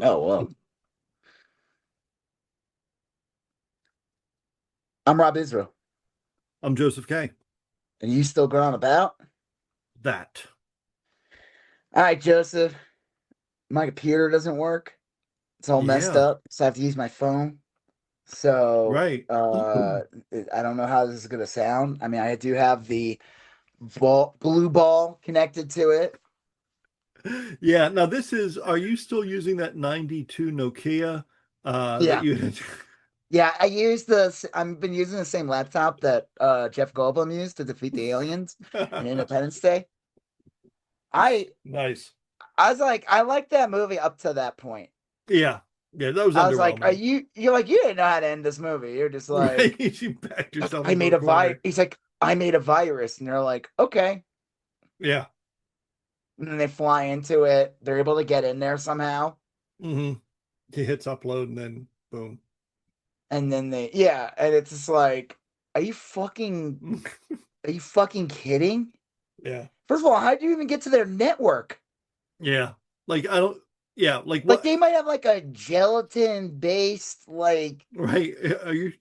Oh, well. I'm Rob Israel. I'm Joseph K. And you still going about? That. All right, Joseph. My computer doesn't work. It's all messed Yeah, up. So I have to use my phone. So right. I don't know how this is gonna sound. I mean, I do have the blue ball connected to it. Yeah. Now are you still using that 92 Nokia that Yeah. you had? Yeah, I've been using the same laptop that Jeff Goldblum used to defeat the aliens in Independence Day. I Nice. I was like, I liked that movie up to that point. Yeah. Yeah, that was I was like, "Are underwhelming. you're like, you didn't know how to end this movie. You're just like, Right. You backed yourself I into made a a vi." corner. He's like, "I made a virus," and they're like, "Okay." Yeah. And then they fly into it. They're able to get in there somehow, hmm He hits upload and then boom. and then yeah, and it's just like, are you are you fucking kidding? Yeah. First of all, how do you even get to their network? Yeah. Like I don't yeah, like Like what they might have like a gelatin based like right. Are you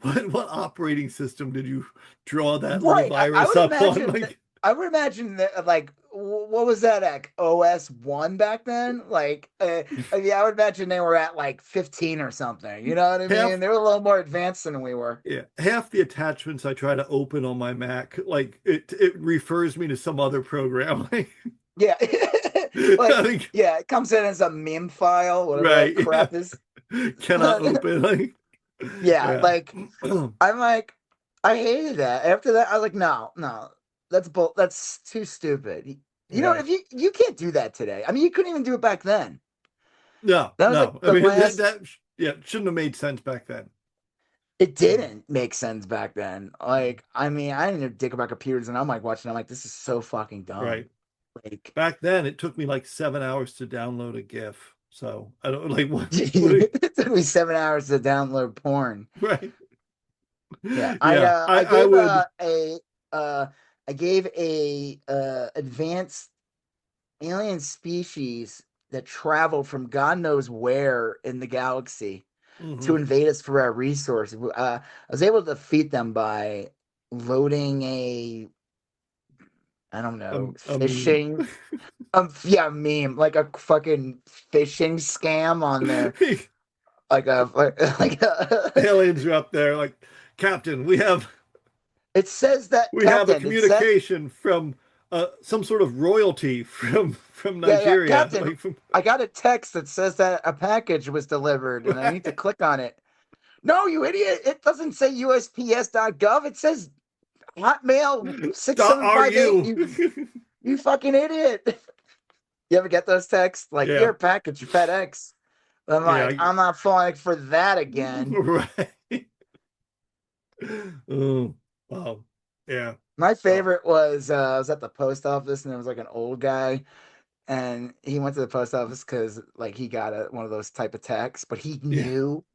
what operating system did you draw that little right. virus up on? Like I would imagine that like what was that like OS 1 back then? Like I mean, I would imagine they were at like 15 or something. You know what I mean? half They were a little more advanced than we were. yeah, half the attachments I try to open on my Mac, like it refers me to some other program. Yeah. Like Like, yeah, it comes in as a meme file, whatever that right, yeah. crap is. Cannot open. Like, Yeah, yeah. like I'm like I hated that. After that, I was like, no, no, that's too stupid. You know, Yeah. if you can't do that today. I mean, you couldn't even do it back then. No, That was like no. I the mean last. that yeah, shouldn't have made sense back then. It didn't make sense back then. Like, I mean, I didn't even think about computers, and I'm like watching. I'm like, this is so fucking dumb. Right. Like, Back then it took me like 7 hours to download a GIF. So I don't like what it took me 7 hours to download porn. right. Yeah, Yeah. I would uh I gave a advanced alien species that traveled from God knows where in the galaxy to mhm. invade us for our resources. I was able to defeat them by loading I don't know, A meme. fishing. Yeah, meme like a fucking phishing scam on their like Aliens are up there like, Captain, it says that we have a Captain. It said communication from some sort of royalty from yeah, Nigeria. Captain. Like from I got a text that says that a package was delivered and I need to click on it. No, you idiot! It doesn't say USPS.gov. It says Hotmail six dot seven are five eight. you? You fucking idiot! You ever get those texts like Yeah. your package FedEx? I'm Yeah. like, I'm not falling for that again. Right. Oh, wow. Yeah. My Oh, favorite was I was at the post office and there was like an old guy and he went to the post office because like he got one of those type of texts, but yeah.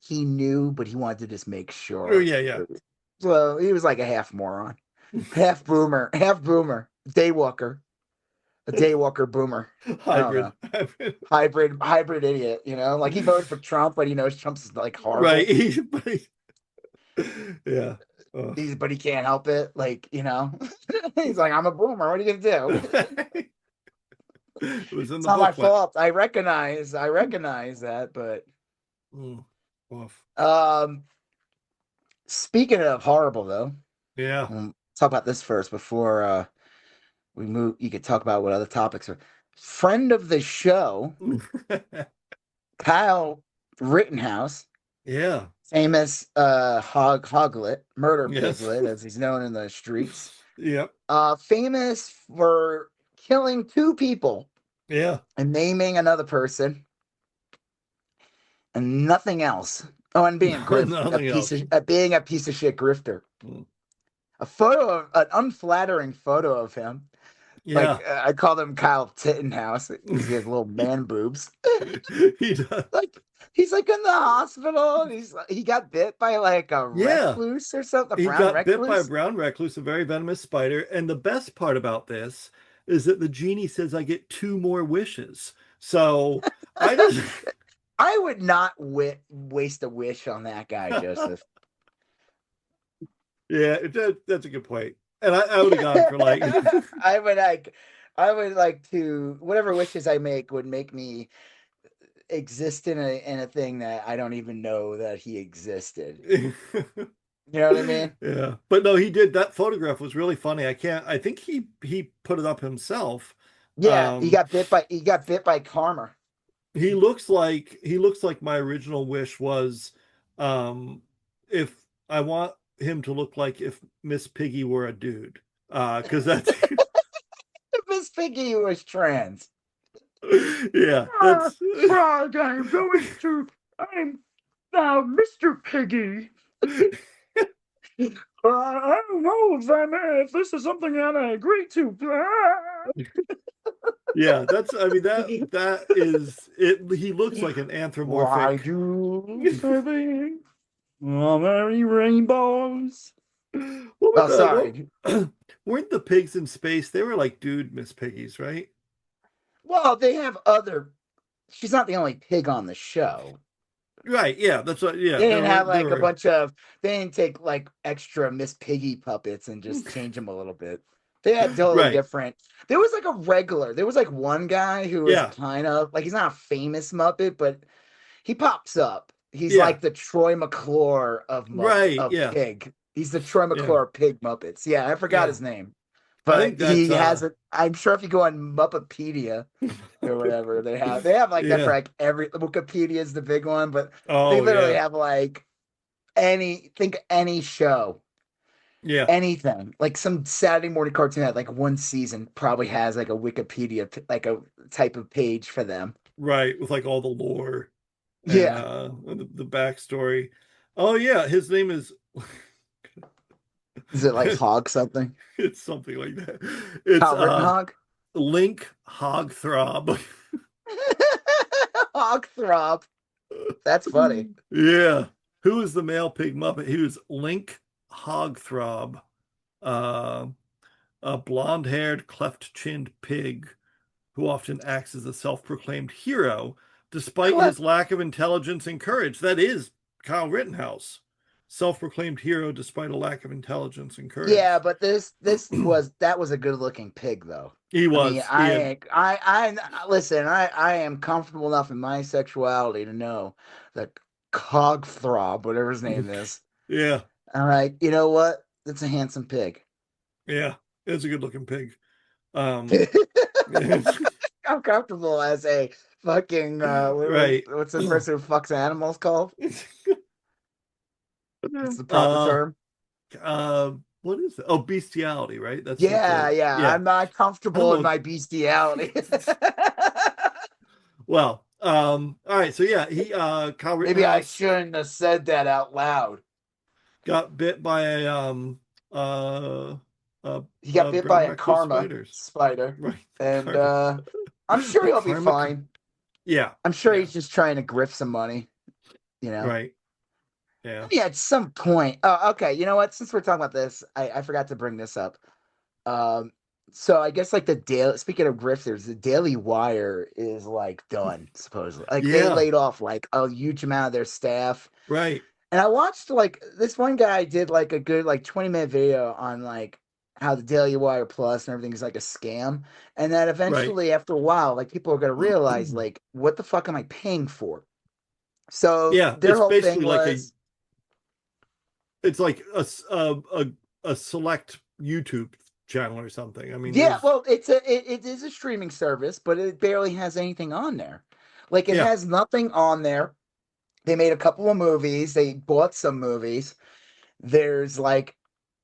he knew, but he wanted to just make Oh, sure. yeah, yeah. So he was like a half moron, half boomer, daywalker, a daywalker boomer. I don't know, Hybrid. hybrid idiot. You know, like he voted for Trump, but he knows Trump's like Right. horrible. Yeah. Oh. But he can't help it. Like you know, he's like, I'm a boomer. What are you gonna do? It was in It's the not my booklet. fault. I recognize that, but Mm. Oof. um, speaking of horrible though, Yeah. talk about this first before we move. You could talk about what other topics are. Friend of the show, Kyle Rittenhouse, Yeah. famous hoglet, murder Yes. piglet, as he's known in the streets. Yep. Famous for killing two people Yeah. and naming another person and nothing else. Oh, and being Nothing else. being a piece of shit grifter. Mm. An unflattering photo of him. Like Yeah. I called him Kyle Tittenhouse because he has little man boobs. He does. Like he's like in the hospital. And he got bit by like a Yeah. recluse or something, a He brown got bit by a recluse. brown recluse, a very venomous spider. And the best part about this is that the genie says I get two more wishes. So I just, I would not waste a wish on that guy, Joseph. yeah, that's a good point. And I would have gone for like, I would like, I would like to whatever wishes I make would make me exist in a thing that I don't even know that he existed. You know what I mean? yeah. But no, he did. That photograph was really funny. I think he put it up himself. Yeah, Um, he got bit by karma. he looks like my original wish was, if I want him to look like if Miss Piggy were a dude. Because that's Miss Piggy was trans. yeah, Ah, that's Frog, I'm now Mr. Piggy. I don't know if this is something that I agree to. yeah, that's I mean that is it. He looks like an Why anthropomorphic. do they marry rainbows? What were Oh, the sorry. weren't the pigs in space? They were like dude Miss Piggies, right? Well, they have other. She's not the only pig on the show. Right, yeah, that's what yeah, They didn't have there like a were bunch of. They didn't take like extra Miss Piggy puppets and just change them a little bit. They had totally right. different. There was like a regular. There was like one guy who was Yeah, kind of like he's not a famous Muppet, but he pops up. He's yeah, like the Troy McClure right, of yeah, Pig. He's the Troy yeah, McClure of Pig Muppets. Yeah, I forgot yeah. his name, I but think that's he has it. I'm sure if you go on Muppepedia or whatever, they have like that for yeah. like every Wikipedia is the big one, but they Oh literally yeah, have like any show, yeah, anything like some Saturday morning cartoon had like one season probably has like a Wikipedia like a type of page for them. right. With like all the lore and Yeah, the backstory. Oh yeah, his name is is it like Hog something? it's something like that. It's Kyle Rittenhouse? Link Hogthrob. Hog throb. That's funny. Yeah. Who is the male pig Muppet? He was Link Hogthrob, uh, a blonde-haired, cleft-chinned pig who often acts as a self-proclaimed hero despite his Clef. lack of intelligence and courage. That is Kyle Rittenhouse. Self-proclaimed hero despite a lack of intelligence and Yeah, courage. but that was a good looking pig though. He I mean, was. He had I listen. I am comfortable enough in my sexuality to know that Cog Throb, whatever his name is. yeah, All right, you know what? That's a handsome pig. yeah. It's a good-looking pig. Um I'm comfortable as a fucking right. what's the person who fucks animals called? What's the proper uh term? what is it? Oh, bestiality, right? That's Yeah, a yeah. yeah. I'm not I don't comfortable in know. my bestiality. Well, all right, so yeah, he Kyle Maybe I Rittenhouse shouldn't have said that out loud. got bit by uh He got bit by brown a recluse karma spiders. spider, Right. and Karma. I'm sure A he'll be karma. fine. Yeah. I'm sure Yeah. he's just trying to grift some money, you know. Right. Yeah. Yeah, at some point. Oh, okay. You know what? Since we're talking about this, I forgot to bring this up. Um, so I guess like the daily. Speaking of grifters, the Daily Wire is like done supposedly. Like they Yeah. laid off like a huge amount of their staff. Right. And I watched like this one guy did like a good like 20-minute video on like how the Daily Wire Plus and everything is like a scam. And that Right. eventually after a while, like people are gonna realize like what the fuck am I paying for? So Yeah, their it's whole thing basically like was it's like a select YouTube channel or something. I mean, yeah, there's well it is a streaming service, but it barely has anything on there. Like it yeah. has nothing on there. They made a couple of movies, they bought some movies. There's like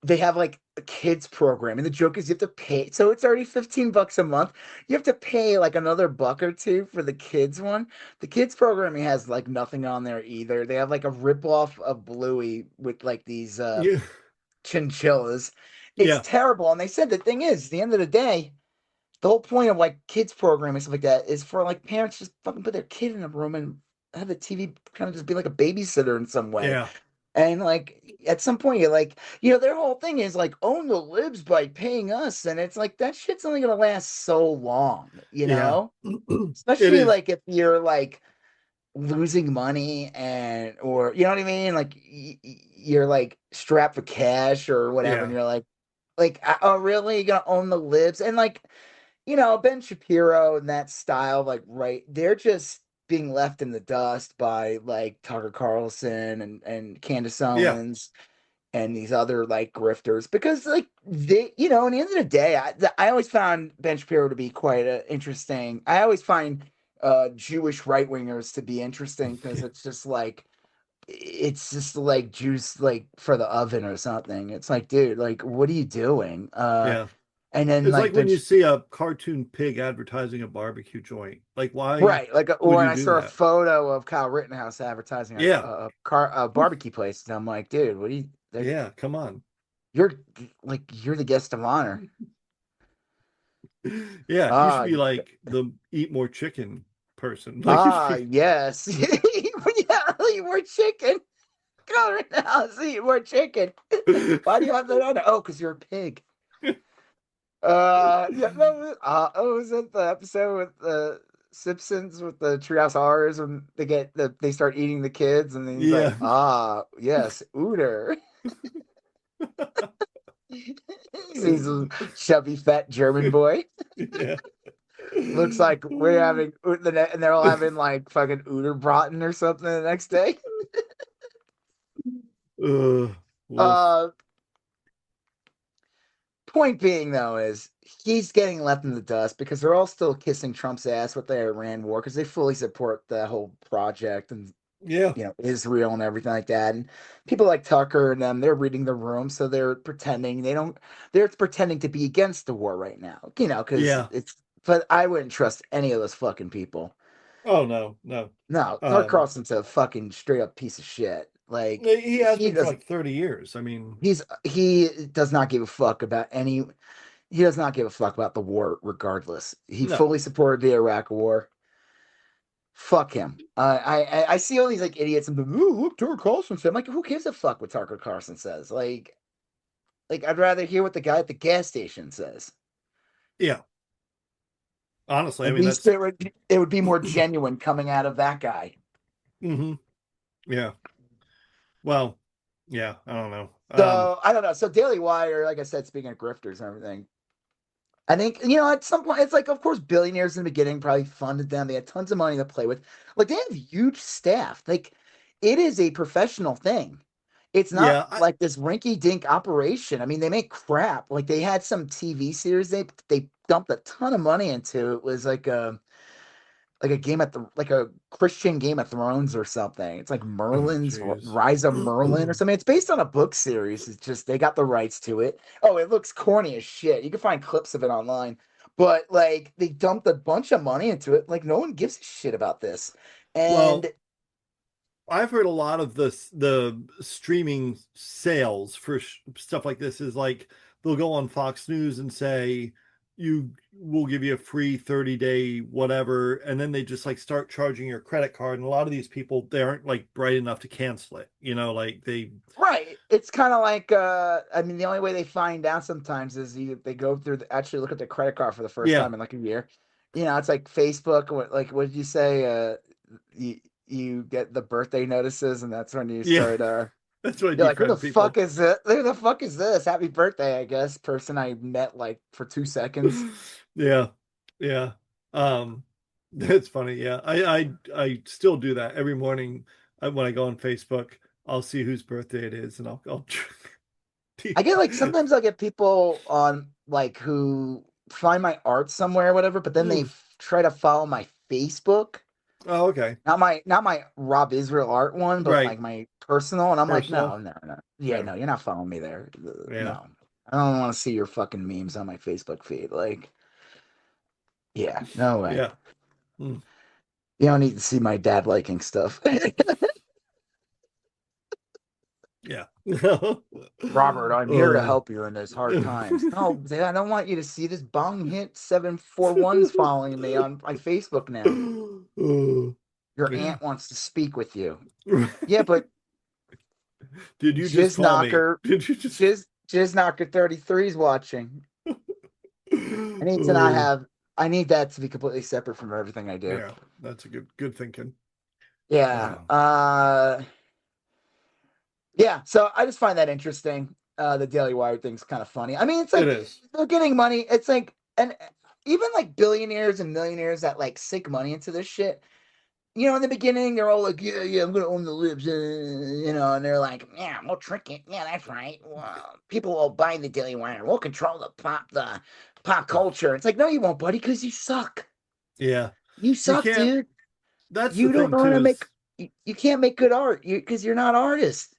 they have like a kids program, and the joke is you have to pay. So it's already $15 a month. You have to pay like another buck or two for the kids one. The kids programming has like nothing on there either. They have like a ripoff of Bluey with like these Yeah. chinchillas. It's Yeah. terrible. And they said the thing is, at the end of the day, the whole point of like kids programming and stuff like that is for like parents just fucking put their kid in a room and have the TV kind of just be like a babysitter in some way. Yeah. And like at some point you're like, their whole thing is like own the libs by paying us. And it's like that shit's only gonna last so long, Yeah. It Especially is. like if you're like losing money or you know what I mean? Like you're like strapped for cash or whatever, and Yeah. you're like, oh really? You're gonna own the libs? And like, Ben Shapiro and that style, like, right, they're just being left in the dust by like Tucker Carlson and Candace Yeah. Owens and these other like grifters because like they, in the end of the day, I always found Ben Shapiro to be quite interesting. I always find Jewish right wingers to be interesting because it's just like juice like for the oven or something. It's like, dude, like what are you doing? Yeah. And then It's like like when you see a cartoon pig advertising a barbecue joint. Like, why right, like, would or you I do saw a that? photo of Kyle Rittenhouse advertising Yeah. a barbecue place, and I'm like, dude, what do you? Yeah. Come on. You're you're the guest of honor. Yeah. You should Ah, be like the eat more chicken person. Like, you should yes, yeah, eat more chicken. Kyle Rittenhouse, eat more chicken. Why do you have that on? Oh, because you're a pig. Yeah, was it the episode with the Simpsons with the Treehouse Horrors when they start eating the kids and then he's yeah. like, yes, Uter. He's a chubby, fat German boy. Yeah. Looks like we're having and they're all having like fucking Uterbraten or something the next day. Wolf. Uh, Point being though is he's getting left in the dust because they're all still kissing Trump's ass with the Iran war because they fully support the whole project and Yeah. Israel and everything like that. And people like Tucker and them, they're reading the room, so they're pretending to be against the war right now, because Yeah. but I wouldn't trust any of those fucking people. Oh no, no. No, Tucker Um, Carlson's a fucking straight up piece of shit. Like he has been for like 30 years. I mean, he does not give a fuck about he does not give a fuck about the war regardless. He no. fully supported the Iraq war. Fuck him. I see all these like idiots and ooh, look, Tucker Carlson said. I'm like, who gives a fuck what Tucker Carlson says? Like I'd rather hear what the guy at the gas station says. Yeah. Honestly, I At mean least that's it would be more genuine coming out of that guy. hmm yeah. Well, yeah, I don't know. So I don't know. So Daily Wire, like I said, speaking of grifters and everything, I think, at some point, it's like, of course, billionaires in the beginning probably funded them. They had tons of money to play with. Like, they have huge staff. Like, it is a professional thing. It's not Yeah, like this rinky-dink operation. I mean, they make crap. Like, they had some TV series they dumped a ton of money into. It was like a like a Christian Game of Thrones or something. It's like oh Merlin's jeez. Rise of Merlin or something. It's based on a book series. It's just they got the rights to it. Oh, it looks corny as shit. You can find clips of it online. But like they dumped a bunch of money into it. Like no one gives a shit about this. And Well, I've heard a lot of the streaming sales for stuff like this is like they'll go on Fox News and say you will give you a free 30-day whatever, and then they just like start charging your credit card. And a lot of these people, they aren't like bright enough to cancel it. Like they right. It's kind of like I mean the only way they find out sometimes is they go through actually look at the credit card for the first yeah, time in like a year. It's like Facebook. What did you say? You get the birthday notices, and that's when you yeah, start. that's what I You're like, who the defriend fuck people. is it? Who the fuck is this? Happy birthday, I guess. Person I met like for 2 seconds. Yeah, yeah. That's funny. Yeah, I still do that every morning. When I go on Facebook, I'll see whose birthday it is, and I'll I get like sometimes I'll get people on like who find my art somewhere or whatever, but then they try to follow my Facebook. Oh, okay. Not my Rob Israel art one, but Right. like my personal. And I'm like, no, Personal. no, no. Yeah, Yeah. no, you're not following me there. Yeah. No. I don't want to see your fucking memes on my Facebook feed. Like, yeah, no way. Yeah. Mm, You don't need to see my dad liking stuff. yeah. Robert, I'm here to Oh. help you in those hard times. No, I don't want you to see this bong hit 741's following me on my Facebook now. Oh. Your Yeah. aunt wants to speak with you. Yeah, but Did you just Jizz call me? Knocker, Did you just? Jizz Knocker 33 is watching. I need to not Oh, have. I need that to be completely separate from everything I do. yeah, that's a good thinking. Yeah. Oh, Yeah. So I just find that interesting. The Daily Wire thing's kind of funny. I mean, it's it like is. they're getting money. It's like, and even like billionaires and millionaires that like sink money into this shit. You know, in the beginning, they're all like, "Yeah, yeah, I'm gonna own the libs," you know, and they're like, "Yeah, we'll trick it. Yeah, that's right. Well, people will buy the Daily Wire. We'll control the pop culture." It's like, no, you won't, buddy, because you suck. Yeah, You you suck, can't. dude. That's the You don't thing know how too to make. is You can't make good art. Because you're not artists.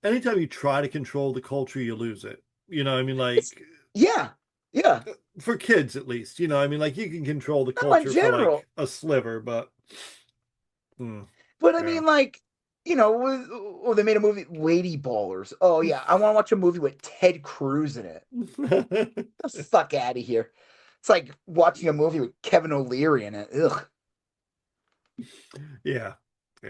anytime you try to control the culture, you lose it. I mean, It's like yeah, yeah. for kids at least. I mean, like you can control the No, in culture for like general, a sliver, but but I yeah. mean, like, oh, they made a movie, Lady Ballers. Oh yeah, I want to watch a movie with Ted Cruz in it. The fuck out of here. It's like watching a movie with Kevin O'Leary in it. Ugh. Yeah,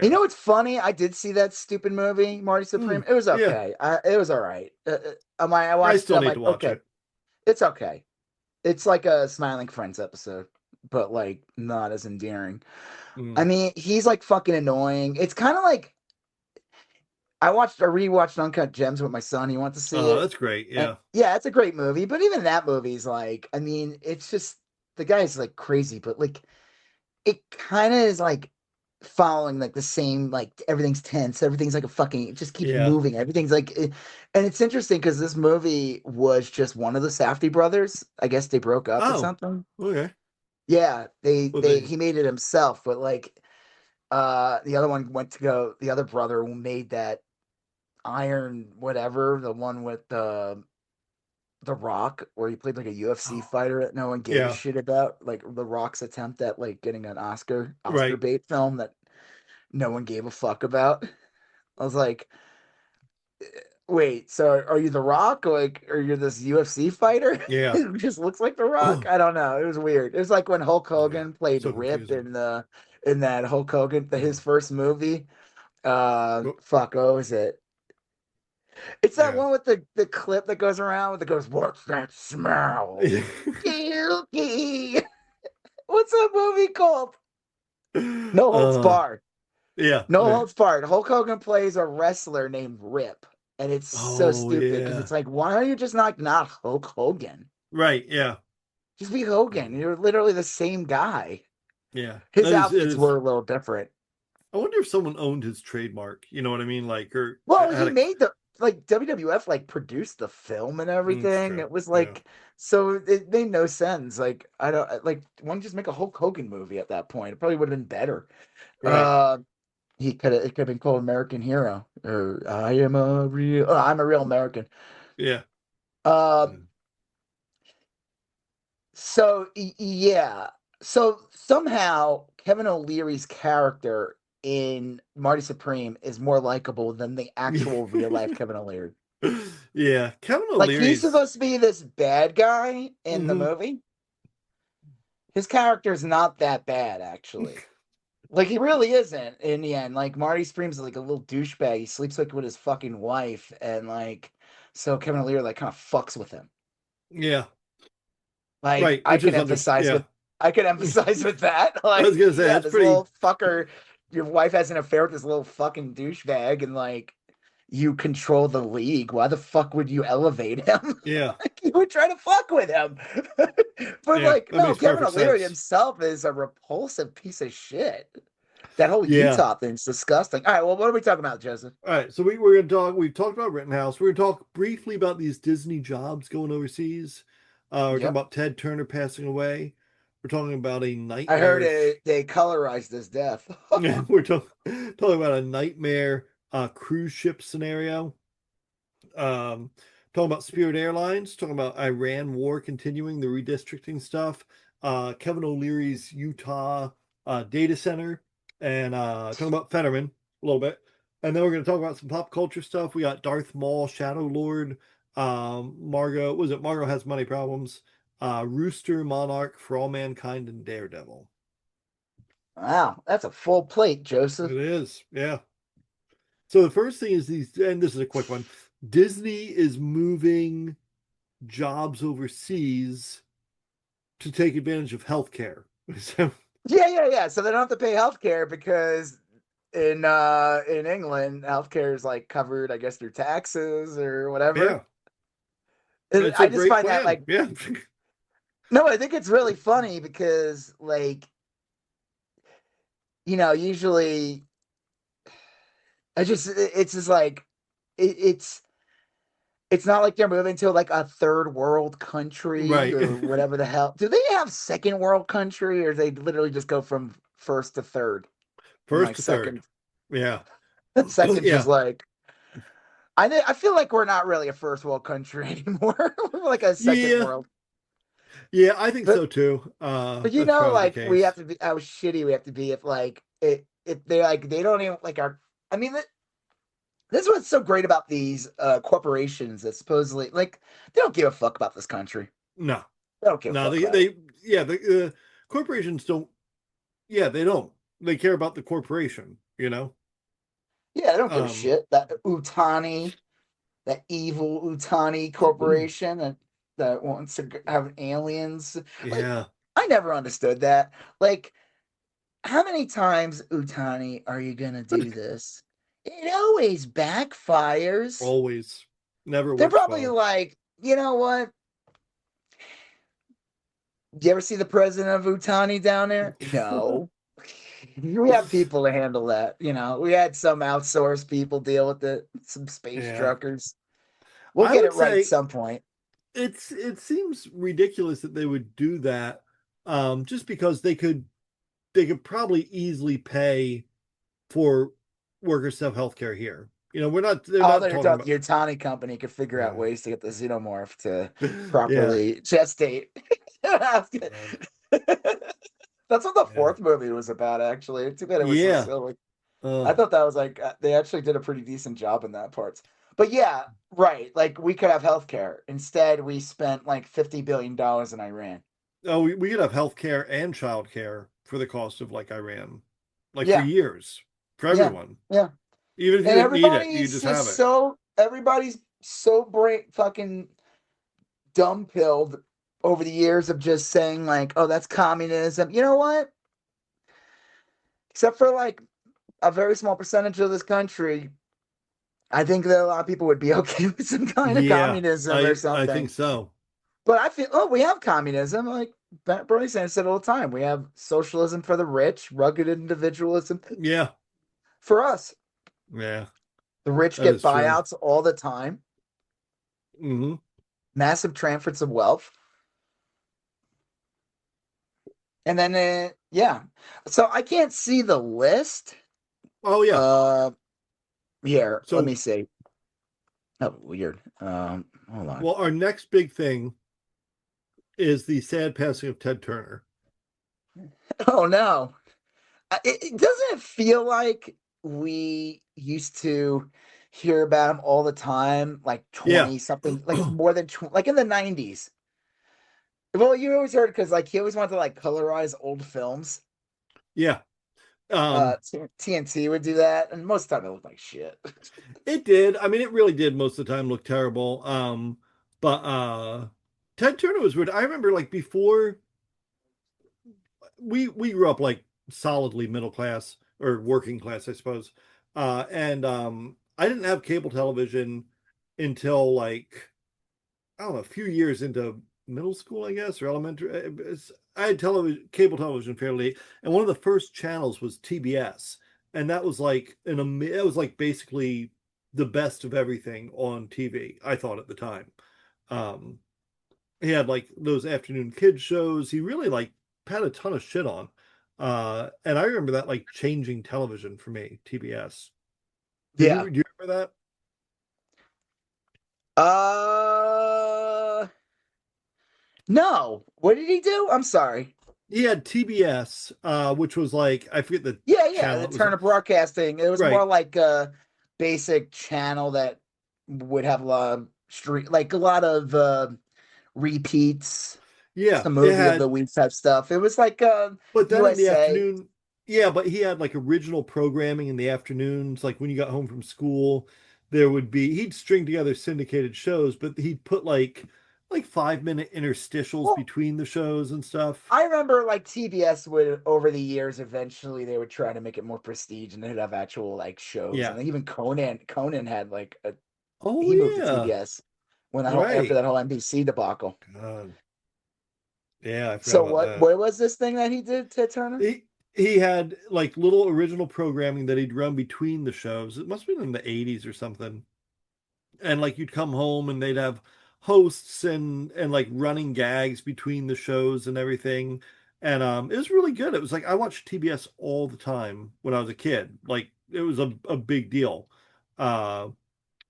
You yeah. know what's funny? I did see that stupid movie, Marty Supreme. It was Yeah, okay. It was all right. I I watched it. still I'm need to like, watch okay, it. it's okay. It's like a Smiling Friends episode, but like not as endearing. I Mm. mean, he's like fucking annoying. It's kind of like I rewatched Uncut Gems with my son. He wanted to see Oh, it. that's great. And Yeah, yeah, it's a great movie, but even that movie's like, I mean, it's just the guy's like crazy, but like it kind of is like following like the same, like everything's tense, everything's like a fucking, it just keeps yeah. moving, everything's like and it's interesting because this movie was just one of the Safdie brothers. I guess they broke up or Oh, something. okay. Yeah, Well, they they he made it himself, but like the other one went to go, the other brother who made that Iron whatever, the one with the Rock, where he played like a UFC Oh, fighter that no one gave a yeah. shit about, like the Rock's attempt at like getting an Oscar Right. bait film that no one gave a fuck about. I was like, wait, so are you the Rock? Like, are you this UFC fighter Yeah. who just looks like the Rock? Oh, I don't know. It was weird. It was like when Hulk yeah. Hogan played So Rip confusing. in that Hulk Hogan his Oh, first movie. oh, Fuck, what was it? It's that yeah. one with the clip that goes around that goes, "What's that smell? Guilty." What's that movie called? No Holds uh, Barred. yeah. No Okay. Holds Barred. Hulk Hogan plays a wrestler named Rip, and it's so Oh, stupid because yeah. it's like, why are you just not Hulk Hogan? Right. Yeah. Just be Hogan. Mm, You're literally the same guy. yeah. His That is. It outfits is. were a little different. I wonder if someone owned his trademark. You know what I mean? Like, or Well, had he a. made the like WWF like produced the film and It's everything. true. It was Yeah. like so it made no sense. Like I don't like why don't you just make a Hulk Hogan movie at that point? It probably would have been better. Right. Uh it could have been called American Hero or I'm a real American. Yeah. Um Mm. yeah. So somehow Kevin O'Leary's character in Marty Supreme is more likable than the actual real life Kevin O'Leary. Yeah. Kevin Like he's O'Leary's. supposed to be this bad guy in the Hmm. movie. His character's not that bad, actually. Like he really isn't in the end. Like Marty Supreme's like a little douchebag. He sleeps like with his fucking wife, and like so Kevin O'Leary like kind of fucks with him. Yeah. Like Right. Which is under. Yeah. I could emphasize with that. I was Like, gonna say yeah, it's this pretty. little fucker, your wife has an affair with this little fucking douchebag, and like you control the league. Why the fuck would you elevate him? Yeah. Like, you would try to fuck with him. But Yeah. like, That no, makes Kevin perfect O'Leary sense. himself is a repulsive piece of shit. That whole Yeah. Utah thing's disgusting. All right, well, what are we talking about, Joseph? All right. So we're gonna talk. We've talked about Rittenhouse. We're gonna talk briefly about these Disney jobs going overseas. We're talking Yep. about Ted Turner passing away. We're talking about a I heard nightmarish. it they colorized his death. We're talking about a nightmare cruise ship scenario. Um, talking about Spirit Airlines, talking about Iran war continuing, the redistricting stuff, Kevin O'Leary's Utah data center, and talking about Fetterman a little bit. And then we're going to talk about some pop culture stuff. We got Darth Maul, Shadow Lord, Margot. Was it Margot has money problems? Rooster, Monarch, For All Mankind, and Daredevil. Wow, that's a full plate, It Joseph. is, yeah. So the first thing is these, and this is a quick one. Disney is moving jobs overseas to take advantage of healthcare. So, Yeah. So they don't have to pay healthcare because in England, healthcare is like covered, I guess, through taxes or whatever. yeah, it's a I just great find that plan. like Yeah. no, I think it's really funny because like, usually it's just like it's not like they're moving to like a third world country Right. or whatever the hell. Do they have second world country or they literally just go from first to third? And First like to third. second, Yeah. second just Yeah. like I feel like we're not really a first world country anymore. We're like a second Yeah. world. Yeah, I think But so too. but That's probably the like we have case. to be how shitty we have to be if like if they like they don't even like our I mean this is what's so great about these corporations that supposedly like they don't give a fuck about this country. No. They don't give a No, fuck about it. yeah, the corporations don't, yeah, they don't. They care about the corporation, you know? Yeah, they don't give a Um, shit. That evil Utani corporation that wants to have aliens. Like, yeah. I never understood that. Like, how many times, Utani, are you gonna do this? It always backfires. Always. Never They're works probably well. like, you know what? Do you ever see the president of Utani down there? No. We have people to handle that. We had some outsourced people deal with it, some space Yeah. truckers. We'll I get would it right say some point. it seems ridiculous that they would do that, just because they could probably easily pay for workers to have healthcare here. They're Oh, not they're talking talking about. your Tawny company could figure out Yeah. ways to get the xenomorph to Yeah. properly gestate. Um, That's what the yeah. fourth movie was about, actually. Too bad it was so Yeah. silly. I Uh, thought that was like they actually did a pretty decent job in that part. But yeah, right. Like we could have healthcare. Instead, we spent like $50 billion in Iran. oh, we could have healthcare and childcare for the cost of like Iran, like for Yeah, years, for yeah, everyone. yeah. Even if you And didn't need it, you just have it. everybody's so brain fucking dumb pilled over the years of just saying like, oh, that's communism. You know what? Except for like a very small percentage of this country, I think that a lot of people would be okay with some kind of Yeah, communism or I something. think so. But I feel, oh, we have communism. Like Bernie Sanders said all the time, we have socialism for the rich, rugged individualism Yeah, for us. yeah, The rich that get is true. buyouts all the time, Hmm. massive transfers of wealth. And then, yeah. So I can't see the list. Oh yeah. Uh, Here, let So, me see. Oh, weird. Hold on. well, our next big thing is the sad passing of Ted Turner. Oh no. It doesn't it feel like we used to hear about him all the time, like Yeah, 20 something, like more than 20, like in the 90s. Well, you always heard because like he always wanted to like colorize old films. yeah. Um, TNT would do that, and most of the time it looked like shit. it did. I mean, it really did most of the time look terrible. But Ted Turner was weird. I remember like before we grew up like solidly middle class or working class, I suppose. And I didn't have cable television until like I don't know, a few years into middle school, I guess, or elementary. I had cable television fairly late, and one of the first channels was TBS, and that was like it was like basically the best of everything on TV. I thought at the time. Um, he had like those afternoon kids shows. He really like had a ton of shit on. And I remember that like changing television for me, TBS. Yeah. Do you remember that? Uh, no. What did he do? I'm sorry. He had TBS, which was like I forget the Yeah, channel the it was. Turner Broadcasting. It was more Right. like a basic channel that would have a lot of like a lot of repeats, Yeah, some it movie of the had, week type stuff. It was like but then in the USA. afternoon, Yeah, but he had like original programming in the afternoons. Like when you got home from school, there would be he'd string together syndicated shows, but he'd put like 5 minute interstitials Well, between the shows and stuff. I remember like TBS would over the years eventually they would try to make it more prestige and they'd have actual like shows. Yeah. And even Conan had like a Oh he moved to yeah. TBS when that whole after Right. that whole NBC debacle. God. Yeah, I forgot So about that. what was this thing that he did, Ted Turner? He had like little original programming that he'd run between the shows. It must have been in the 80s or something. And like you'd come home and they'd have hosts and like running gags between the shows and everything. And it was really good. It was like I watched TBS all the time when I was a kid. Like it was a big deal. Uh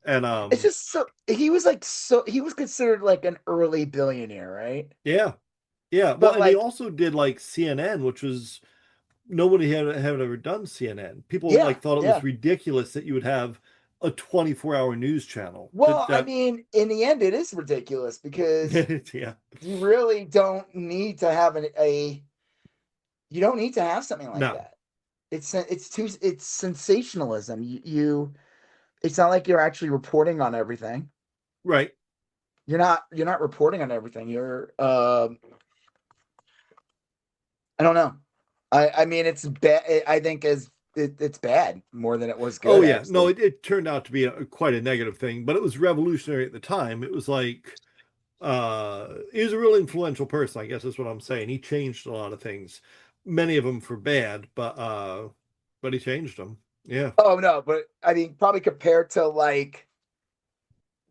and It's just so he was like so he was considered like an early billionaire, right? yeah. Yeah. Well, But and he like also did like CNN, which was nobody had ever done CNN. People yeah, like thought it was yeah. ridiculous that you would have a 24-hour news channel. Well, I mean, in the end, it is ridiculous because Yeah. you really don't need to have a you don't need to have something like No. that. It's sensationalism. It's not like you're actually reporting on everything. Right. You're not reporting on everything. You're I don't know. I mean it's bad. I think it's bad more than it was Oh good yeah, no, actually. it turned out to be quite a negative thing, but it was revolutionary at the time. It was like he was a real influential person, I guess is what I'm saying. He changed a lot of things, many of them for bad, but he changed them. Yeah. Oh no, but I mean probably compared to like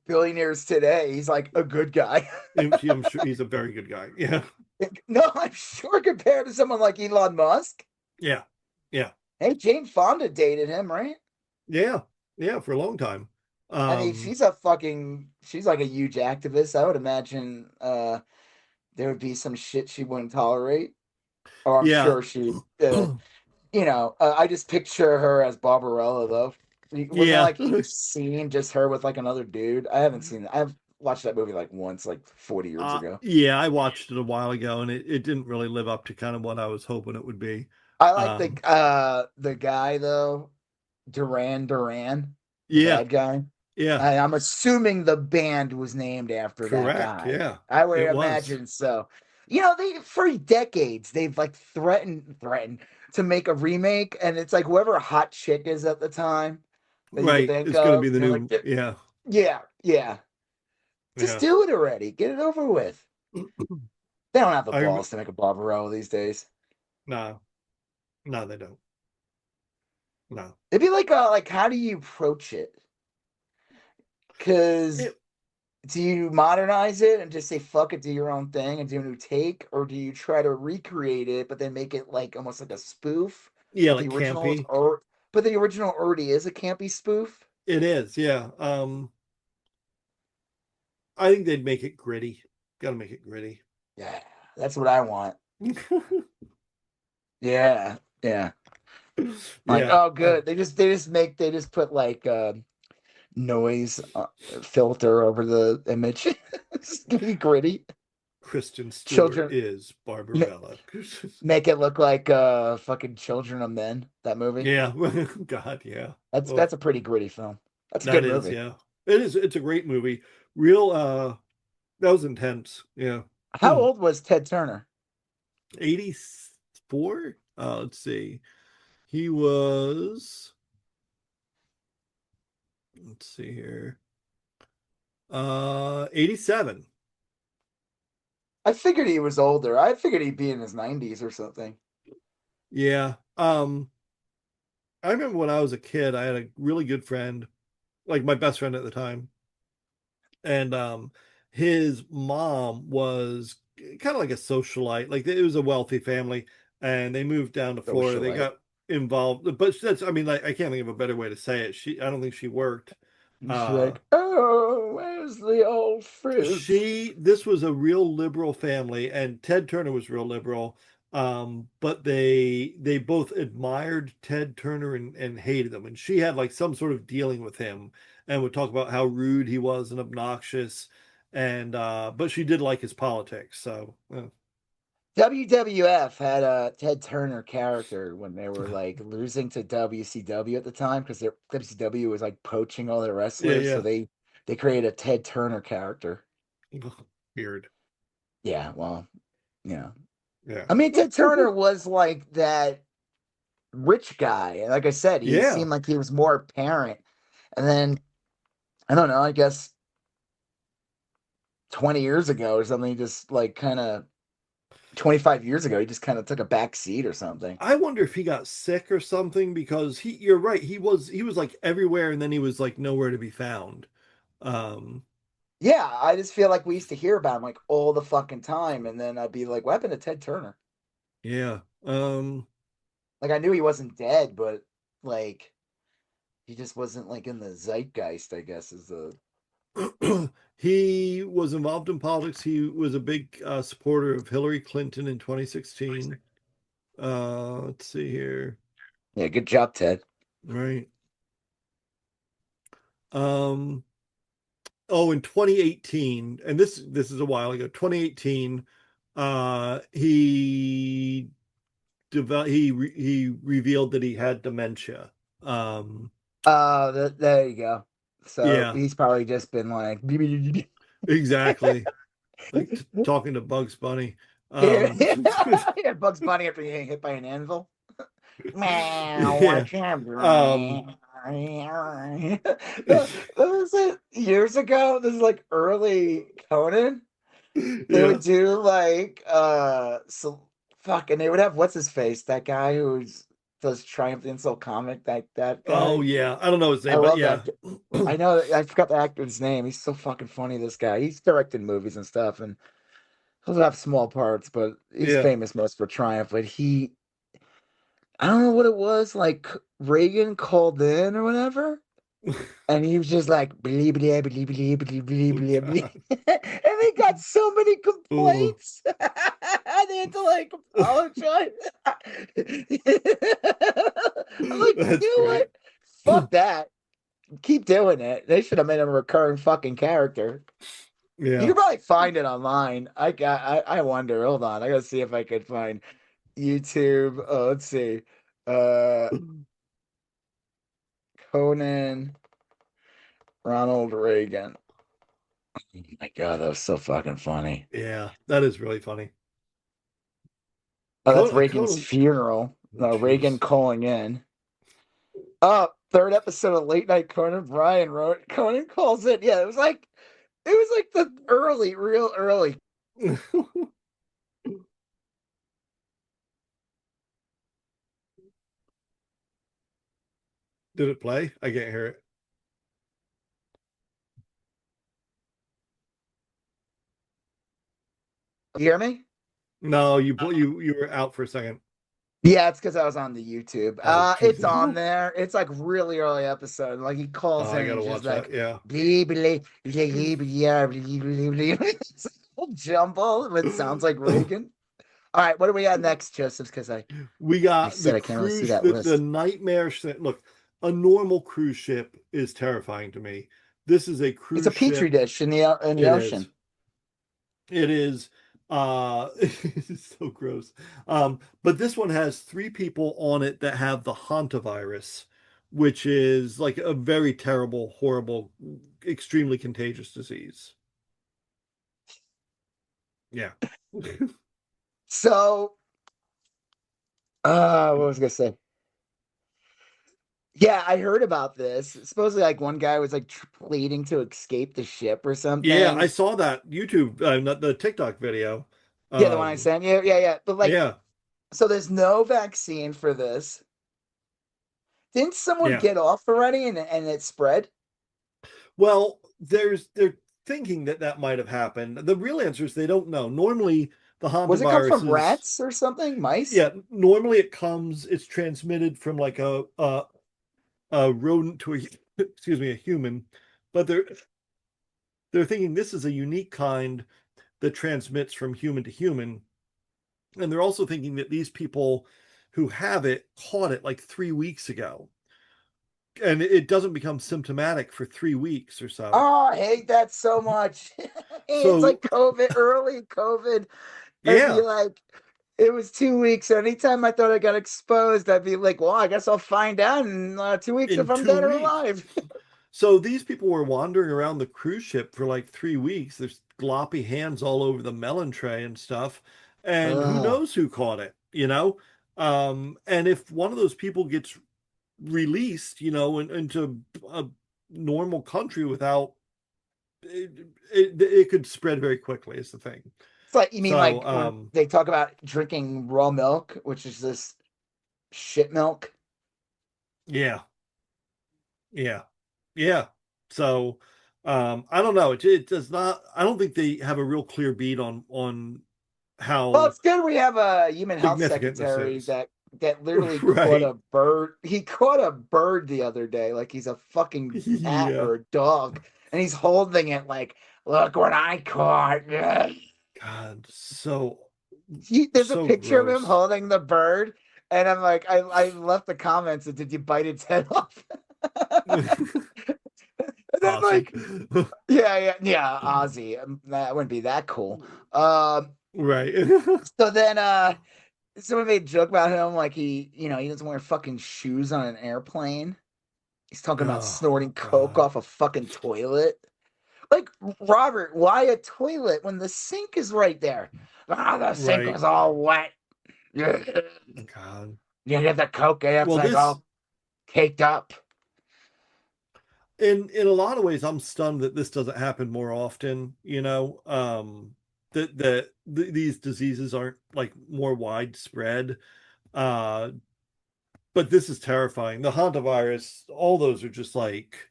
billionaires today, he's like a good guy. I'm sure he's a very good guy. Yeah. No, I'm sure compared to someone like Elon Musk. Yeah. Yeah. Hey, Jane Fonda dated him, right? Yeah. Yeah, for a long time. I mean, Um she's like a huge activist. I would imagine there would be some shit she wouldn't tolerate. Or I'm yeah. sure she I just picture her as Barbarella though. Wasn't it Yeah. like huge scene just her with like another dude? I haven't seen it. I've watched that movie like once, like 40 years ago. Yeah, I watched it a while ago and it didn't really live up to kind of what I was hoping it would be. I like Um the guy though, Duran, the yeah. bad guy. Yeah. I'm assuming the band was named after that Correct. guy. Yeah. I would It was. imagine so. They for decades they've like threatened to make a remake, and it's like whoever hot chick is at the time that you could Right. think It's going to of. be the They're like, new. Yeah. yeah, yeah, just Yeah. do it already. Get it over with. They don't have the I rem balls to make a Barbarella these days. No. No, they don't. No. It'd be like how do you approach it? Because It, do you modernize it and just say fuck it, do your own thing and do a new take, or do you try to recreate it but then make it like almost like a spoof? yeah, But the like original is campy. but the original already is a campy spoof. It is. Yeah. I think they'd make it gritty. Got to make it gritty. Yeah, that's what I want. Yeah, yeah. Like, Yeah. oh, good. They just put like noise filter over the image. Just give me gritty. Kristen Stewart Children is ma- Barbarella. make it look like fucking Children of Men. That movie. Yeah. God, yeah. That's Oh, that's a pretty gritty film. That's a that good is, movie. yeah. It is. It's a great movie. Real that was intense. Yeah. How old was Ted Turner? 84? Let's see. He was, let's see here. 87. I figured he was older. I figured he'd be in his 90s or something. Yeah. I remember when I was a kid, I had a really good friend, like my best friend at the time, and his mom was kind of like a socialite. Like it was a wealthy family, and they moved down to Florida. They Socialite. got involved, but that's, I mean, like I can't think of a better way to say it. I don't think she worked. He's Uh, like, oh, where's the old fridge? this was a real liberal family, and Ted Turner was real liberal. But they both admired Ted Turner and hated him. And she had like some sort of dealing with him and would talk about how rude he was and obnoxious. And but she did like his politics. So WWF had a Ted Turner character when they were like losing to WCW at the time because WCW was like poaching all their Yeah, wrestlers, so yeah. they created a Ted Turner character. Weird. Yeah, well, yeah. Yeah. I mean, Ted Turner was like that rich guy. And like I said, he Yeah. seemed like he was more apparent. And then I don't know, I guess 20 years ago or something, he just like kind of 25 years ago, he just kind of took a back seat or something. I wonder if he got sick or something because you're right, he was like everywhere and then he was like nowhere to be found. Um Yeah, I just feel like we used to hear about him like all the fucking time. And then I'd be like, what happened to Ted Turner? yeah. Like I knew he wasn't dead, but like he just wasn't like in the zeitgeist, I guess is the He was involved in politics. He was a big supporter of Hillary Clinton in 2016. Let's see here. yeah, good job, Ted. Right. Um, oh, in 2018, and this is a while ago, 2018, he revealed that he had dementia. Um, There you go. So yeah, he's probably just been like, exactly. Like talking to Bugs Bunny. yeah, Um, yeah, Bugs Bunny after getting hit by an anvil. Meow, yeah. what's your Um, brain? That was it years ago. This is like early Conan. They would yeah. do like so fuck, and they would have what's his face, that guy who's does Triumph the Insult comic, that Oh guy. yeah. I don't know his I name, but love yeah. that. I know I forgot the actor's name. He's so fucking funny, this guy. He's directed movies and stuff, and he'll have small parts, but he's Yeah. famous most for Triumph. But I don't know what it was, like Reagan called in or whatever. And he was just like, blee, blee, blee, blee, blee, blee, Oh blee, blee. God. And they got so many Oh, complaints. They had to like apologize. I'm like, that's you know great. what? Fuck that. Keep doing it. They should have made him a recurring fucking character. You Yeah. can probably find it online. I wonder. Hold on. I gotta see if I could find YouTube. Oh, let's see. Uh Conan Ronald Reagan. Oh my God, that was so fucking funny. Yeah. That is really funny. Oh, that's Reagan's Conan. funeral. Oh, No, Reagan jeez. calling in. Oh, third episode of Late Night Conan. Brian wrote Conan calls in. Yeah, it was like the early, real early. Did it play? I can't hear it. You hear me? No, you were out for a second. Yeah, it's because I was on the YouTube. Oh It's Jesus. on there. It's like really early episode. Like he Oh, calls in I and gotta he's just watch that. like Yeah. blee blee blee blee blee blee blee blee. It's a whole jumble. It sounds like Reagan. All right, what do we got next, Joseph? Because We I got the said I can't really see cruise, that the list. nightmare. Look, a normal cruise ship is terrifying to me. This is a It's a cruise petri ship. dish in the It is. ocean. It is. It's so gross. But this one has three people on it that have the hantavirus, which is like a very terrible, horrible, extremely contagious disease. Yeah. So, what was I gonna say? Yeah, I heard about this. Supposedly, like one guy was like pleading to escape the ship or Yeah, I something. saw that YouTube, not the TikTok video. Yeah, the one I Um, sent you. Yeah, yeah. But like, yeah, so there's no vaccine for this. Didn't someone yeah. get off already and it spread? Well, they're thinking that that might have happened. The real answer is they don't know. Normally, the Was it come from hantavirus rats or something? Mice? yeah, normally it's transmitted from like a rodent to a excuse me, a human, but they're thinking this is a unique kind that transmits from human to human, and they're also thinking that these people who have it caught it like 3 weeks ago, and it doesn't become symptomatic for 3 weeks or so. Oh, I hate that so much. It's So like COVID, early COVID. It'd be yeah, like It was 2 weeks. Anytime I thought I got exposed, I'd be like, well, I guess I'll find out in 2 weeks if In I'm two dead or weeks. alive. So these people were wandering around the cruise ship for like 3 weeks. There's gloppy hands all over the melon tray and stuff. And who Ugh. knows who caught it, you know? And if one of those people gets released, into a normal country without it could spread very quickly, is the thing. It's like, you mean So, like when they talk about drinking raw milk, which is this shit milk? yeah, yeah, yeah. So, I don't know. It does not. I don't think they have a real clear beat on Well, how it's good we have a human health significant this secretary is. that literally caught Right. a bird. He caught a bird the other day, like he's a fucking cat Yeah. or a dog, and he's holding it like, look what I caught. God, so There's a so picture of him gross. holding the bird, and I'm like, I left the comments and did you bite its head off? And then Awesome. like, yeah, Ozzy. That wouldn't be that cool. Um, Right. so then someone made a joke about him, like he doesn't wear fucking shoes on an airplane. He's talking about Oh snorting coke God. off a fucking toilet. Like, Robert, why a toilet when the sink is right there? Ah, the sink Right. was all wet. You God. get the coke and it's Well, like this all caked up. in a lot of ways, I'm stunned that this doesn't happen more often, that these diseases aren't like more widespread. Uh, but this is terrifying. The hantavirus, all those are just like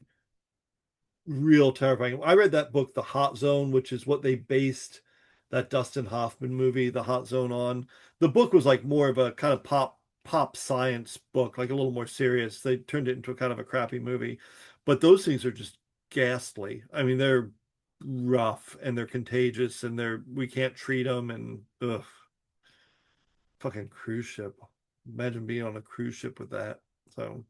real terrifying. I read that book, The Hot Zone, which is what they based that Dustin Hoffman movie, The Hot Zone, on. The book was like more of a kind of pop science book, like a little more serious. They turned it into a kind of a crappy movie. But those things are just ghastly. I mean, they're rough and they're contagious and we can't treat them and ugh, fucking cruise ship. Imagine being on a cruise ship with that. So,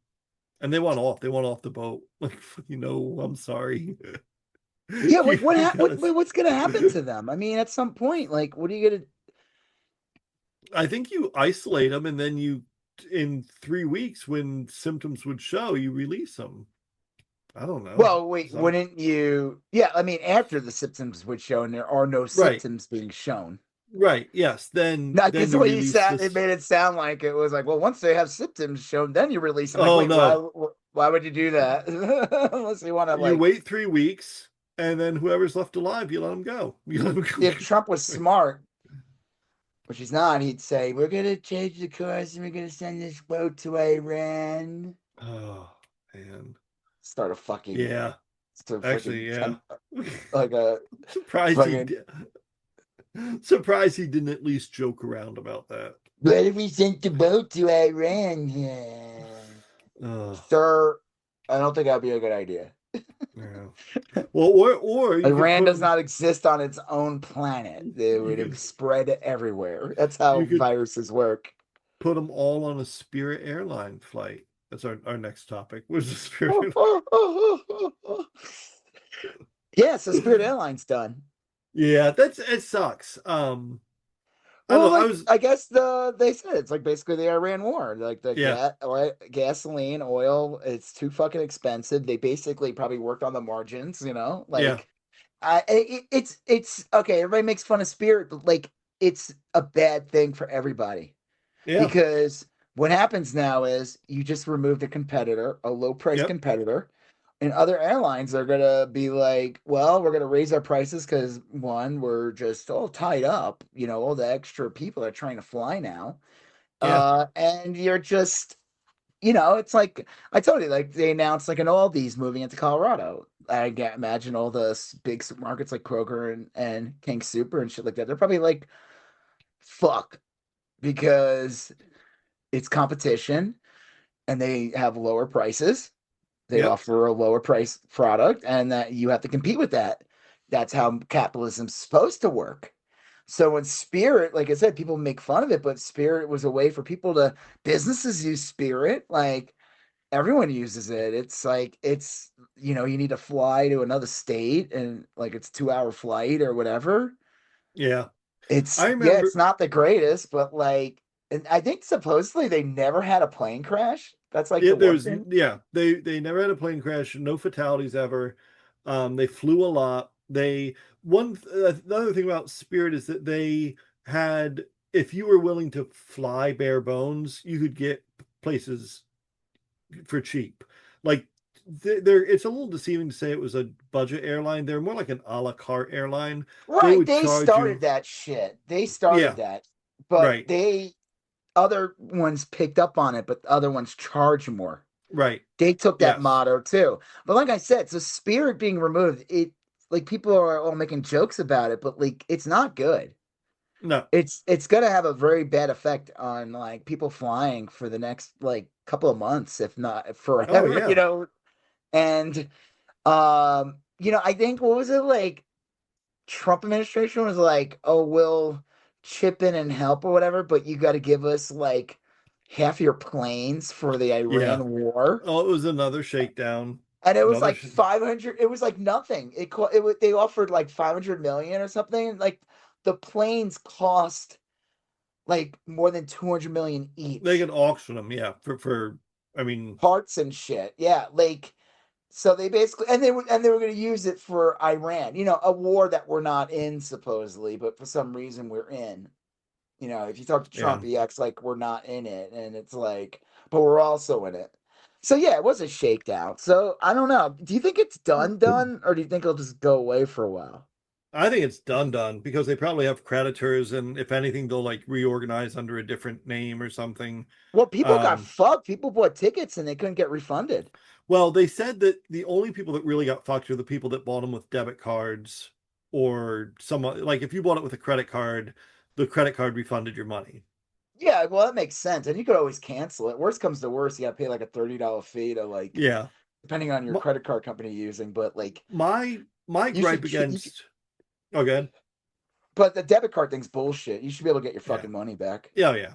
and they want off. They want off the boat. Like, I'm sorry. Yeah, You gotta. what's gonna happen to them? I mean, at some point, like, what are you gonna? I think you isolate them, and then in 3 weeks, when symptoms would show, you release them. I don't know. Well, wait, Some wouldn't you? Yeah, I mean, after the symptoms would show, and there are no right, symptoms being shown. right. Yes. Then Not then because the you way you release said it this. made it sound like it was like, well, once they have symptoms shown, then you release them. Like, Oh wait, no, why would you do that? Unless you want to, you like, wait 3 weeks, and then whoever's left alive, you let them go. You let them if Trump was go. smart, which he's not, he'd say, we're gonna change the course and we're gonna send this boat to Iran. Oh man, Start a fucking, yeah. start a Actually, fucking, yeah. like a Surprised he fucking. did. Surprised he didn't at least joke around about that. What if we sent the boat to Iran? Yeah. Oh, Sir, I don't think that'd be a good idea. yeah. Well, or you could Iran put does them. not exist on its own planet. They You would have could spread everywhere. That's how you could viruses work. put them all on a Spirit airline flight. That's our next topic. Was the Spirit? Yeah, so Spirit Airlines done. Yeah, it sucks. I don't Well, know. I like was I guess they said it's like basically the Iran war. Like the yeah, gasoline, oil, it's too fucking expensive. They basically probably worked on the margins, yeah, like it's okay. Everybody makes fun of Spirit, but like it's a bad thing for everybody yeah, because what happens now is you just removed a competitor, a low price yep, competitor, and other airlines are gonna be like, well, we're gonna raise our prices because one, we're just all tied up, all the extra people are trying to fly now. yeah, And you're just, it's like I told you, like they announced like an Aldi's moving into Colorado. I can imagine all the big supermarkets like Kroger and King Super and shit like that. They're probably like, fuck, because it's competition and they have lower prices. They yep, offer a lower price product, and that you have to compete with that. That's how capitalism's supposed to work. So when Spirit, like I said, people make fun of it, but Spirit was a way for people to businesses use Spirit. Like everyone uses it. It's like you need to fly to another state and like it's 2 hour flight or whatever. yeah. It's I yeah, it's remember, not the greatest, but like, and I think supposedly they never had a plane crash. That's like yeah, the one thing. they never had a plane crash, no fatalities ever. They flew a lot. Another thing about Spirit is that they had, if you were willing to fly bare bones, you could get places for cheap. Like it's a little deceiving to say it was a budget airline. They're more like an a la carte airline. They Right, would they charge started you, that shit. They started yeah, that, but right, they other ones picked up on it, but the other ones charge more. right, They took that yes, motto too. But like I said, so Spirit being removed, it like people are all making jokes about it, but like it's not good. no, It's gonna have a very bad effect on like people flying for the next like couple of months, if not oh forever, yeah, And I think what was it like Trump administration was like, oh, we'll chip in and help or whatever, but you got to give us like half your planes for the yeah. Iran war. Oh, it was another shakedown, And it was another. like 500, it was like nothing. They offered like 500 million or something. Like the planes cost like more than 200 million They each. could auction them, yeah, for. I mean, Parts and shit. Yeah, like so they basically and they were going to use it for Iran. A war that we're not in supposedly, but for some reason we're in. If you talk to yeah. Trump, he acts like we're not in it, and it's like, but we're also in it. So yeah, it was a shakedown. So I don't know. Do you think it's done, or do you think it'll just go away for a while? I think it's done because they probably have creditors, and if anything, they'll like reorganize under a different name or something. Well, people got Um, fucked. People bought tickets and they couldn't get refunded. well, they said that the only people that really got fucked are the people that bought them with debit cards or someone like if you bought it with a credit card, the credit card refunded your money. Yeah, well, that makes sense, and you could always cancel it. Worst comes to worst, you got to pay like a $30 fee to like, Yeah. depending on your My credit card company you're using. But like, my you gripe should, you against oh good. but the debit card thing's bullshit. You should be able to get your Yeah. fucking money back. Yeah, yeah.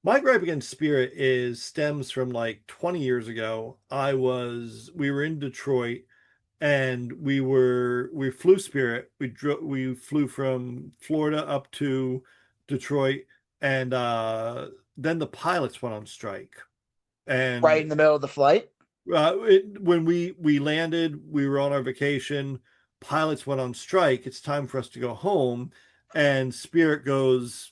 My gripe against Spirit is stems from like 20 years ago. We were in Detroit and we flew Spirit. We flew from Florida up to Detroit, and then the pilots went on strike. Right And in the middle of the flight. when we landed, we were on our vacation. Pilots went on strike. It's time for us to go home, and Spirit goes,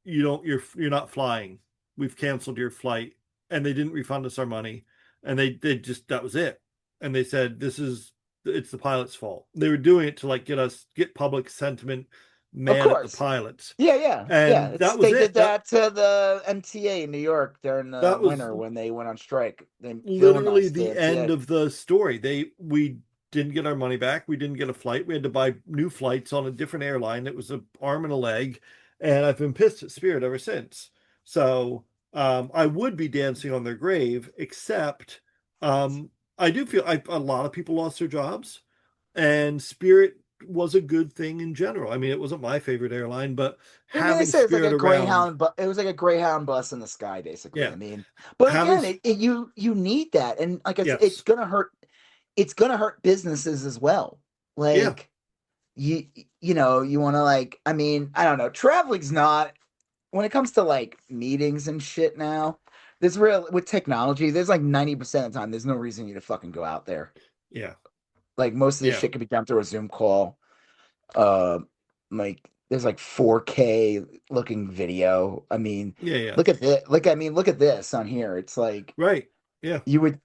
you're not flying. We've canceled your flight, and they didn't refund us our money, and they just that was it. And they said it's the pilot's fault. They were doing it to like get public sentiment Of mad at the course. pilots, Yeah, yeah, yeah. and It's that was they did it. That that to the MTA in New York during the that was winter when they went on strike. They literally villainized the the end MTA. of the story. We didn't get our money back. We didn't get a flight. We had to buy new flights on a different airline. It was an arm and a leg, and I've been pissed at Spirit ever since. So I would be dancing on their grave, except um, I do feel a lot of people lost their jobs, and Spirit was a good thing in general. I mean, it wasn't my favorite airline, but I mean, they having said it's like Spirit a around, Greyhound, but it was like a Greyhound bus in the sky, basically. yeah, I mean, but having again, you need that, and like I said, it's yes, gonna hurt. It's gonna hurt businesses as well. yeah, Like you want to like. I mean, I don't know. Traveling's not when it comes to like meetings and shit. Now, there's real with technology. There's like 90% of the time, there's no reason you to fucking go out there. yeah, Like most of this yeah, shit can be done through a Zoom call. Uh, like there's like 4K looking video. I mean, yeah, yeah. look at this. Look at this on here. It's like Right. Yeah. you would.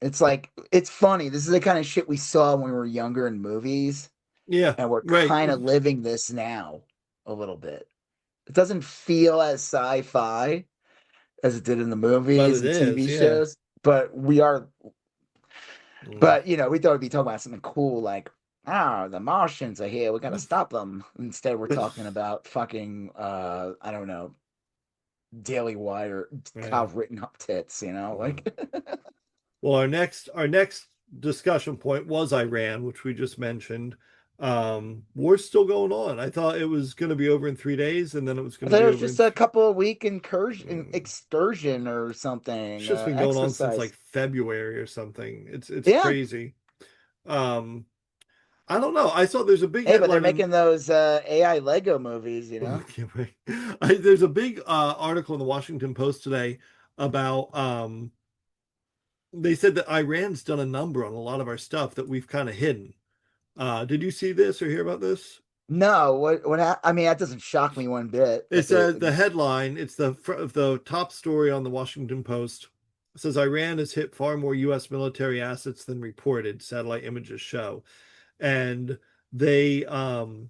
It's like it's funny. This is the kind of shit we saw when we were younger in movies, Yeah. and we're Right. kind of living this now a little bit. It doesn't feel as sci-fi as it did in the But movies it and is. TV Yeah. shows, but we are. Mm. But we thought we'd be talking about something cool like, the Martians are here. We gotta stop them. Instead, we're talking about fucking I don't know, Daily Wire, Yeah. Kyle Rittenhouse tits. Yeah. Like Well, our next discussion point was Iran, which we just mentioned. War's still going on. I thought it was going to be over in 3 days, and then it was I going to thought it be was over in. just a couple of week incursion Mm. excursion or It's something, just been going on since like exercise. February or something. It's Yeah, crazy. Um, I don't know. I saw there's a big Hey, but they're headline in. making those AI Lego movies, you Oh, know? I can't wait. There's a big article in the Washington Post today about they said that Iran's done a number on a lot of our stuff that we've kind of hidden. Did you see this or hear about this? No, I mean, that doesn't shock me one bit that It's they, the headline. It's the top story on the Washington Post. It says Iran has hit far more U.S. military assets than reported. Satellite images show, and they um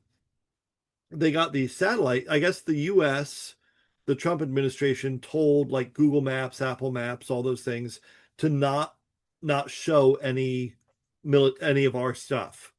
they got the satellite. I guess the U.S. the Trump administration told like Google Maps, Apple Maps, all those things to not show any of our stuff.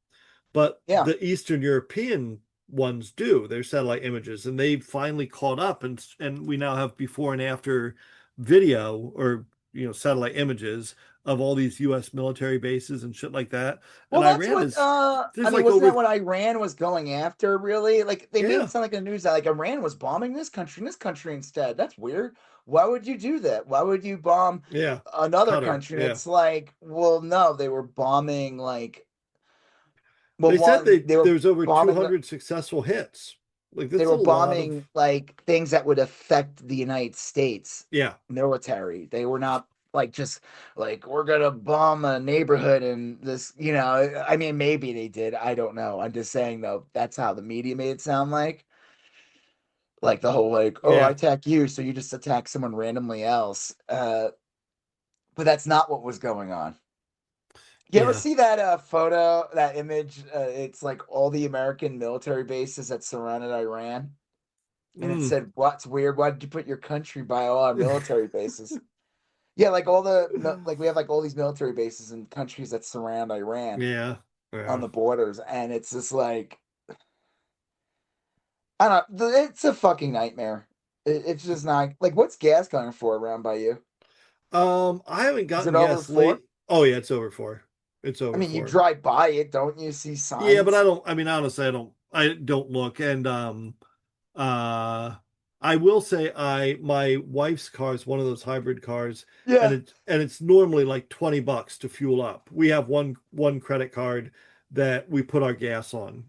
But yeah. the Eastern European ones do. They're satellite images, and they've finally caught up, and we now have before and after video or satellite images of all these U.S. military bases and shit like that. Well, And that's Iran what is I there's mean, like wasn't that over what Iran was going after, really? Like they made yeah it sound like a news that like Iran was bombing this country and this country instead. That's weird. Why would you do that? Why would you bomb yeah another Cutter country? And yeah. it's like, well, no, they were bombing like well, They said one, they were there's over bombing 200 successful hits. Like they that's a were lot of bombing like things that would affect the United States yeah military. They were not like just like we're gonna bomb a neighborhood and this, I mean maybe they did. I don't know. I'm just saying though, that's how the media made it sound like. Like the whole like, oh, I yeah. attack you, so you just attack someone randomly else. But that's not what was going on. You ever Yeah. see that photo, that image? It's like all the American military bases that surrounded Iran. And it Mm. said, "What's weird? Why did you put your country by all our military bases?" Yeah, like all like we have like all these military bases in countries that surround Iran Yeah. on Yeah. the borders, and it's just like I don't know, it's a fucking nightmare. It's just not like what's gas going for around by you? I haven't Is gotten it over gas four? late. Oh yeah, it's over four. It's I over mean, you four. drive by it, don't you see Yeah, but I signs? don't. I mean, honestly, I don't look. And uh, I will say, my wife's car is one of those hybrid cars, and Yeah, it's normally like $20 to fuel up. We have one credit card that we put our gas on,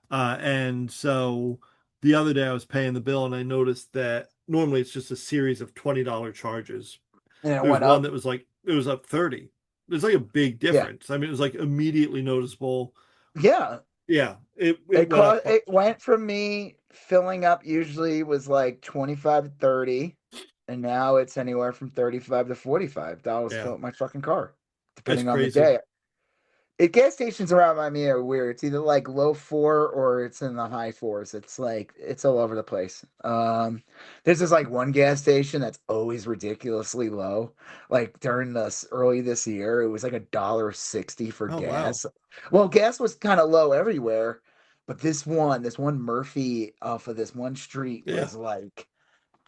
and so the other day I was paying the bill and I noticed that normally it's just a series of $20 charges. and it There's went one up. that was like it was up 30. There's like a big Yeah, difference. I mean, it was like immediately noticeable. yeah. Yeah, it went up. It went from me filling up usually was like 25 to 30, and now it's anywhere from 35 to $45 to fill Yeah, up my fucking car, that's depending on the crazy. day. Gas stations around my me are weird. It's either like low four or it's in the high fours. It's like it's all over the place. There's this like one gas station that's always ridiculously low. Like during this early this year, it was like $1.60 for Oh wow. gas. Well, gas was kind of low everywhere, but this one Murphy off of this one street Yeah. was like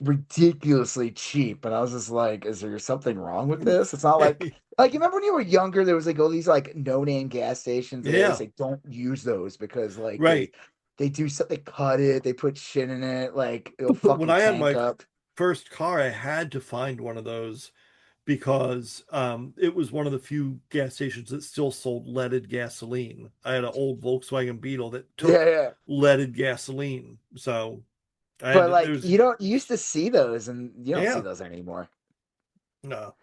ridiculously cheap. And I was just like, is there something wrong with this? It's not like you remember when you were younger, there was like all these like no-name gas stations, and they always Yeah. say don't use those because like they Right. they do something, they cut it, they put shit in it, like it'll When fucking I had tank my up. first car, I had to find one of those because it was one of the few gas stations that still sold leaded gasoline. I had an old Volkswagen Beetle that Yeah, took yeah. leaded gasoline. So I had But to, like there's, you used to see those, and you don't see yeah, those anymore. no,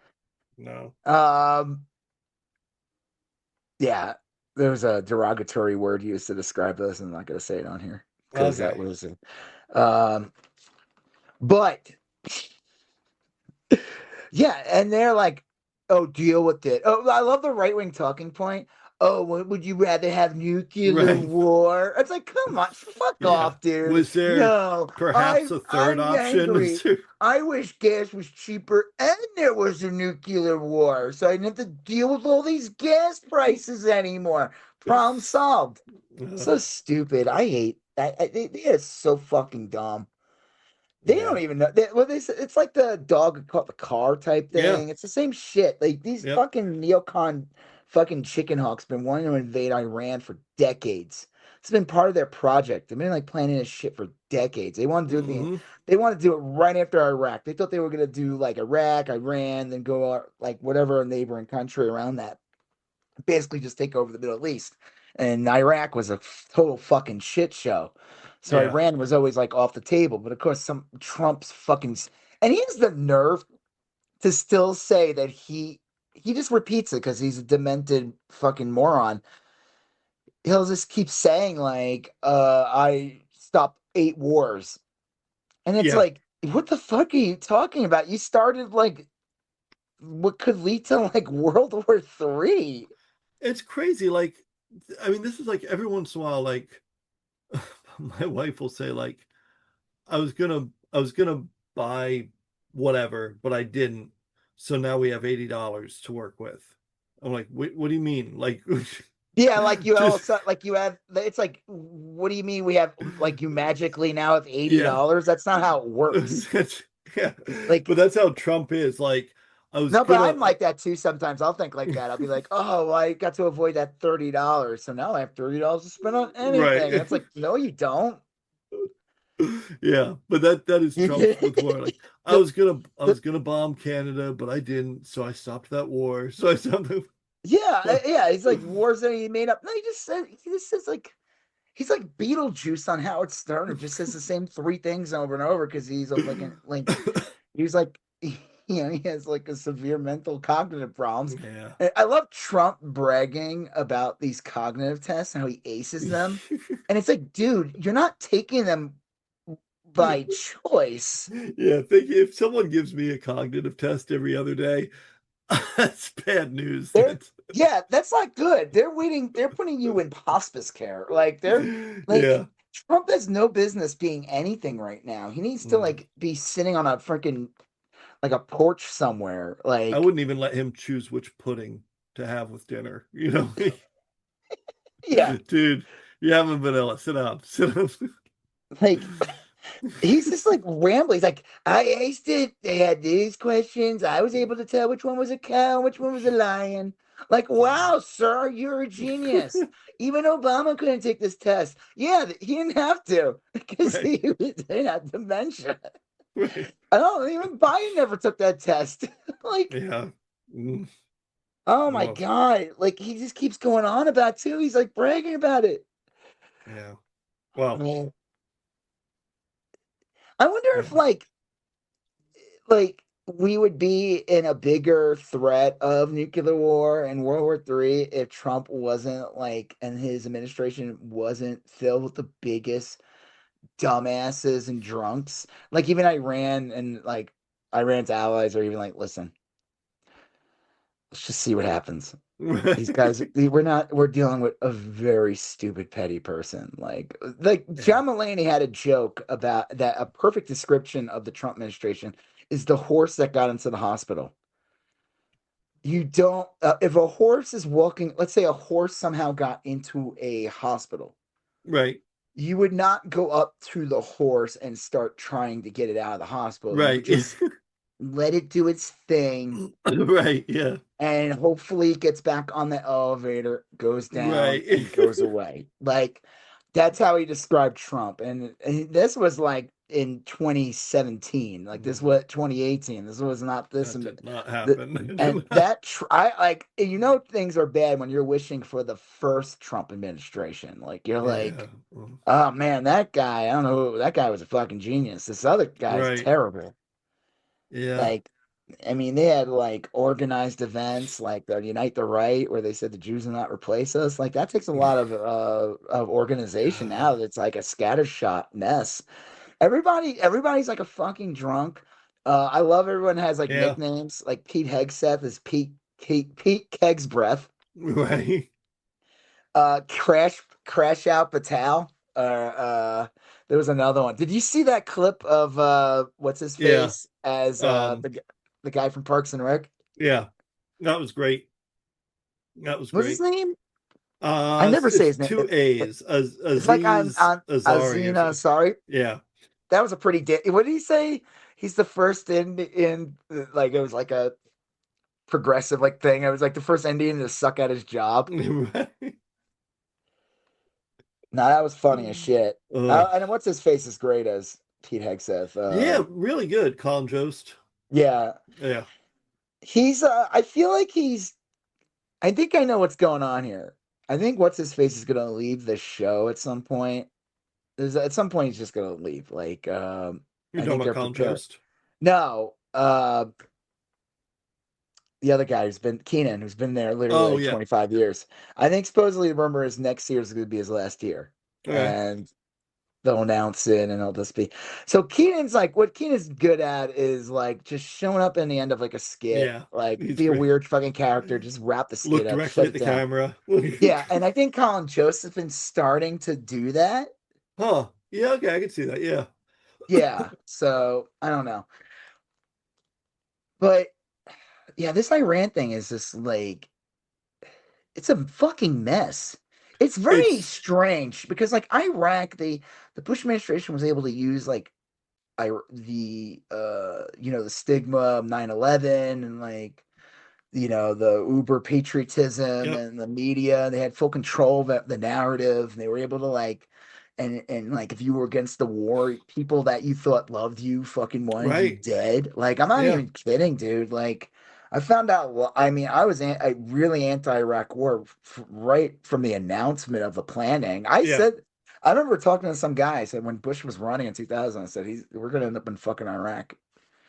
no. Um, yeah, there was a derogatory word used to describe those. I'm not gonna say it on here because that Okay. was but yeah, and they're like, "Oh, deal with it." Oh, I love the right wing talking point. Oh, would you rather have nuclear Right. war? It's like, come on, fuck Yeah. off, dude. Was there No, perhaps a third I'm option? Was angry. there? I wish gas was cheaper and there was a nuclear war, so I didn't have to deal with all these gas prices anymore. Problem solved. Uh, So stupid. I hate that. They are so fucking dumb. They don't yeah. even know. It's like the dog caught the car type Yeah. thing. It's the same shit. Like these Yep. fucking neocon fucking chicken hawks been wanting to invade Iran for decades. It's been part of their project. They've been like planning this shit for decades. Hmm. They want to do it right after Iraq. They thought they were gonna do like Iraq, Iran, then go like whatever neighboring country around that. Basically just take over the Middle East. and Iraq was a total fucking shit show. So Yeah. Iran was always like off the table. But of course, some Trump's fucking, and he has the nerve to still say that he just repeats it because he's a demented fucking moron. He'll just keep saying like, I stopped 8 wars. And it's Yeah. like, what the fuck are you talking about? You started like what could lead to like World War III. It's crazy. Like, I mean, this is like every once in a while, like my wife will say, like, I was gonna buy whatever, but I didn't. So now we have $80 to work with. I'm like, what do you mean? Like, Yeah, like you just also like you have it's like what do you mean we have like you magically now have eighty yeah. dollars? That's not how it works. Yeah. Like But that's how Trump is. Like, I was no, but gonna I'm like that too sometimes. I'll think like that. I'll be like, oh, well, I got to avoid that $30. So now I have $30 to spend on anything. And right. it's like, no, you don't. Yeah, but that is Trump with war. Like, I The, was gonna I the, was gonna bomb Canada, but I didn't, so I stopped that war. So I stopped the yeah, like yeah. He's like wars that he made up. No, he just says like he's like Beetlejuice on Howard Stern. It just says the same three things over and over because he's a fucking like he's like he has like a severe mental cognitive problems. yeah. And I love Trump bragging about these cognitive tests and how he aces them. And it's like, dude, you're not taking them by choice. Yeah, think if someone gives me a cognitive test every other day, that's bad news. They're That's yeah, that's not good. They're putting you in hospice care. Like they're like yeah. Trump has no business being anything right now. He needs to Mm. like be sitting on a freaking like a porch somewhere. I Like, wouldn't even let him choose which pudding to have with dinner. You know, yeah, dude, you having vanilla. Sit down. Sit down. like he's just like rambling. He's like, I aced it. They had these questions. I was able to tell which one was a cow and which one was a lion. Like, Yeah. wow, sir, you're a genius. Even Obama couldn't take this test. Yeah, he didn't have to because Right. he had dementia. Right. I don't even Biden never took that test. Like, Yeah. Mm. oh my Well, God. Like he just keeps going on about it too. He's like bragging about it. yeah. I Well, mean, I wonder if yeah. like we would be in a bigger threat of nuclear war and World War III if Trump wasn't like and his administration wasn't filled with the biggest dumbasses and drunks. Like even Iran and like Iran's allies are even like, listen, let's just see what happens. These Right. guys, we're dealing with a very stupid, petty person. Like Yeah. John Mulaney had a joke about that. A perfect description of the Trump administration is the horse that got into the hospital. You don't, if a horse is walking, let's say a horse somehow got into a hospital, Right. you would not go up to the horse and start trying to get it out of the hospital. You would Right. just let it do its thing Right. Yeah. and hopefully it gets back on the elevator, goes down, Right. and goes away. Like that's how he described Trump. And this was like in 2017. Like this was 2018. This was not this That and did not the and happen. that I like things are bad when you're wishing for the first Trump administration. Like you're Yeah. like, oh man, that guy, I don't know that guy was a fucking genius. This other guy's Right. terrible. Yeah. Like, I mean, they had like organized events like the Unite the Right, where they said the Jews will not replace us. Like that takes a lot of organization God. now. That's like a scattershot mess. Everybody's like a fucking drunk. I love everyone has like Yeah. nicknames. Like Pete Hegseth is Pete Keg's breath. Right. Crash out Patel. There was another one. Did you see that clip of what's his Yeah. face as Um, the guy from Parks and Rec? yeah. That was great. That was What's his great. name? I never say It's his name. two A's. It's like Aziz on Azari or Azina. something. Sorry, Yeah. that was a pretty. What did he say? He's the first in like it was like a progressive like thing. It was like the first Indian to suck at his job. Right. Now that was funny as shit. Uh, And what's his face is great as Pete Hegseth. yeah, really good. Colin Jost. Yeah, Yeah. he's. I feel like he's. I think I know what's going on here. I think what's his face is gonna leave the show at some point. At some point he's just gonna leave. Like, You're I talking think about they're Colin prepared. Jost? No, the other guy who's been Keenan, who's been there literally Oh like yeah. 25 years. I think supposedly the rumor is next year is going to be his last year, Okay. and they'll announce it, and it'll just be. So Keenan's like, what Keenan's good at is like just showing up in the end of like a skit, Yeah. like He's be a great. weird fucking character, just wrap the skit Look up, shut directly at it the down. camera. Yeah, and I think Colin Joseph's starting to do that. Huh. Yeah, okay, I can see that. Yeah. Yeah, so I don't know, but yeah, this Iran thing is just like it's a fucking mess. It's very It's strange because like Iraq, the Bush administration was able to use like the the stigma of 9/11 and like the uber patriotism yep. and the media. They had full control of the narrative, and they were able to like and like if you were against the war, people that you thought loved you fucking wanted you Right. dead. Like I'm not Yeah. even kidding, dude. Like I found out. I mean, I really anti-Iraq war right from the announcement of the planning. Yeah. I remember talking to some guy. I said when Bush was running in 2000, I said we're gonna end up in fucking Iraq.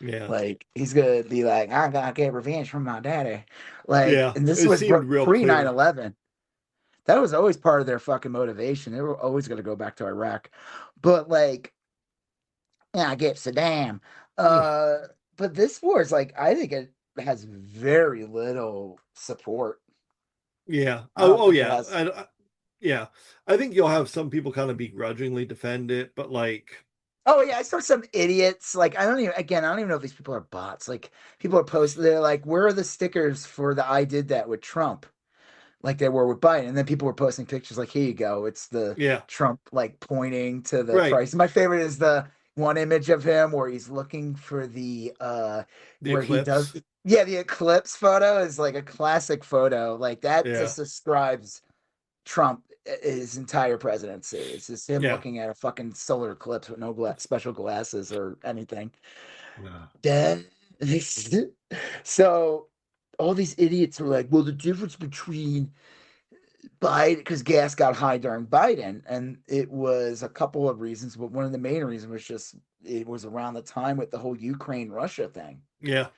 Yeah. Like he's gonna be like, I gotta get revenge from my daddy. Like, Yeah. and this It was seemed real pre nine clear. eleven. That was always part of their fucking motivation. They were always gonna go back to Iraq. But like, yeah, I get Saddam. Uh, but this war is like, I think it has very little support. Yeah. I Oh, don't oh think it yeah. has. Yeah. I think you'll have some people kind of begrudgingly defend it, but like, Oh yeah, I saw some idiots. Like I don't even know if these people are bots. Like people are posting, they're like, where are the stickers for the I did that with Trump? Like they were with Biden. And then people were posting pictures like, here you go. It's the yeah. Trump like pointing to the Right. price. My favorite is the one image of him where he's looking for the The where he does eclipse. yeah, the eclipse photo is like a classic photo. Like that Yeah. just describes Trump his entire presidency. It's just him Yeah. looking at a fucking solar eclipse with no special glasses or anything. Yeah. Then so all these idiots were like, well, the difference between Biden, because gas got high during Biden, and it was a couple of reasons, but one of the main reasons was just it was around the time with the whole Ukraine Russia thing Yeah.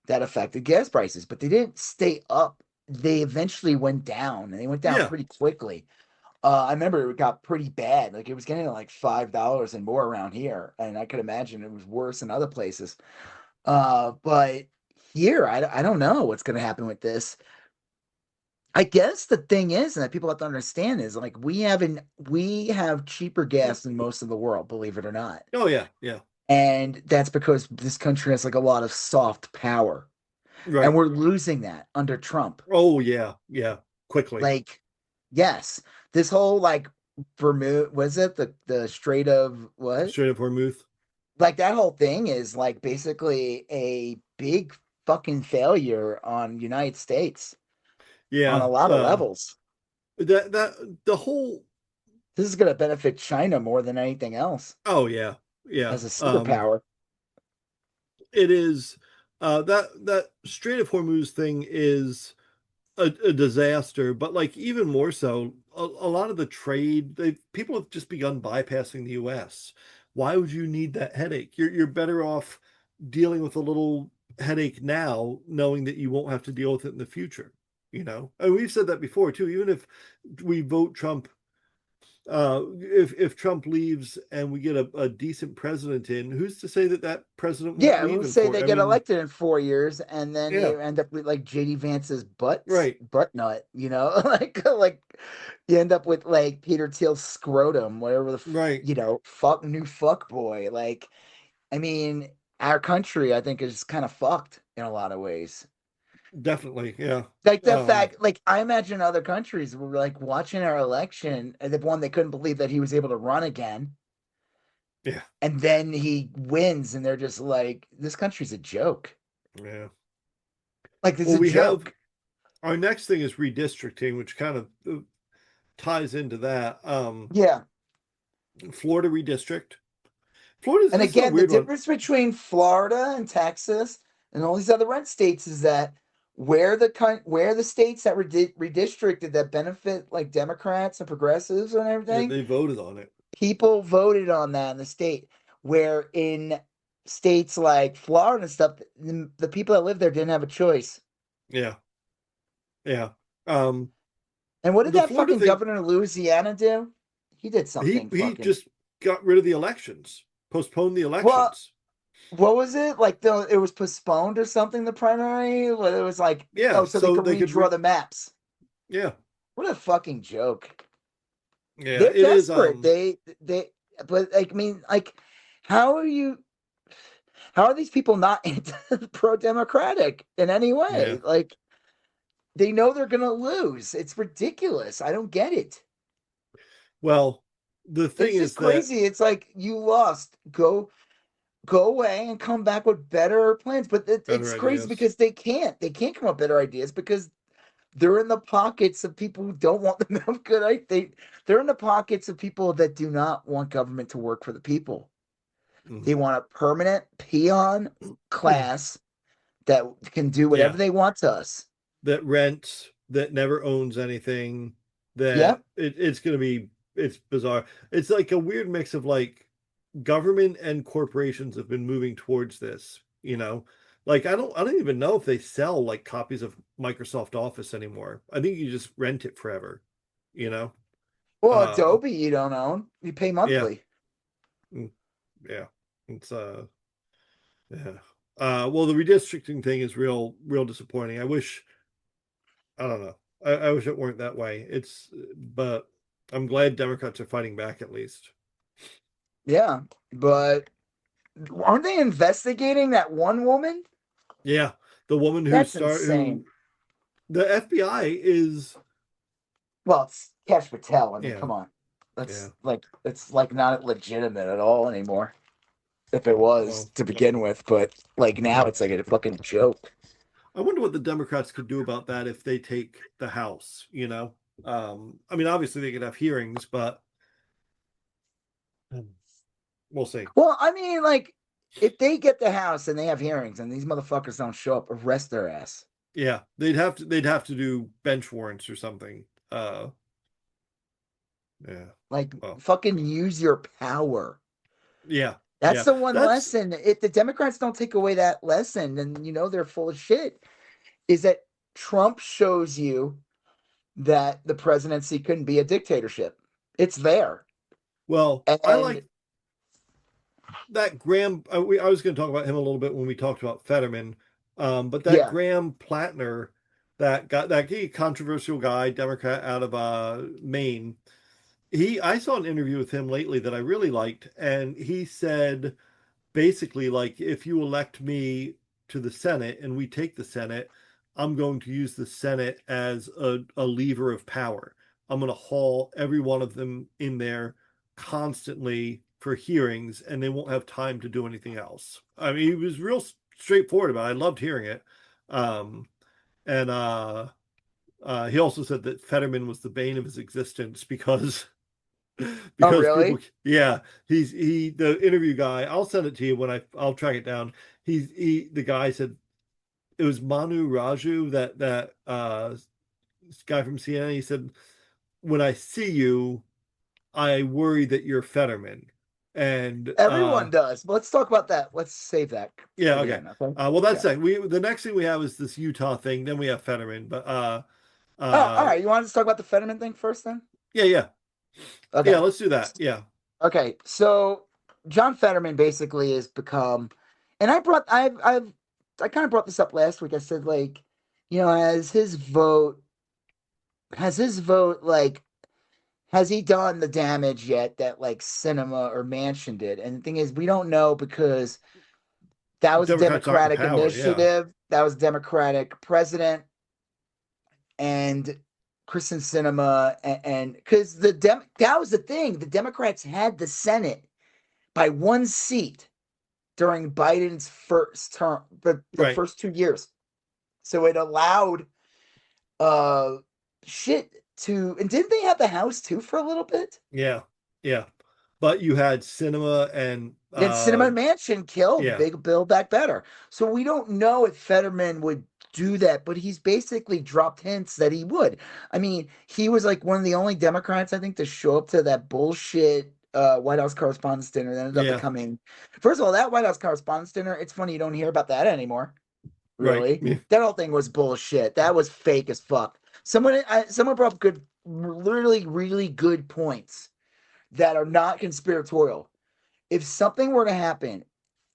that affected gas prices, but they didn't stay up. They eventually went down, and they went down Yeah. pretty quickly. I remember it got pretty bad. Like it was getting to like $5 and more around here, and I could imagine it was worse in other places. But here, I don't know what's going to happen with this. I guess the thing is, and that people have to understand is like we have cheaper gas than most of the world, believe it or not. Oh yeah. Yeah. And that's because this country has like a lot of soft power. And Right. we're losing that under Trump. Oh yeah. Yeah. Quickly. Like, yes, this whole like Bermuda, was it the Strait of what? Straight up Hormuth. Like that whole thing is like basically a big fucking failure on United States on a Yeah. lot of levels. That the whole. This is going to benefit China more than anything else Oh yeah. Yeah. as a superpower. It is. That Strait of Hormuz thing is a disaster, but like even more so, a lot of the trade, people have just begun bypassing the US. Why would you need that headache? You're better off dealing with a little headache now, knowing that you won't have to deal with it in the future. And we've said that before too. Even if we vote Trump, if Trump leaves and we get a decent president in, who's to say that that president won't Yeah, leave we'll in say four? they I get mean, elected in 4 years, and then yeah, you end up with like JD Vance's right, butt nut, like you end up with like Peter Thiel's scrotum, whatever right, fuck boy. Like, I mean, our country, I think, is kind of fucked in a lot of ways. definitely, yeah. Like the Um, fact, like I imagine other countries were like watching our election, and the one they couldn't believe that he was able to run again, yeah, and then he wins, and they're just like, this country's a joke. yeah. Like this is Well, a we have joke. our next thing is redistricting, which kind of ties into that. Yeah. Florida redistrict. Florida's And this is a again, the weird one. difference between Florida and Texas and all these other red states is that where the states that were redistricted that benefit like Democrats and progressives and Yeah, everything, they voted on it. people voted on that in the state. Where in states like Florida and stuff, the people that live there didn't have a choice. Yeah, yeah. Um, And what did the that Florida fucking thing, governor of Louisiana do? He did something he fucking. just got rid of the elections, postponed the Well, elections. what was it like? It was postponed or something. The primary, it was like, oh, Yeah, so they so could they could redraw the maps. yeah, What a fucking joke. yeah. They're It is. desperate. But like, I mean, like, how are you? How are these people not pro-democratic in any Yeah. way? Like, they know they're gonna lose. It's ridiculous. I don't get it. Well, the thing It's just is that crazy. It's like you lost. Go away and come back with better plans. But better it's crazy ideas. because they can't. They can't come up with better ideas because they're in the pockets of people who don't want them to have good. They're in the pockets of people that do not want government to work for the people. Mhm. They want a permanent peon class that can do whatever Yeah, they want to us. that rents, that never owns anything, that Yep. it's going to be, it's bizarre. It's like a weird mix of like government and corporations have been moving towards this, you know. Like I don't even know if they sell like copies of Microsoft Office anymore. I think you just rent it forever, you know. Well, Uh Adobe, you don't own. You pay yeah. monthly. Mm, yeah. It's yeah. Well, the redistricting thing is real disappointing. I don't know. I wish it weren't that way. But I'm glad Democrats are fighting back at least. Yeah, but aren't they investigating that one woman? Yeah, the woman That's insane. who the FBI is. Well, it's Cash Patel. I mean, Yeah, come on. yeah. It's like not legitimate at all anymore. If it was Well, to begin with, but like now it's like a fucking joke. I wonder what the Democrats could do about that if they take the House. You know, I mean, obviously they could have hearings, but we'll see. Well, I mean, like if they get the House and they have hearings and these motherfuckers don't show up, arrest their ass. Yeah, they'd have to do bench warrants or something. Yeah. Like Well, fucking use your power. yeah, That's yeah. the one That's lesson. If the Democrats don't take away that lesson, then you know they're full of shit. Is that Trump shows you that the presidency couldn't be a dictatorship. It's there. well. I And like that Graham. I was going to talk about him a little bit when we talked about Fetterman, but that yeah, Graham Plattner, that guy, that controversial guy, Democrat out of Maine. I saw an interview with him lately that I really liked, and he said basically like if you elect me to the Senate and we take the Senate, I'm going to use the Senate as a lever of power. I'm going to haul every one of them in there constantly for hearings, and they won't have time to do anything else. I mean, he was real straightforward about it. I loved hearing it. Um, and he also said that Fetterman was the bane of his existence because oh because people, really? yeah, he the interview guy. I'll send it to you when I'll track it down. The guy said it was Manu Raju, that guy from CNN. He said, when I see you, I worry that you're Fetterman. And Everyone does. But let's talk about that. Let's save that yeah, for the okay. end, okay? Well, that's Yeah. that. We the next thing we have is this Utah thing. Then we have Fetterman. But Oh, all right. You want to talk about the Fetterman thing first then? yeah, yeah, yeah. Okay. Let's do that. Yeah, Okay. So John Fetterman basically has become, and I kind of brought this up last week. I said like, you know, has his vote like has he done the damage yet that like Cinema or Mansion did? And the thing is, we don't know because that was a Democrats aren't in Democratic power. Yeah, initiative. That was a Democratic president, and Kristen Cinema, and because that was the thing. The Democrats had the Senate by one seat during Biden's first term, the right. first 2 years. So it allowed uh shit to, and didn't they have the House too for a little bit? Yeah, yeah. But you had cinema and Then Cinema Mansion killed yeah, Big Build Back Better. So we don't know if Fetterman would do that, but he's basically dropped hints that he would. I mean, he was like one of the only Democrats, I think, to show up to that bullshit White House Correspondents' Dinner that ended up Yeah. becoming. First of all, that White House Correspondents' Dinner, it's funny you don't hear about that anymore. Right. Really, Yeah. that whole thing was bullshit. That was fake as fuck. Someone brought up good, literally, really good points that are not conspiratorial. If something were to happen,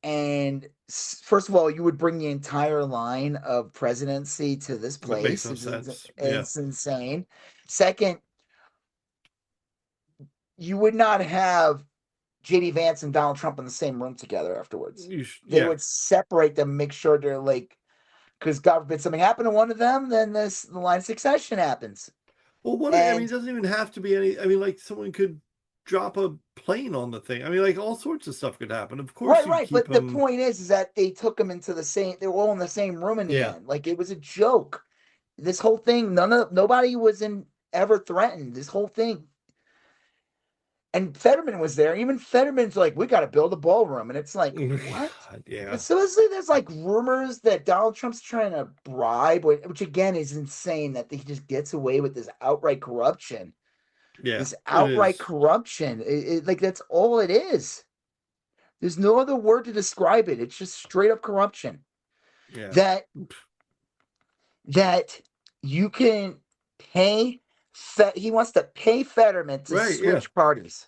and first of all, you would bring the entire line of presidency to this That makes place. no sense. Yeah. It's insane. Second, you would not have JD Vance and Donald Trump in the same room together afterwards. They Yeah. would separate them, make sure they're like, because God forbid something happened to one of them, then the line of succession happens. Well, what I mean, And it doesn't even have to be any. I mean, like someone could drop a plane on the thing. I mean, like all sorts of stuff could happen. Of course, right, you'd right. keep But the them. point is that they took them into the same. They were all in the same room in the Yeah. end. Like it was a joke. This whole thing, nobody was in ever threatened. This whole thing, and Fetterman was there. Even Fetterman's like, we got to build a ballroom, and it's like, what? God, yeah. Supposedly, there's like rumors that Donald Trump's trying to bribe, which again is insane that he just gets away with this outright corruption. Yeah. This It outright is. corruption. Like that's all it is. There's no other word to describe it. It's just straight up corruption. Yeah. That that you can pay. He wants to pay Fetterman to Right. Yeah. switch parties.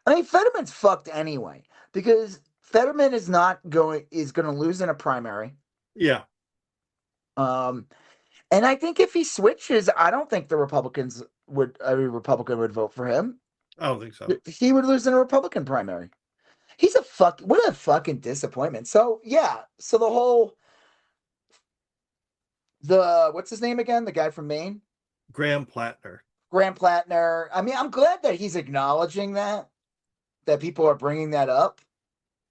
I mean, Fetterman's fucked anyway because Fetterman is going to lose in a primary. Yeah. Um, and I think if he switches, I don't think the Republicans would every Republican would vote for him. I don't think so. He would lose in a Republican primary. What a fucking disappointment. So yeah, so the what's his name again? The guy from Maine, Graham Plattner. Graham Plattner. I mean, I'm glad that he's acknowledging that people are bringing that up.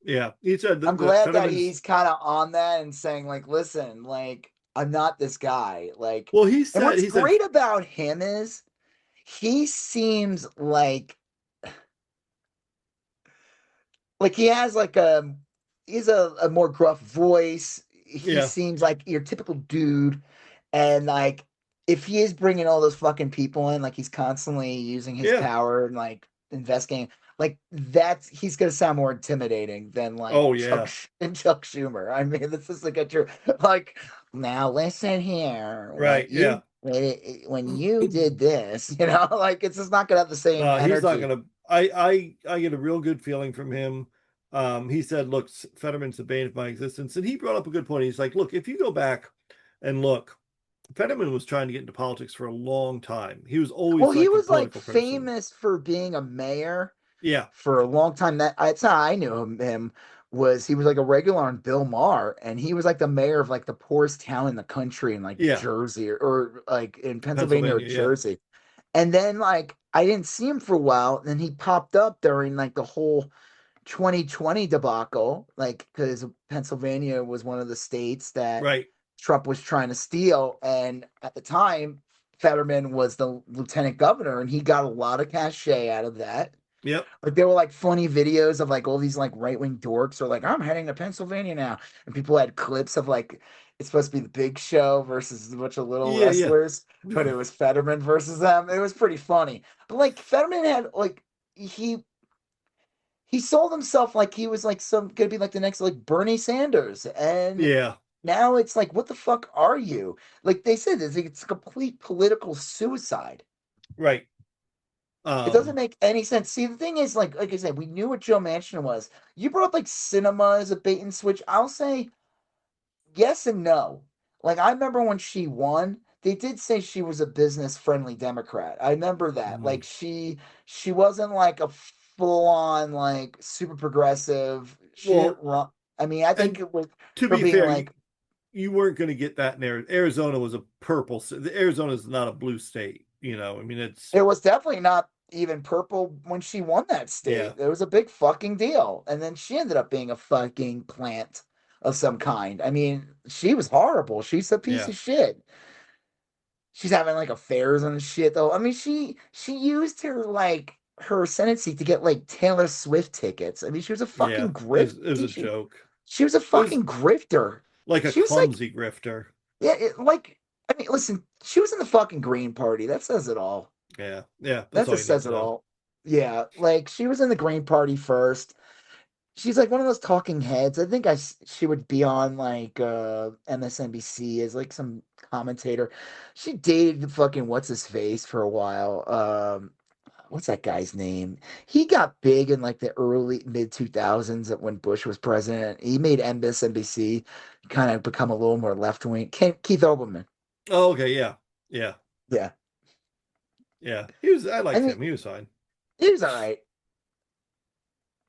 Yeah. He said I'm that glad that Fetterman's. he's kind of on that and saying like, listen, like I'm not this guy. Like, Well, and what's he said, great about him is he seems like he has like he's a more gruff voice. He yeah, seems like your typical dude, and like if he is bringing all those fucking people in, like he's constantly using his yeah. power and like investigating, like that's he's gonna sound more intimidating than like Oh, yeah. Chuck Schumer. I mean, this is like a true like now listen here, Right. Yeah. when you did this, like it's just not gonna have the same He's not energy. gonna. I get a real good feeling from him. He said, "Look, Fetterman's the bane of my existence," and he brought up a good point. He's like, "Look, if you go back and look, Fetterman was trying to get into politics for a long time. He was Well, always he like a was like political person. famous for being a mayor Yeah, for a long time. That's how I knew him was he was like a regular on Bill Maher, and he was like the mayor of like the poorest town in the country in like yeah, Jersey or like in Pennsylvania or Pennsylvania. Yeah, Jersey. And then like I didn't see him for a while, and then he popped up during like the whole 2020 debacle, like because Pennsylvania was one of the states that right. Trump was trying to steal. And at the time, Fetterman was the lieutenant governor, and he got a lot of cachet out of that. Yep. Like there were like funny videos of like all these like right wing dorks are like, I'm heading to Pennsylvania now. And people had clips of like it's supposed to be the big show versus a bunch of little Yeah, yeah, wrestlers, but it was Fetterman versus them. It was pretty funny. But like Fetterman had like he sold himself like he was like some gonna be like the next like Bernie Sanders. And yeah. now it's like, what the fuck are you? Like they said, it's complete political suicide. Right. It doesn't Um. make any sense. See, the thing is, like I said, we knew what Joe Manchin was. You brought up like cinema as a bait and switch. I'll say yes and no. Like I remember when she won, they did say she was a business friendly Democrat. I remember that. mm, Like she wasn't like a full on like super progressive. She didn't Well, run. I mean, I think and it was to her be being fair, like you weren't going to get that in Arizona was a purple. Arizona is not a blue state. I mean, it's it was definitely not even purple when she won that yeah, state. It was a big fucking deal. And then she ended up being a fucking plant of some kind. I mean, she was horrible. She's a piece yeah, of shit. She's having like affairs and shit though. I mean, she used her Senate seat to get like Taylor Swift tickets. I mean, she was a yeah. fucking It was a joke. she was a It was fucking grifter. like a She was like, clumsy grifter. yeah, I mean, listen, she was in the fucking Green Party. That says it all. Yeah, yeah, that's That all you just need says to it know. all. Yeah, like she was in the Green Party first. She's like one of those talking heads. I think she would be on like MSNBC as like some commentator. She dated fucking what's his face for a while. What's that guy's name? He got big in like the early mid 2000s when Bush was president. He made MSNBC kind of become a little more left wing. Keith Olbermann. Oh, okay, yeah, yeah, Yeah. yeah. He was. I I liked mean, him. He was fine. he was all right.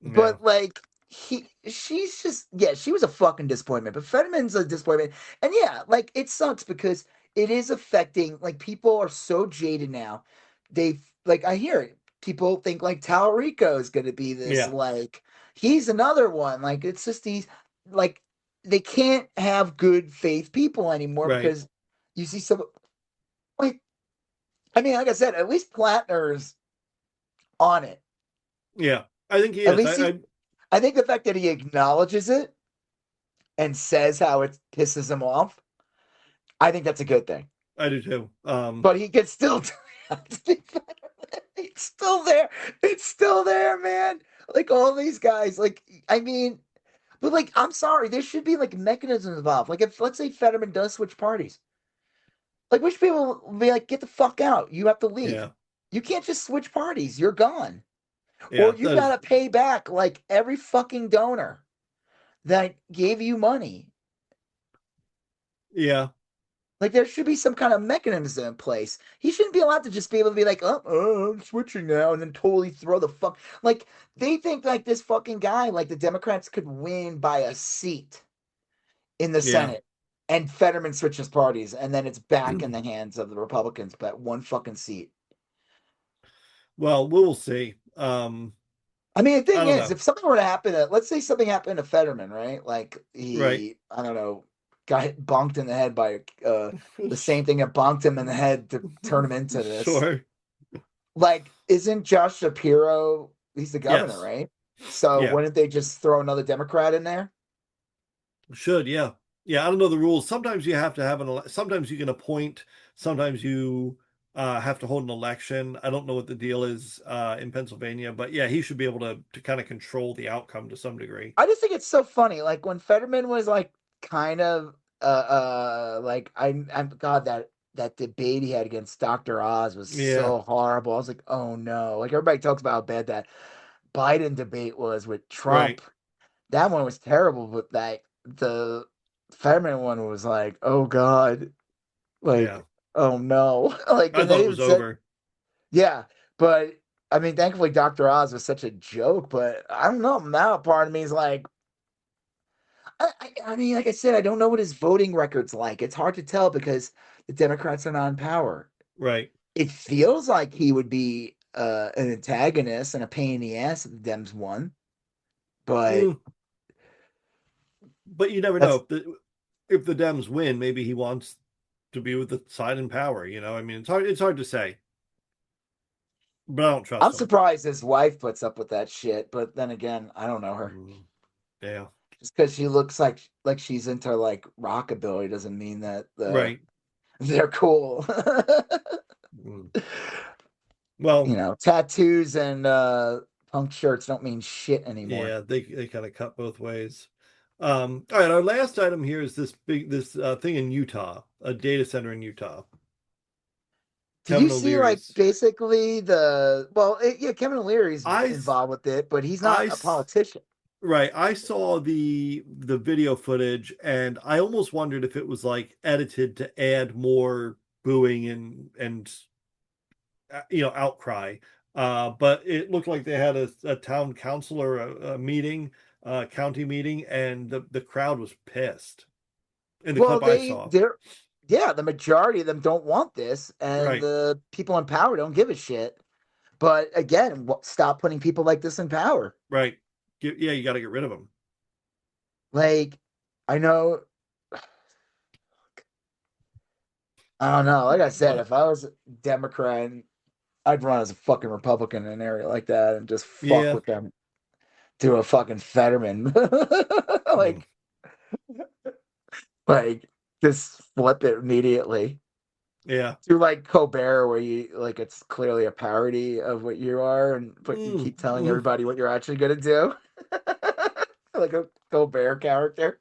Yeah, But like she's just yeah, she was a fucking disappointment. But Fetterman's a disappointment. And yeah, like it sucks because it is affecting like people are so jaded now. They like I hear it. People think like Talarico is gonna be this yeah, like he's another one. Like it's just these like they can't have good faith people anymore right. because you see some like I mean, like I said, at least Plattner's on it. Yeah, I think he At is. least I think the fact that he acknowledges it and says how it pisses him off, I think that's a good thing. I do too. But he can still it's still there. It's still there, man. Like all these guys, like I mean, but like I'm sorry, there should be like mechanisms involved. Like if let's say Fetterman does switch parties, like we should be able to be like, get the fuck out. You have to leave. yeah, You can't just switch parties. You're gone. Or yeah, you that is, gotta pay back like every fucking donor that gave you money. yeah, Like there should be some kind of mechanism in place. He shouldn't be allowed to just be able to be like, I'm switching now, and then totally throw the fuck. Like they think like this fucking guy, like the Democrats could win by a seat in the yeah. Senate, and Fetterman switches parties, and then it's back in the hands of the Republicans, but one fucking seat. Well, we'll see. I mean, the I thing don't is, know. if something were to happen, let's say something happened to Fetterman, right? Like Right. he, I don't know, got bonked in the head by the same thing that bonked him in the head to turn him into this. Sure. Like, isn't Josh Shapiro? He's the governor, Yes. right? So Yeah. wouldn't they just throw another Democrat in there? Should. Yeah. Yeah. I don't know the rules. Sometimes you have to have sometimes you can appoint. Sometimes you have to hold an election. I don't know what the deal is in Pennsylvania, but yeah, he should be able to kind of control the outcome to some degree. I just think it's so funny. Like when Fetterman was like kind of like I'm God that debate he had against Dr. Oz was Yeah. so horrible. I was like, oh no. Like everybody talks about how bad that Biden debate was with Right. Trump. That one was terrible, but that the Fetterman one was like, oh God, Yeah. like, oh no. Like I and thought they it even was said, over. yeah, but I mean, thankfully Dr. Oz was such a joke, but I don't know. Now part of me is like, I mean, like I said, I don't know what his voting record's like. It's hard to tell because the Democrats are not in power. Right. It feels like he would be an antagonist and a pain in the ass if the Dems won, but Mm, but you never that's know. If the Dems win, maybe he wants to be with the side in power. I mean, it's hard to say, but I don't I'm trust him. surprised his wife puts up with that shit. But then again, I don't know her. Mm, yeah. Just because she looks like she's into like rockabilly doesn't mean that Right. they're cool. Mm. Well, Tattoos and punk shirts don't mean shit anymore. yeah, they kind of cut both ways. All right, our last item here is this thing in Utah, a data center in Utah. Did you Kevin see like O'Leary's. basically yeah, Kevin O'Leary's I s- involved with it, but he's I not a s- politician. right. I saw the video footage, and I almost wondered if it was like edited to add more booing and outcry. But it looked like they had a town council or a meeting, county meeting, and the crowd was pissed in the Well, clip I saw. yeah, the majority of them don't want this, and Right, the people in power don't give a shit. But again, stop putting people like this in power. right. Yeah, you got to get rid of them. Like, I know, I don't know. Like I said, What? if I was a Democrat, I'd run as a fucking Republican in an area like that and just fuck Yeah. with them to a fucking Fetterman. Mm. Like, Like, just flip it immediately. Yeah. Do like Colbert, where you like it's clearly a parody of what you are, and but you keep telling Mm. everybody what you're actually gonna do. Like a Colbert character.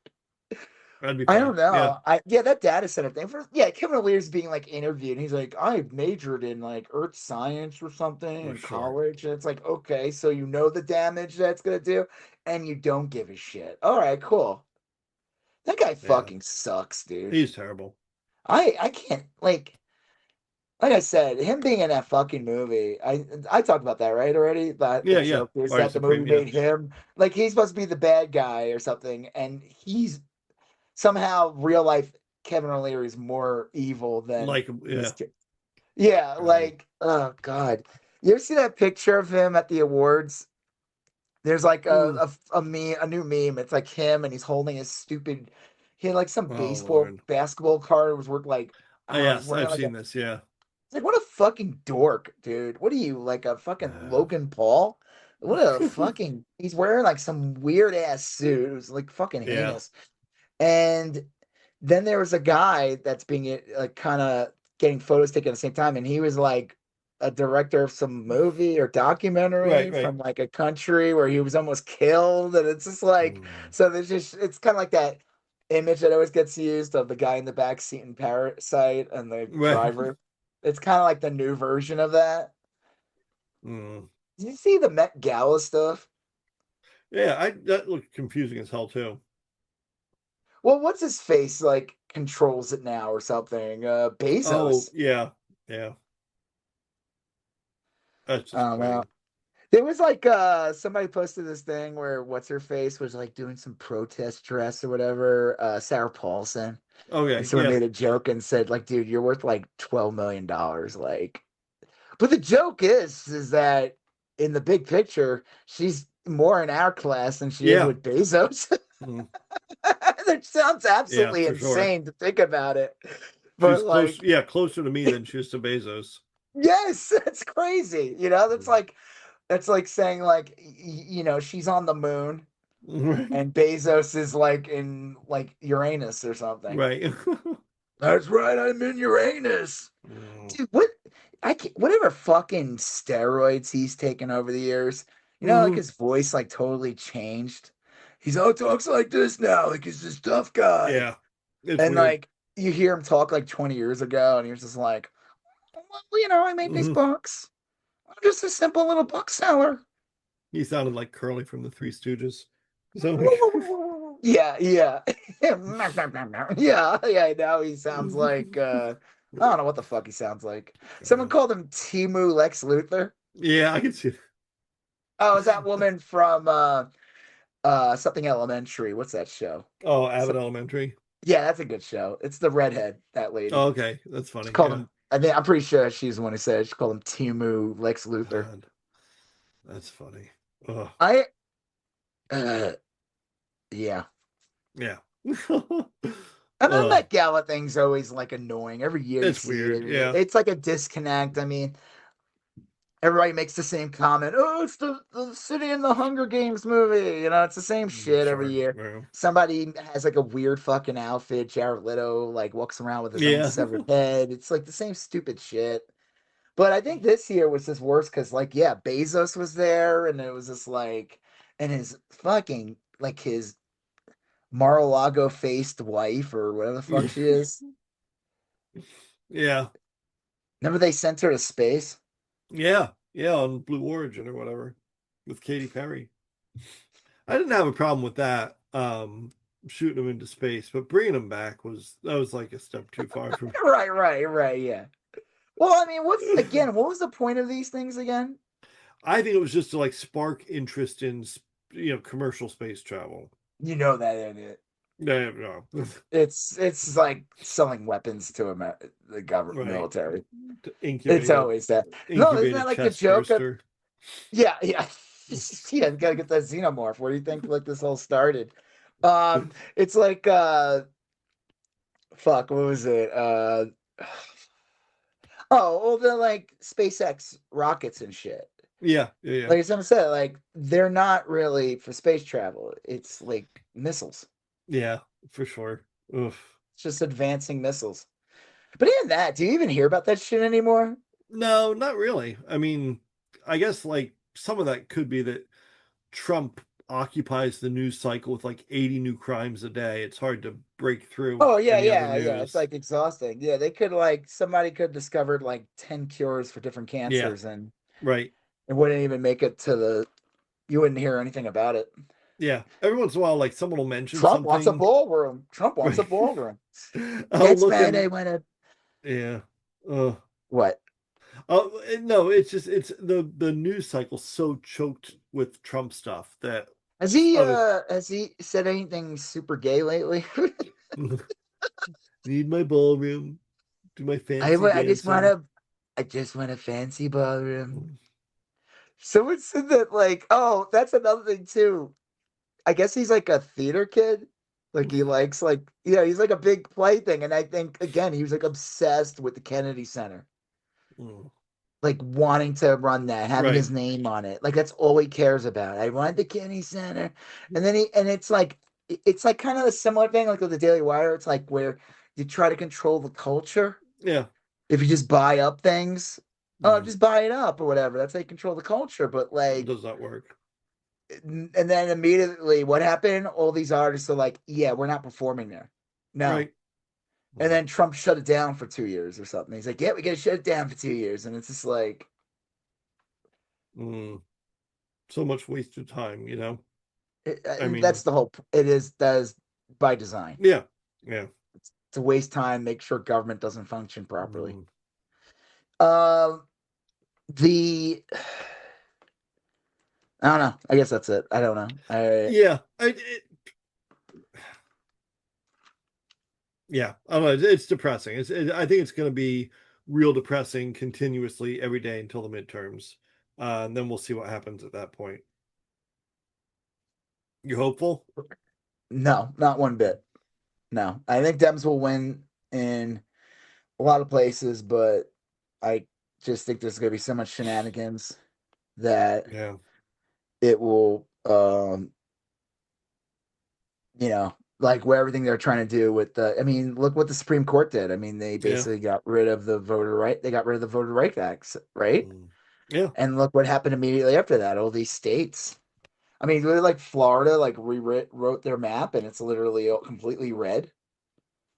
That'd be I funny. don't Yeah. know. That data center thing for Kevin O'Leary's being like interviewed and he's like, I majored in like earth science or something Oh, in sure. college. And it's like, okay, so you know the damage that's gonna do, and you don't give a shit. All right, cool. That guy Yeah. fucking sucks, dude. He's terrible. I can't like I said, him being in that fucking movie, I talked about that, right, already? That the Yeah, yeah. joke is Artie that the movie Supreme, yeah. made him like he's supposed to be the bad guy or something, and he's somehow real life Kevin O'Leary is more evil than Like him, this yeah. kid. Yeah, Um, like oh god. You ever see that picture of him at the awards? There's like mm. a new meme. It's like him and he's holding his stupid. He had like some Oh baseball Lord. basketball card. It was worth like I don't know. He's Yes, wearing I've like a. seen this, yeah. It's like what a fucking dork, dude. What are you like a fucking Uh, Logan Paul? What a fucking. He's wearing like some weird ass suit. It was like fucking yeah. heinous. And then there was a guy that's being like kind of getting photos taken at the same time, and he was like a director of some movie or Right, documentary right. from like a country where he was almost killed, and it's just like Mm. so. There's just it's kind of like that image that always gets used of the guy in the back seat in Parasite and the Right. driver. It's kind of like the new version of that. Mm. Did you see the Met Gala stuff? Yeah, I that looked confusing as hell too. Well, what's his face like controls it now or something? Oh, Bezos. yeah. Yeah. That's Oh no. disappointing. There was like somebody posted this thing where what's her face was like doing some protest dress or whatever, Sarah Paulson. And Okay, someone yeah. made a joke and said, like, dude, you're worth like $12 million. Like, but the joke is that in the big picture, she's more in our class than she is Yeah. with Bezos. Mm. That sounds Yeah, absolutely for sure. insane to think about it. She's But close, like, yeah, closer to me than she is to Bezos. yes, that's crazy. You know, Mm. that's like saying like you know, she's on the moon Right. and Bezos is like in like Uranus or something. Right. That's right, I'm in Uranus. Mm. Dude, I can't, whatever fucking steroids he's taken over the years, you know, like Mhm. his voice like totally changed. He's all talks like this now, like he's this tough guy. Yeah. It's And weird. like you hear him talk like 20 years ago, and he was just like, well, you know, I made these Mhm. books. I'm just a simple little bookseller. He sounded like Curly from the Three Stooges. So Yeah, yeah. Yeah, yeah. Now he sounds like I don't know what the fuck he sounds like. Someone uh, called him Timu Lex Luthor. yeah, I can see. Oh, is that woman from something elementary? What's that show? Oh, Abbott So, Elementary. yeah, that's a good show. It's the redhead, that Oh, lady. okay, that's She funny. called Yeah. him I mean, I'm pretty sure she's the one who said it. She called him Timu Lex Luthor. God, that's funny. Oh, I uh yeah. yeah. And then Oh, that Gala thing's always like annoying. Every year you it's see weird. it. Yeah. It's like a disconnect. I mean, everybody makes the same comment. Oh, it's the City in the Hunger Games movie. You know, it's the same shit every Sure. year. Yeah. Somebody has like a weird fucking outfit. Jared Leto like walks around with his own Yeah. severed head. It's like the same stupid shit. But I think this year was just worse because like yeah, Bezos was there and it was just like and his fucking like his Mar-a-Lago faced wife or whatever the fuck she is. Yeah. Remember they sent her to space? Yeah. Yeah. On Blue Origin or whatever with Katy Perry. I didn't have a problem with that. Shooting them into space, but bringing them back was that was like a step too far for Right, yeah. Well, I mean, what was the point of these things again? I think it was just to like spark interest in commercial space travel. You know that in it. No, no. It's like selling weapons to the government Right. military. To It's incubate a always that. No, isn't that incubated like the chest joke of rooster. yeah, yeah. Yeah, gotta get that xenomorph. Where do you think like this all started? It's like fuck, what was it? Oh, all the like SpaceX rockets and shit. Yeah, yeah, yeah. Like someone said, like they're not really for space travel. It's like missiles. Yeah, for sure. Oof. It's just advancing missiles. But even that, do you even hear about that shit anymore? No, not really. I mean, I guess like some of that could be that Trump occupies the news cycle with like 80 new crimes a day. It's hard to break through Oh yeah, any other yeah, yeah. It's news. like exhausting. Yeah, they could like somebody could discovered like 10 cures for different Yeah, cancers and right. it wouldn't even make it to the you wouldn't hear anything about it. Yeah. Every once in a while, like someone will mention Trump wants a something. ballroom. Trump wants a Right. ballroom. I'll That's look why they and want to yeah. Uh, what? no, it's just it's the news cycle so choked with Trump stuff that other Has he said anything super gay lately? need my ballroom, do my fancy I just want dancing. to I just want a fancy ballroom. Someone said that like, oh, that's another thing too. I guess he's like a theater kid. Like he likes like he's like a big play thing. And I think again, he was like obsessed with the Kennedy Center. Mm. Like wanting to run that, having Right. his name on it. Like that's all he cares about. I want the Kennedy Center. And then it's like kind of a similar thing like with the Daily Wire. It's like where you try to control the culture. Yeah. If you just buy up things, oh, Mm. just buy it up or whatever. That's how you control the culture. But like Does not work. and then immediately what happened? All these artists are like, yeah, we're not performing there. No. Right. And Mm. then Trump shut it down for 2 years or something. He's like, yeah, we got to shut it down for 2 years. And it's just like, Mm. So much wasted time, you know? I that's mean, the whole, that is by design. yeah. Yeah. It's to waste time, make sure government doesn't function properly. Mm. Um, the, I don't know. I guess that's it. I don't know. Yeah. Yeah. I don't know. It's depressing. I think it's going to be real depressing continuously every day until the midterms. And then we'll see what happens at that point. You hopeful? no, not one bit. No, I think Dems will win in a lot of places, but I just think there's going to be so much shenanigans that Yeah. it will, like where everything they're trying to do with I mean, look what the Supreme Court did. I mean, they Yeah. basically got rid of the voter right. They got rid of the voter right acts, right? Mm. Yeah. And look what happened immediately after that. All these states. I mean, literally like Florida, like rewrote their map, and it's literally completely red,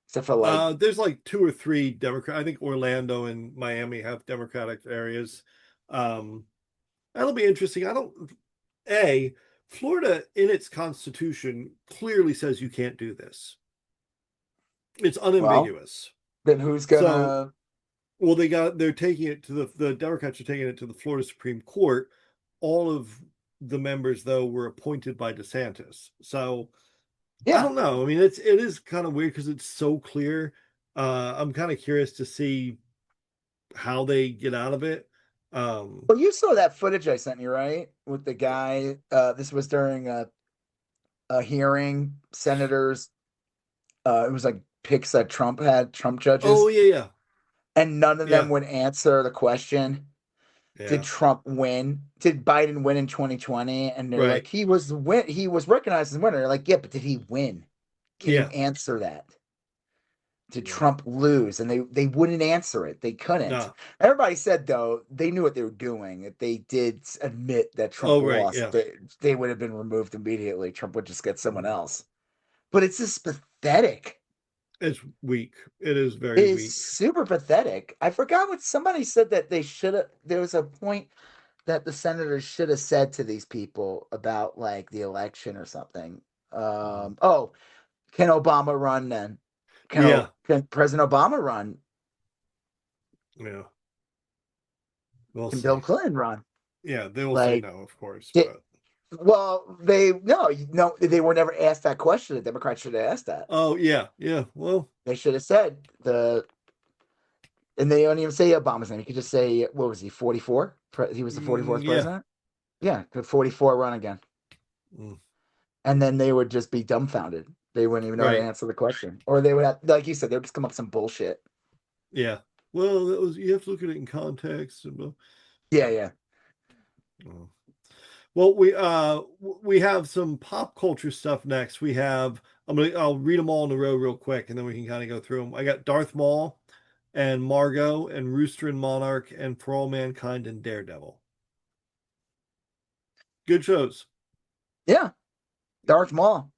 except for like, There's like two or three Democrat. I think Orlando and Miami have Democratic areas. Um, that'll be interesting. I don't. Florida in its constitution clearly says you can't do this. It's well, unambiguous. then who's So, gonna? well, they're taking it to the Democrats are taking it to the Florida Supreme Court. All of the members though were appointed by DeSantis. So I Yeah. don't know. I mean, it is kind of weird because it's so clear. I'm kind of curious to see how they get out of it. Um, Well, you saw that footage I sent you, right? With the guy. This was during a hearing. Senators. It was like picks that Trump had, Trump oh judges, yeah, and none of them yeah, would answer the question. Did yeah, Trump win? Did Biden win in 2020? And they're right, like, he was recognized as a winner. They're like, yeah, but did he win? Can you yeah, answer that? Did yeah. Trump lose? And they wouldn't answer it. They couldn't. No, Everybody said though they knew what they were doing. If they did admit that Trump oh right, lost, yeah. they would have been removed immediately. Trump would just get someone Mm. else. But it's just pathetic. It's weak. It is It very is weak. super pathetic. I forgot what somebody said that they should have. There was a point that the senators should have said to these people about like the election or something. Mm. Oh, can Obama run then? Yeah, Can President Obama run? yeah. We'll Can Bill see. Clinton run? Yeah, they will say Like, no, of course, did, but well, they no, they were never asked that question. The Democrats should have asked that. oh yeah, yeah. Well, They should have said and they don't even say Obama's name. You could just say, what was he, 44? He was the 44th yeah. president? Yeah, could 44 run again? Mm. And then they would just be dumbfounded. They wouldn't even know how to Right. answer the question. Or they would have, like you said, they would just come up with some bullshit. Yeah. Well, that was you have to look at it in context and Yeah, yeah. yeah. Well, we have some pop culture stuff next. We have I'll read them all in a row real quick, and then we can kind of go through them. I got Darth Maul and Margot and Rooster and Monarch and For All Mankind and Daredevil. Good shows. Yeah, Darth Maul.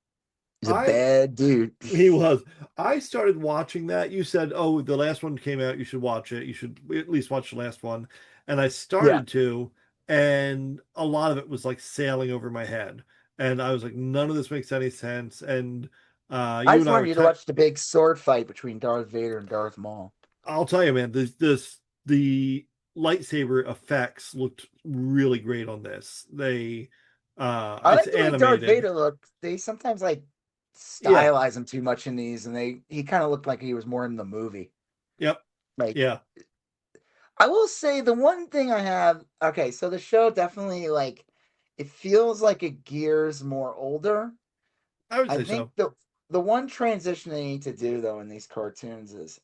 He's a I bad dude. He was. I started watching that. You said, "Oh, the last one came out. You should watch it. You should at least watch the last one." And I Yeah. started to, and a lot of it was like sailing over my head, and I was like, "None of this makes any sense." And I you just and I wanted were you to tech. watch the big sword fight between Darth Vader and Darth Maul. I'll tell you, man, the lightsaber effects looked really great on this. I It's like the way Darth animated. Vader looked. They sometimes like Yeah. stylize him too much in these, and he kind of looked like he was more in the movie. Yep. Like Yeah. I will say the one thing I have, okay, so the show definitely like it feels like it gears more older. I would I say think so. the one transition they need to do though in these cartoons is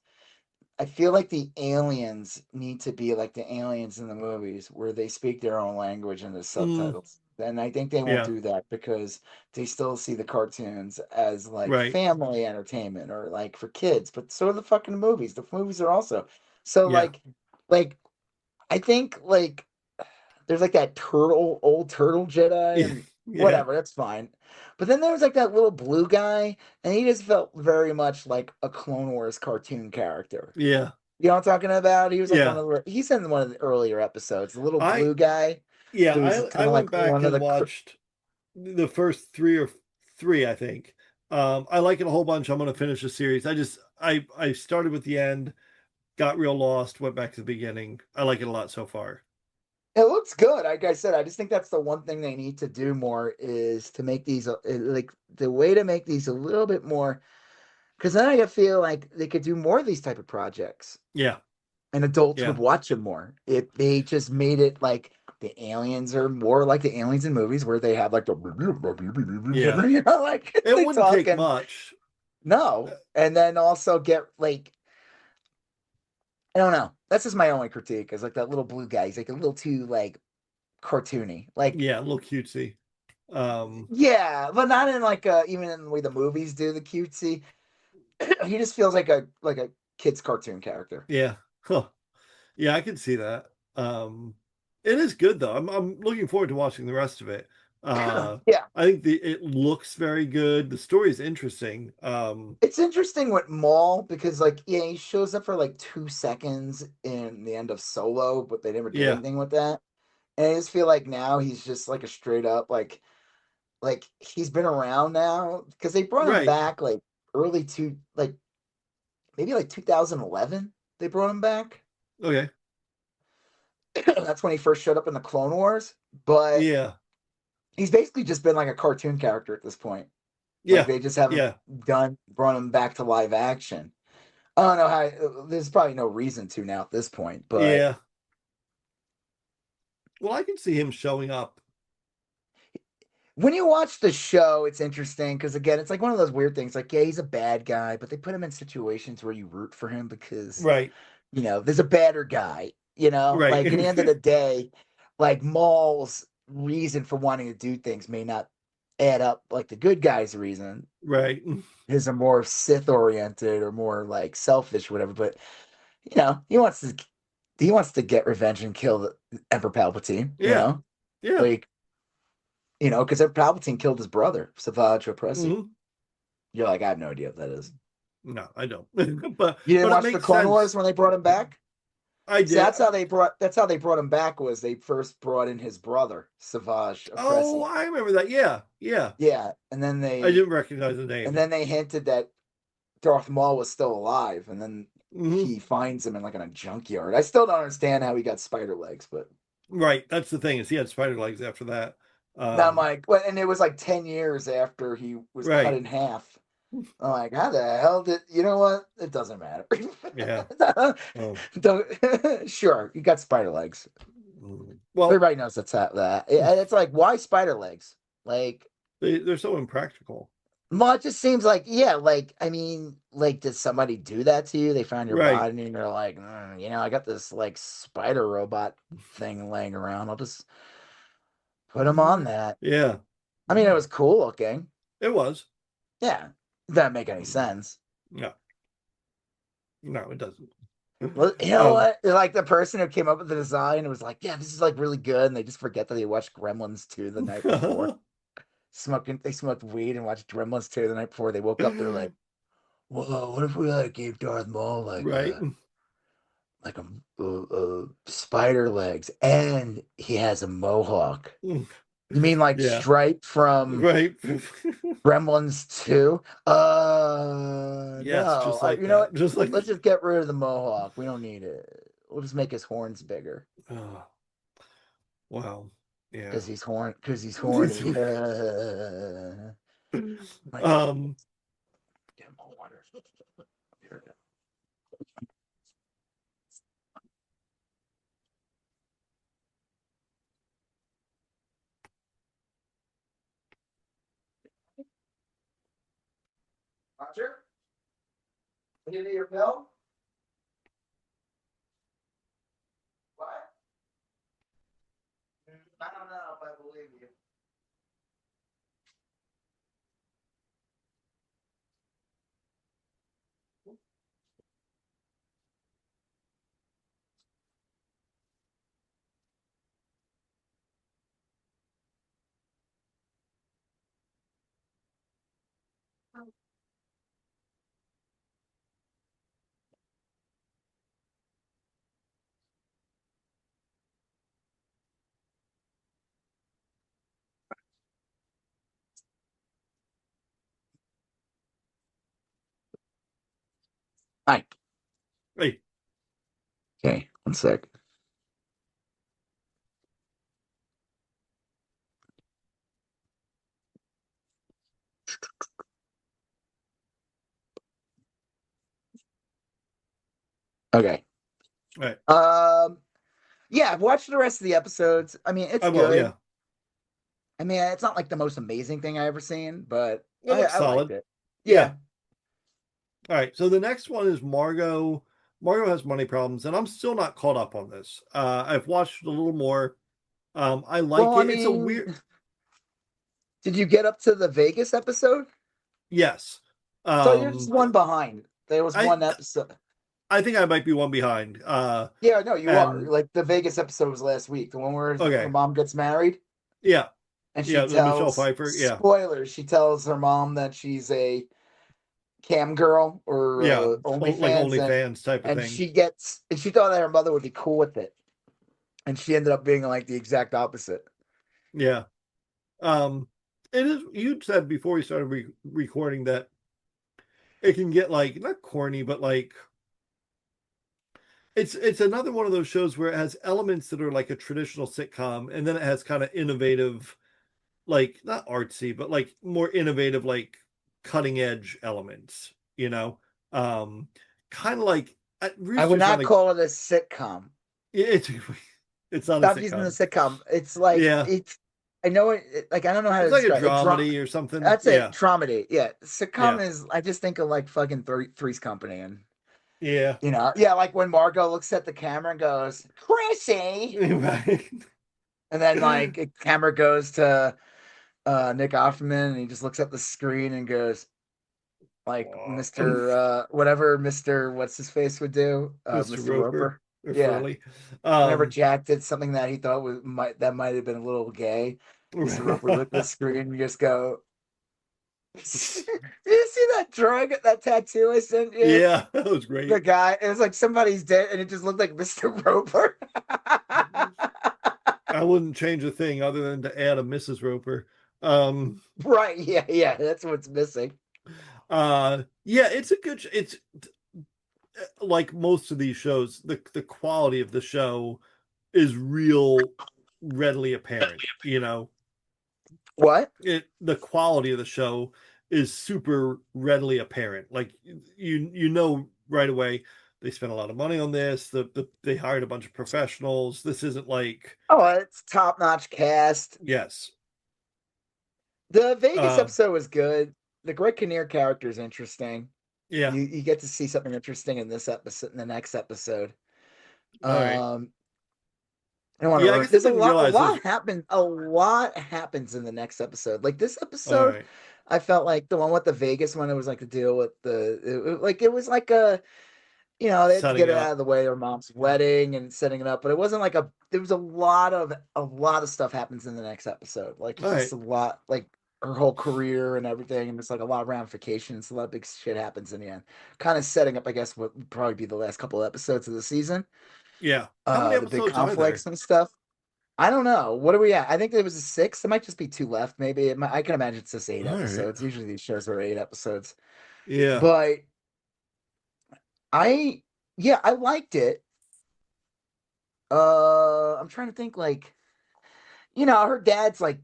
I feel like the aliens need to be like the aliens in the movies where they speak their own language in the Mm, subtitles. And I think they won't yeah. do that because they still see the cartoons as like Right. family entertainment or like for kids, but so are the fucking movies. The movies are also. So Yeah. like I think like there's like that old turtle Jedi, Yeah. and Yeah. whatever, that's fine. But then there was like that little blue guy, and he just felt very much like a Clone Wars cartoon character. Yeah. You know what I'm talking about? He was like Yeah. he's in one of the earlier episodes, the little I blue guy yeah, who's I kind of like went back one of and the watched the first three, I think. I like it a whole bunch. I'm gonna finish the series. I started with the end, got real lost, went back to the beginning. I like it a lot so far. it looks good. Like I said, I just think that's the one thing they need to do more is to make these like the way to make these a little bit more because then I feel like they could do more of these type of projects Yeah. and adults would Yeah. watch them more if they just made it like the aliens are more like the aliens in movies where they have like the Yeah. like It they wouldn't talk take and much. Uh, no, and then also get like I don't know. That's just my only critique is like that little blue guy. He's like a little too like cartoony. Like yeah, a little cutesy. Um, yeah, but not in like even in the way the movies do the cutesy. He just feels like a kid's cartoon character. yeah. Huh. Yeah, I can see that. Um, it is good though. I'm looking forward to watching the rest of it. Yeah. I think it looks very good. The story is interesting. It's interesting with Maul because like yeah, he shows up for like 2 seconds in the end of Solo, but they never did Yeah, anything with that. And I just feel like now he's just like a straight up like he's been around now because they brought him right. back like early to like maybe like 2011. They brought him back. Okay. That's when he first showed up in the Clone Wars. But Yeah. he's basically just been like a cartoon character at this point. Like Yeah. they just haven't Yeah. brought him back to live action. I don't know how. There's probably no reason to now at this point, but Yeah. Well, I can see him showing up. when you watch the show, it's interesting because again, it's like one of those weird things. Like, yeah, he's a bad guy, but they put him in situations where you root for him because Right. there's a badder guy. Like at the Right. end of the day, like Maul's reason for wanting to do things may not add up like the good guy's reason. Right. His are more Sith oriented or more like selfish, whatever. But he wants to get revenge and kill the Emperor Palpatine. Yeah. Yeah. Like because Palpatine killed his brother Savage Opresi. Hmm. You're like, I have no idea what that is. No, I don't. but You didn't but it watch the makes Clone Wars sense. when they brought him back? I See, did. that's how they brought him back was they first brought in his brother Savage Oh, Opresi. I remember that. Yeah. Yeah. Yeah, I didn't recognize the and name. then they hinted that Darth Maul was still alive, and then Hmm. he finds him in like in a junkyard. I still don't understand how he got spider legs, but Right. That's the thing is he had spider legs after that. now I'm Um, like, well, and it was like 10 years after he was cut right. in half. I'm like, how the hell did you know what? It doesn't matter. Yeah. Oh. Sure, you got spider legs. Well, Everybody knows it's like why spider legs? Like, they're so impractical. well, it just seems like yeah, like I mean, like did somebody do that to you? They found your Right. body and you're like, I got this like spider robot thing laying around. I'll just put him on that. Yeah. I mean, it was cool looking. It was. Yeah. Doesn't make any sense. No, no, it doesn't. Well, you know Um, what? Like the person who came up with the design was like, "Yeah, this is like really good," and they just forget that they watched Gremlins 2 the night before. They smoked weed and watched Gremlins 2 the night before. They woke up, they're like, "Whoa, what if we like gave Darth Maul right? like spider legs, and he has a mohawk?" You mean like Yeah, Stripe from right. Gremlins 2? Yes, No. just like You know that. what? Just like, Let's just get rid of the mohawk. We don't need it. We'll just make his horns bigger oh, wow. Yeah. because he's horny. Like, um, get more water. Here we go. Roger, you need your pill? What? I don't know if I believe you. Hi. hey, Okay, one sec. Okay. right. Yeah, I've watched the rest of the episodes. I mean, it's I will, good. yeah. I mean, it's not like the most amazing thing I ever seen, but It looks I liked solid. it. Yeah. Yeah. All right. So the next one is Margot. Margot has money problems, and I'm still not caught up on this. I've watched a little more. I like Well, I it. It's a mean, weird, did you get up to the Vegas episode? yes. So you're just Um, one behind. There was I one episode. I think I might be one behind. Yeah, no, you are. And Like the Vegas episode was last week, the one where her okay, mom gets married yeah, and she yeah, the Michelle tells Pfeiffer, yeah, spoilers, she tells her mom that she's a cam girl or yeah, like OnlyFans OnlyFans type of and thing. she thought that her mother would be cool with it. And she ended up being like the exact opposite. Yeah. It is. You said before we started recording that it can get like not corny, but like it's another one of those shows where it has elements that are like a traditional sitcom, and then it has kind of innovative, like not artsy, but like more innovative, like cutting edge elements. You know, um, kind of like I would Rooster's not not a. call it a sitcom. It's it's not a Stop using the sitcom. sitcom. It's like Yeah, I know like I don't know how to it's like a describe it. dramedy or something. That's it. Yeah, Dramedy. Yeah. Sitcom yeah, is I just think of like fucking Three's Company and yeah. yeah, like when Margot looks at the camera and goes, Chrissy. Right. And then like camera goes to Nick Offerman and he just looks at the screen and goes, like Mr. Whatever Mr. What's his face would do, Mr. Mr. Roper Roper. or Yeah. Furley. Whenever Um, Jack did something that he thought might have been a little gay, Mr. Roper looked at the screen and just go, "Did you see that drawing, that tattoo I sent you?" yeah, that was The great. guy, it was like somebody's dead, and it just looked like Mr. Roper. I wouldn't change a thing other than to add a Mrs. Roper. Um, Right? Yeah, yeah. That's what's missing. yeah, it's a good. It's like most of these shows, the quality of the show is real readily apparent. You know, the quality of the show is super readily apparent. Like you know right away they spent a lot of money on this. They hired a bunch of professionals. This isn't like Oh, it's top notch cast. yes. The Vegas Uh episode was good. The Greg Kinnear character is interesting. yeah. You get to see something interesting in this episode, in the next episode. All right. I don't want to Yeah, I ruin. guess I There's didn't realize this. a lot happens in the next episode. Like this All episode, right. I felt like the one with the Vegas one, it was like the deal with it was like a, they had to Setting get it out up. of the way, her mom's wedding and setting it up, but it wasn't like there was a lot of stuff happens in the next episode. Like All it's just right. a lot, like her whole career and everything, and it's like a lot of ramifications, a lot of big shit happens in the end. Kind of setting up, I guess, what would probably be the last couple of episodes of the season. Yeah. How many The big episodes are there? conflicts and stuff. I don't know. What are we at? I think there was a six. There might just be two left. Maybe I can imagine it's just eight All right. episodes. Usually these shows are 8 episodes. Yeah. But I, yeah, I liked it. I'm trying to think. Like, her dad's like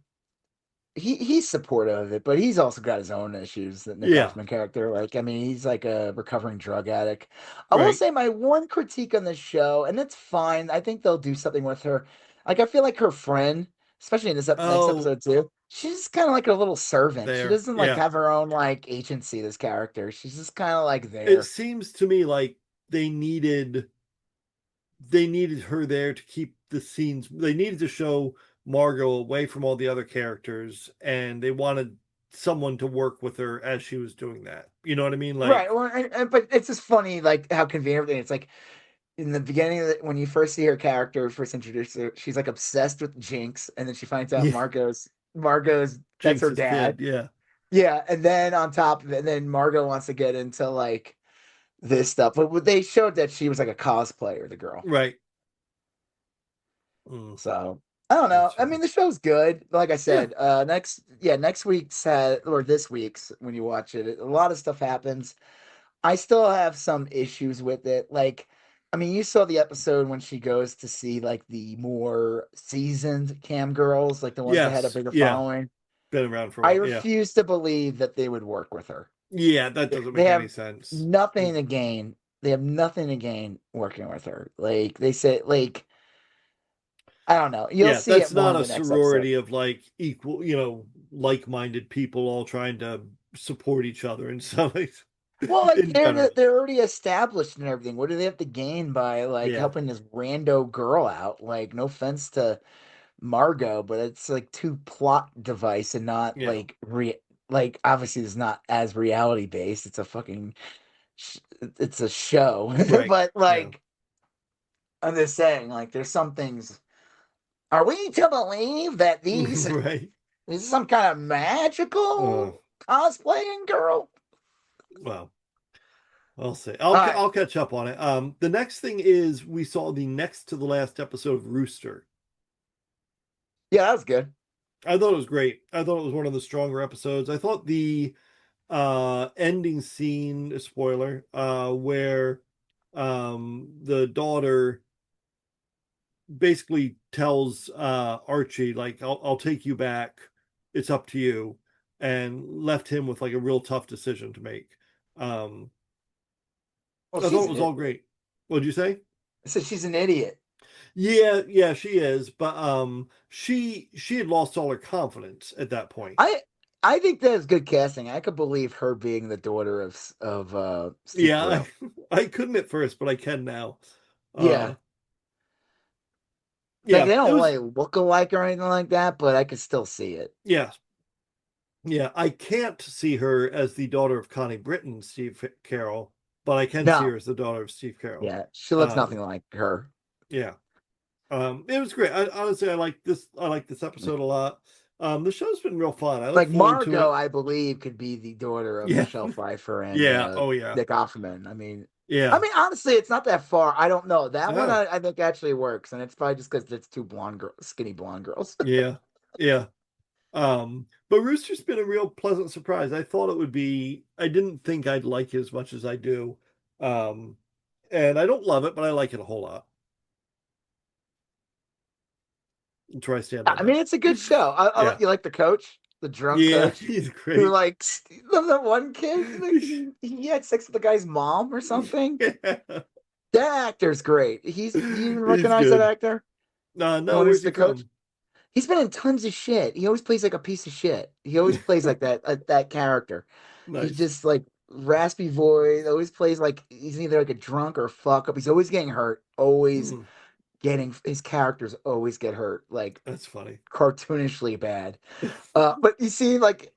he's supportive of it, but he's also got his own issues. That Nick Yeah. Offerman character, like, I mean, he's like a recovering drug addict. I will Right. say my one critique on the show, and it's fine. I think they'll do something with her. Like, I feel like her friend, especially in this next Oh, episode too, she's kind of like a little servant. She there. doesn't like Yeah. have her own like agency. This character, she's just kind of like It there. seems to me like they needed they needed her there to keep the scenes. They needed to show Margot away from all the other characters, and they wanted someone to work with her as she was doing that. You know what I mean? Right. Like, Well, but it's just funny, like how convenient. It's like in the beginning of when you first see her character first introduced her, she's like obsessed with Jinx, and then she finds out yeah, Margot's that's her Jinx's dad. kid. Yeah. Yeah, and then on top of it, and then Margot wants to get into like this stuff. But they showed that she was like a cosplayer, the girl. Right. Mm, So I don't know. that's I funny. mean, the show's good. Like I Yeah. said, next week's or this week's when you watch it, a lot of stuff happens. I still have some issues with it. Like, I mean, you saw the episode when she goes to see like the more seasoned cam girls, like the ones that had a Yes. bigger Yeah. following. Been around for a I while. Yeah. refuse to believe that they would work with her. Yeah. That They doesn't they make any have sense. nothing to gain. They have nothing to gain working with her. Like they say, like I don't know. You'll Yeah. see That's it more not in a the next episode. sorority of like equal, like-minded people all trying to support each other and stuff like Well, like in general. they're already established and everything. What do they have to gain by like Yeah. helping this rando girl out? Like, no offense to Margot, but it's like too plot device and not Yeah. like obviously it's not as reality based. It's a fucking it's a show. Right. But Yeah. like I'm just saying, like there's some things. Are we to believe that these Right. this is some kind of magical Oh, cosplaying girl? well, I'll see. All right. I'll catch up on it. The next thing is we saw the next to the last episode of Rooster. Yeah, that was good. I thought it was great. I thought it was one of the stronger episodes. I thought the ending scene, spoiler, where the daughter basically tells Archie, like, I'll take you back. It's up to you, and left him with like a real tough decision to make. Um, Well, I thought she's it an was all idiot. great. What'd you say? I said she's an idiot. Yeah, yeah, she is, but she had lost all her confidence at that point. I I think that is good casting. I could believe her being the daughter of Steve Yeah, I, Carell. I couldn't at first, but I can now. Uh, Yeah. Like yeah, they it don't was. like look alike or anything like that, but I could still see it. Yeah, yeah. I can't see her as the daughter of Connie Britton, Steve Carroll, but I can see No. her as the daughter of Steve Carroll. Yeah. She looks nothing Um, like her. yeah. It was great. Honestly, I like this. I like this episode a lot. The show's been real fun. I look Like forward to Margot, it. I believe, could be the daughter of Yeah, Michelle Pfeiffer and yeah. Oh yeah, Nick Offerman. I yeah. mean, honestly, it's not that far. I don't know. That one No, I think actually works, and it's probably just because it's two skinny blonde girls. yeah, yeah. But Rooster's been a real pleasant surprise. I thought it would be. I didn't think I'd like it as much as I do. Um, and I don't love it, but I like it a whole lot. That's where I stand on I mean, that. it's a good show. Yeah, You like the coach, the drunk yeah. coach, He's who great. like the one kid, like, he had sex with the guy's mom or something. Yeah, That actor's great. Do you even he's recognize that good. actor? The No, one where's who's he the coach? from? He's been in tons of shit. He always plays like a piece of shit. He always plays like that character. He's Nice. just like raspy voice. Always plays like he's either like a drunk or fuck up. He's always getting hurt. Always Hmm, getting his characters always get hurt. Like that's funny. cartoonishly bad. But you see, like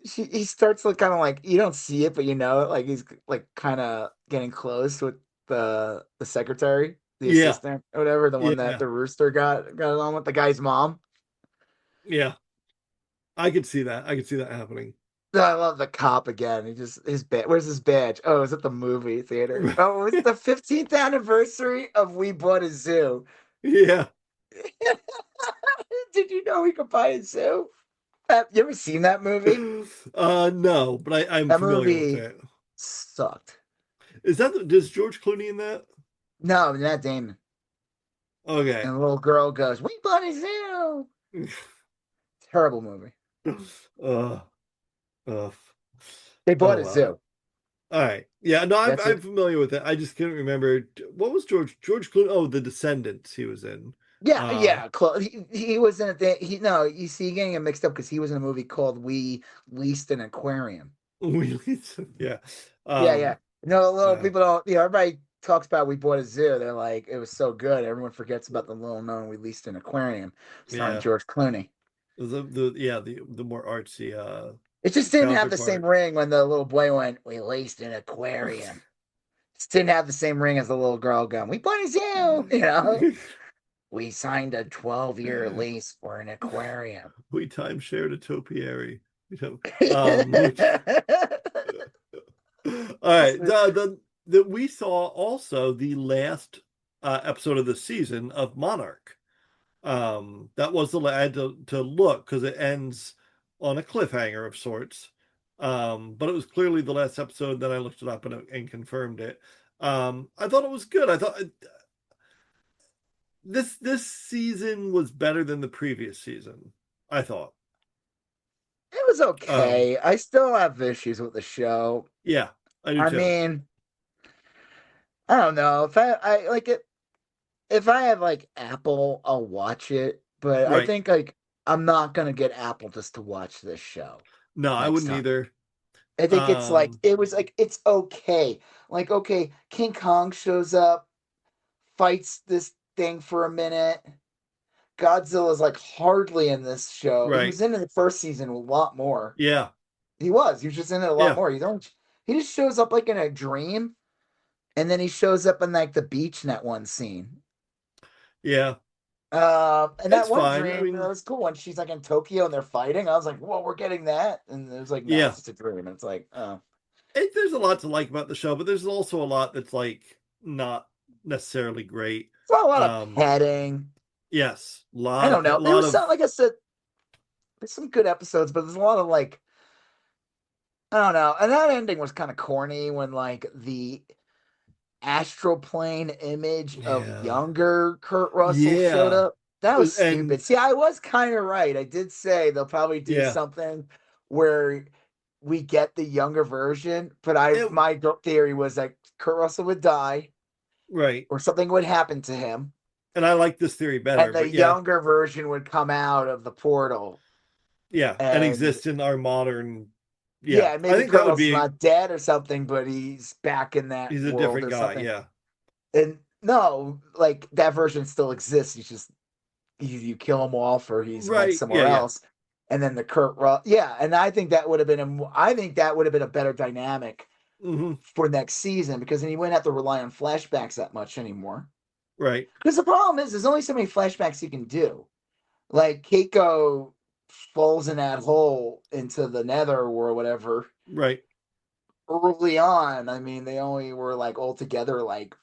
he starts like kind of like you don't see it, but you know it. Like he's like kind of getting close with the secretary, the Yeah, assistant, or whatever, the one that yeah, the rooster got it on with the guy's mom. yeah. I could see that. I could see that happening. I love the cop again. He just his badge. Where's his badge? Oh, it was at the movie theater. Oh, it was the 15th anniversary of We Bought a Zoo. Yeah. Did you know we could buy a zoo? You ever seen that movie? No, but I'm That familiar with movie it. sucked. Is that does George Clooney in that? No, not Damon. Okay. And the little girl goes, "We bought a zoo." Terrible movie. Uh, uh, They oh bought a well. zoo. All right. Yeah, no, That's I'm it. familiar with it. I just couldn't remember what was George Clooney. Oh, The Descendants he was in. Yeah, Uh yeah. He was in a thing. He no, you see, you're getting it mixed up because he was in a movie called We Leased an Aquarium. yeah. Yeah, yeah. Um No, a little uh, people don't. Everybody talks about We Bought a Zoo. They're like, it was so good. Everyone forgets about the little known We Leased an Aquarium, starring yeah. George Clooney. The more artsy It just didn't have the same counterpart. ring when the little boy went, "We leased an aquarium." Just didn't have the same ring as the little girl going, "We bought a zoo." We signed a 12-year lease for an aquarium. We time shared a topiary. That's Which all right. We saw also the last episode of the season of Monarch. That was I had to look because it ends on a cliffhanger of sorts. But it was clearly the last episode. Then I looked it up and confirmed it. I thought it was good. I thought this season was better than the previous season. I thought. It was Um, okay. I still have issues with the show. yeah, I do I too. mean, I don't know if I like it. If I have like Apple, I'll watch it. But I Right. think like I'm not gonna get Apple just to watch this show No, I next wouldn't time. either. I think it's like Um, it was like it's okay. Like okay, King Kong shows up, fights this thing for a minute. Godzilla's like hardly in this show. He right. was in the first season a lot more. Yeah. He was. He was just in it a lot Yeah. more. He just shows up like in a dream, and then he shows up in like the beach in that one scene. Yeah. And that It's one fine. I dream, that mean, was cool when she's like in Tokyo and they're fighting. I was like, "Whoa, we're getting that!" And it was like, "No, it's yeah. just a dream." And it's like, "Oh, There's a lot to like about the show, but there's also a lot that's like not necessarily great. it's not a lot of Um, petting." yes, I don't a know. There lot was of some, like I said, there's some good episodes, but there's a lot of like, I don't know. And that ending was kind of corny when like the astral plane image of yeah, younger Kurt Russell showed yeah, up. That was and stupid. See, I was kind of right. I did say they'll probably do yeah, something where we get the younger version, but I it, my theory was that Kurt Russell would die right. or something would happen to him, And I like this theory better, and the but yeah, younger version would come out of the portal. yeah, and And exist in our modern. Yeah, yeah, I maybe think that Kurt would Russell's be. not dead or something, but he's back in that He's a world different or guy. something. Yeah, And no, like that version still exists. He's just you kill him off or he's went right. Yeah, somewhere yeah. else. And then the yeah, and I think that would have been I think that would have been a better dynamic Hmm. for next season because then you wouldn't have to rely on flashbacks that much anymore. Right, Because the problem is there's only so many flashbacks you can do. Like Keiko falls in that hole into the nether or whatever right. early on. I mean, they only were like all together like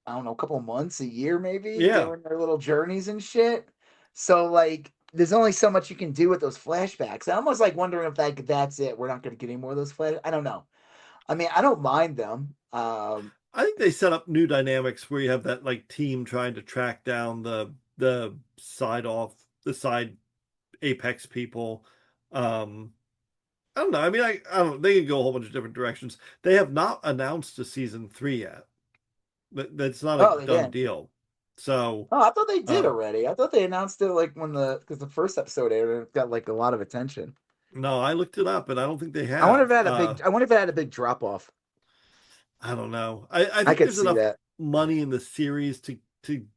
I don't know, a couple months, a year maybe. They Yeah, were in their little journeys and shit. So like there's only so much you can do with those flashbacks. I almost like wondering if that's it. We're not gonna get any more of those flash. I don't know. I mean, I don't mind them. I think they set up new dynamics where you have that like team trying to track down the side apex people. Um, I don't know. I mean, I don't. They can go a whole bunch of different directions. They have not announced a season 3 yet. That's not a Oh, they done did. deal. So, Oh, I thought they did uh, already. I thought they announced it like when because the first episode aired and it got like a lot of attention. no, I looked it up and I don't think they I wonder if have. it had a big I wonder if it had a big drop off. I don't know. I I think could there's see enough that. money in the series to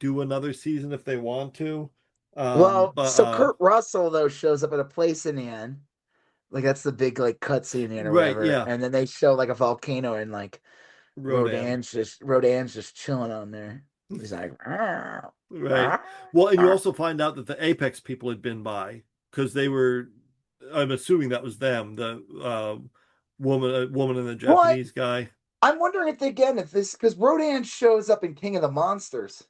do another season if they want to. Well, But so Kurt Russell though shows up at a place in the end Like that's the big like cutscene in it or Right, whatever. yeah. And then they show like a volcano and like Rodan. Rodan's just chilling on there. He's like, "Arr, Right. arr, Well, and you arr." also find out that the Apex people had been by because they were, I'm assuming that was them, the woman and the What? Japanese guy. I'm wondering if again if this because Rodan shows up in King of the Monsters.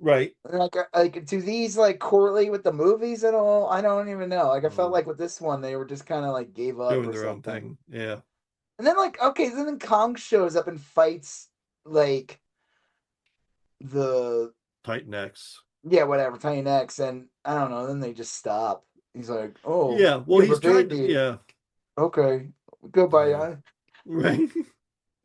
Right. Like do these like correlate with the movies at all? I don't even know. Like I felt Mm, like with this one they were just kind of like gave up doing or their own something. thing. Yeah. And then like okay, then Kong shows up and fights like the Titan X. yeah, whatever, Tiny X, and I don't know, then they just stop. He's like, "Oh, Yeah. Well, you have a he's trying to, baby. yeah. Okay. Goodbye." Yeah. Right.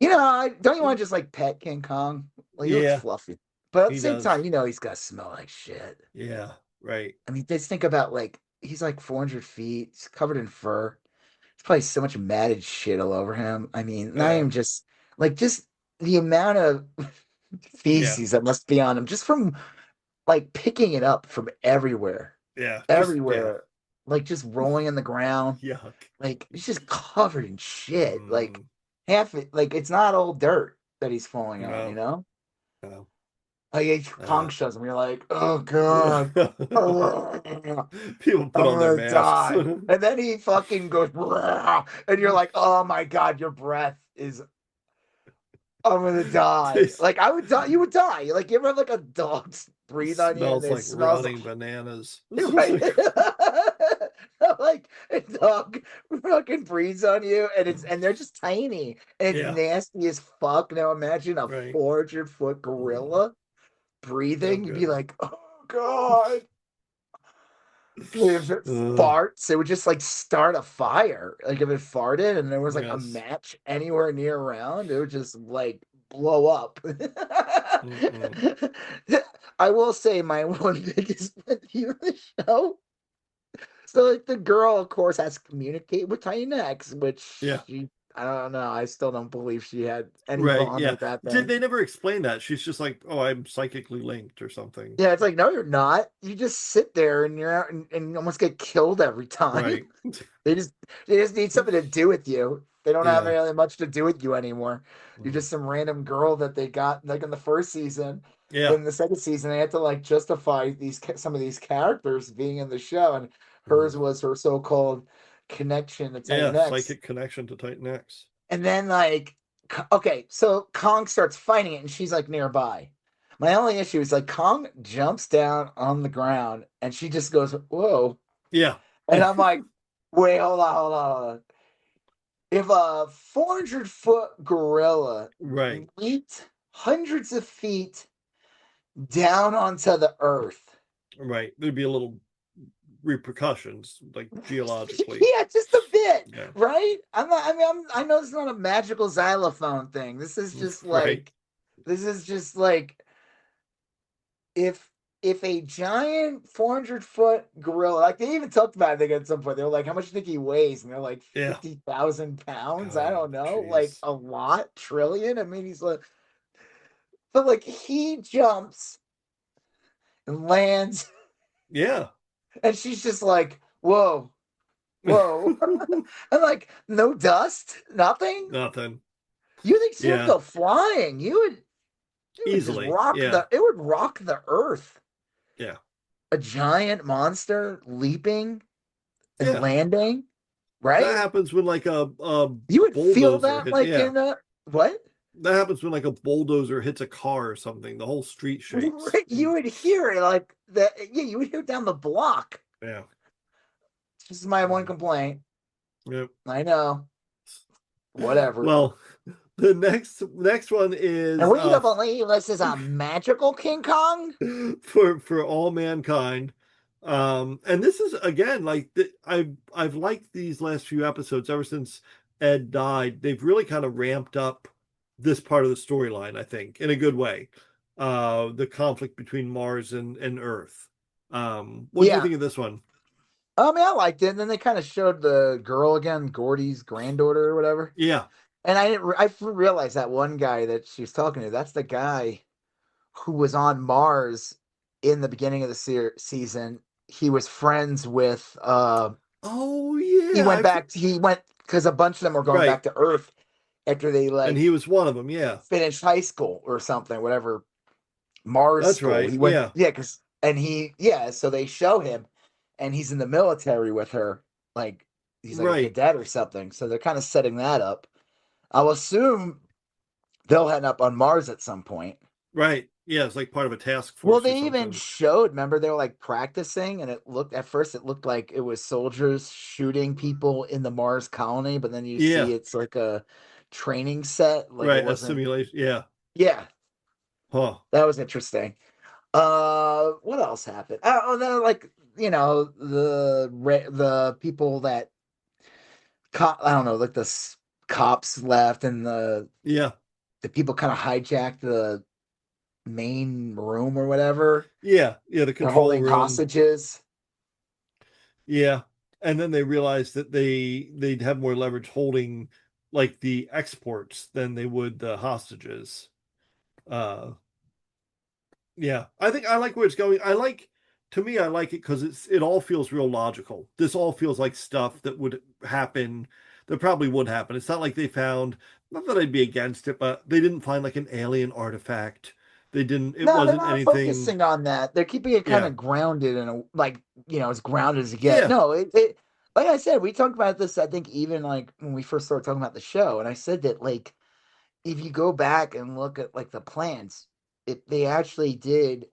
I don't you want to just like pet King Kong? Like he looks Yeah, fluffy. But at the he same time, does. he's got to smell like shit. Yeah. Right. I mean, just think about like he's like 400 feet, he's covered in fur. There's probably so much matted shit all over him. I mean, not Yeah. even just the amount of Yeah. feces that must be on him just from like picking it up from everywhere, Yeah. Just, yeah. everywhere, like just rolling in the ground. Yuck. Like it's just covered in shit. Like Mm, half it, like it's not all dirt that he's falling on, no. No. Like he Uh, punctures him, you're like, oh god, oh, people put I'm on their gonna masks. die. And then he fucking goes, and you're like, oh my god, your breath is I'm gonna die. This Like I would die. You would die. Like you ever have like a dog breathe on you and smells it like smells rotting bananas. This you're was right. like, Like a dog fucking breathes on you and they're just tiny and it's yeah, nasty as fuck. Now imagine a right. 400-foot Mm, gorilla no breathing. You'd be good. like, oh god. If it Uh, farts, it would just like start a fire. Like if it farted and there was like a yes. match anywhere near around, it would just like blow up. Mm-mm. I will say my one biggest pet peeve of the show. So like the girl, of course, has to communicate with Tiny X, which Yeah, I don't know. I still don't believe she had any right. bond Yeah. with that Did thing. they never explain that? She's just like, oh, I'm psychically linked or something. Yeah, it's like, no, you're not. You just sit there and you're out and you almost get killed every time. Right. They just they just need something to do with you. They don't have Yeah. really much to do with you anymore. You're Mm. just some random girl that they got like in the first season. Yeah. In the second season, they had to like justify some of these characters being in the show, and Mm. hers was her so-called connection to Yeah. Titan X. Psychic connection to Titan X. And then like, okay, so Kong starts fighting it, and she's like nearby. My only issue is like Kong jumps down on the ground, and she just goes, "Whoa!" Yeah. And I'm like, "Wait, hold on. If a 400-foot gorilla Right. leaped hundreds of feet down onto the earth, Right. There'd be a little repercussions, like geologically. yeah, just a bit, Yeah. right? I'm not. I mean, I know it's not a magical xylophone thing. Right. This is just like if a giant 400-foot gorilla, like they even talked about it, I think at some point they were like, "How much do you think he weighs?" And they're like Yeah. 50,000 pounds. I Oh, don't know, like jeez. a lot, trillion. I mean, he's like, but like he jumps and lands, Yeah. and she's just like, "Whoa, whoa," and like no dust, nothing. Nothing. You think she would Yeah. go flying? You would just Easily. Yeah. it would rock the earth. Yeah. A giant monster leaping and Yeah. landing, That right? happens when like a You would feel bulldozer that hits. like Yeah. in a what? That happens when like a bulldozer hits a car or something. The whole street shakes. You would hear it like that. Yeah, you would hear it down the block. Yeah. This is my one Mm. complaint. Yep. I know. Whatever. Well, the next one And is we don't believe this is a magical King Kong? for all mankind. And this is again like I've liked these last few episodes ever since Ed died. They've really kind of ramped up this part of the storyline, I think, in a good way. The conflict between Mars and Earth. What do you Yeah. think of this one? I mean, I liked it. And then they kind of showed the girl again, Gordy's granddaughter or whatever. Yeah, And I realized that one guy that she was talking to, that's the guy who was on Mars in the beginning of the season. He was friends with Oh He yeah, went back. He went because a bunch of them were going right. back to Earth after they And like he was one of them. Yeah, finished high school or something, whatever Mars that's school. right. He went, Yeah, yeah, because and he, yeah. So they show him, and he's in the military with her, like he's like a right, cadet or something. So they're kind of setting that up. I'll assume they'll end up on Mars at some point. right. Yeah, it's like part of a task Well, force or they even something. showed, remember, they were like practicing, and it looked at first, it looked like it was soldiers shooting people in the Mars colony, but then you see Yeah, it's like a training set. Like it right. A wasn't, simulation. Yeah. yeah, Huh. that was interesting. What else happened? Oh, then like, the people that I don't know, like cops left, and Yeah. the people kind of hijacked the main room or whatever. Yeah. Yeah. The They're control holding room. hostages. Yeah. And then they realized that they'd have more leverage holding like the exports than they would the hostages. Uh yeah. I think I like where it's going. To me, I like it because it all feels real logical. This all feels like stuff that would happen, that probably would happen. It's not like they found, not that I'd be against it, but they didn't find like an alien artifact. It No, they're wasn't not anything. focusing on that. They're keeping it kind Yeah. of grounded and like, as grounded as you get. Yeah. No, it like I said, we talked about this, I think, even like when we first started talking about the show, and I said that like if you go back and look at like the plans, they actually did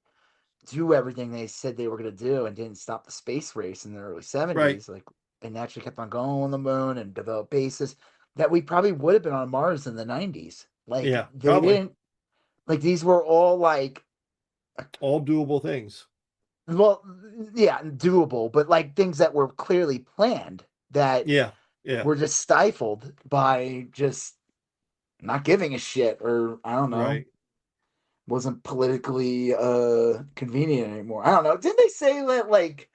do everything they said they were going to do and didn't stop the space race in the early Right. 70s, like, and actually kept on going on the moon and developed bases that we probably would have been on Mars in the 90s. Like Yeah. they Probably. didn't, like these were all like, All doable things. well, yeah, doable, but like things that were clearly planned that Yeah. Yeah. were just stifled by just not giving a shit, or I don't know, Right. wasn't politically convenient anymore. I don't know. Didn't they say that like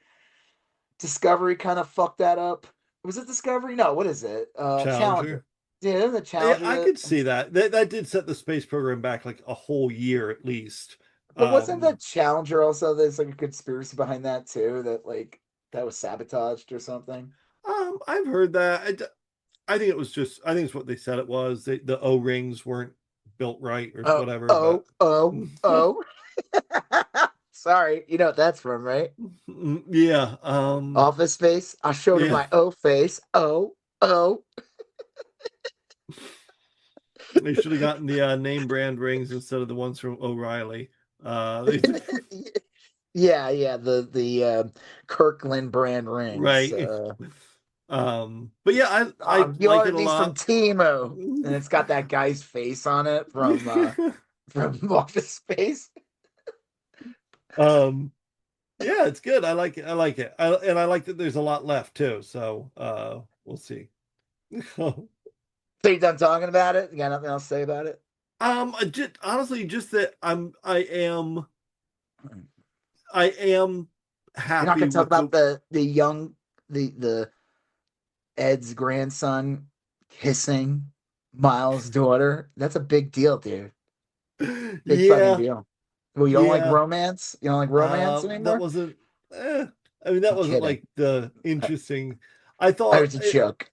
Discovery kind of fucked that up? Was it Discovery? No, what is it? Challenger. Challenger. Yeah, isn't it Yeah, Challenger I that could see that. That did set the space program back like a whole year at least. but wasn't the Um, Challenger also there's like a conspiracy behind that too, that like that was sabotaged or something? I've heard that. I think it was just, I think it's what they said it was. The O-rings weren't built right or Oh, whatever, but oh, oh, oh. Sorry, you know what that's from, right? yeah, Office Space. I showed him yeah, my O face. Oh, oh. they should have gotten the name brand rings instead of the ones from O'Reilly. Yeah, yeah. The Kirkland brand rings. Right. But yeah, I You like it ordered a these from lot. Timo, and it's got that guy's face on it from Office Space. um, yeah, it's good. I like it. I like it. And I like that there's a lot left too. So we'll see. So you done talking about it? You got nothing else to say about it? just, honestly, just that I am You're not happy gonna talk with the about the young the Ed's grandson kissing Miles' daughter. That's a big deal, dude. Big fucking yeah, deal. Well, you don't like yeah. romance? You don't like romance That anymore? wasn't I mean that I'm wasn't kidding. like the interesting. I I thought was a joke.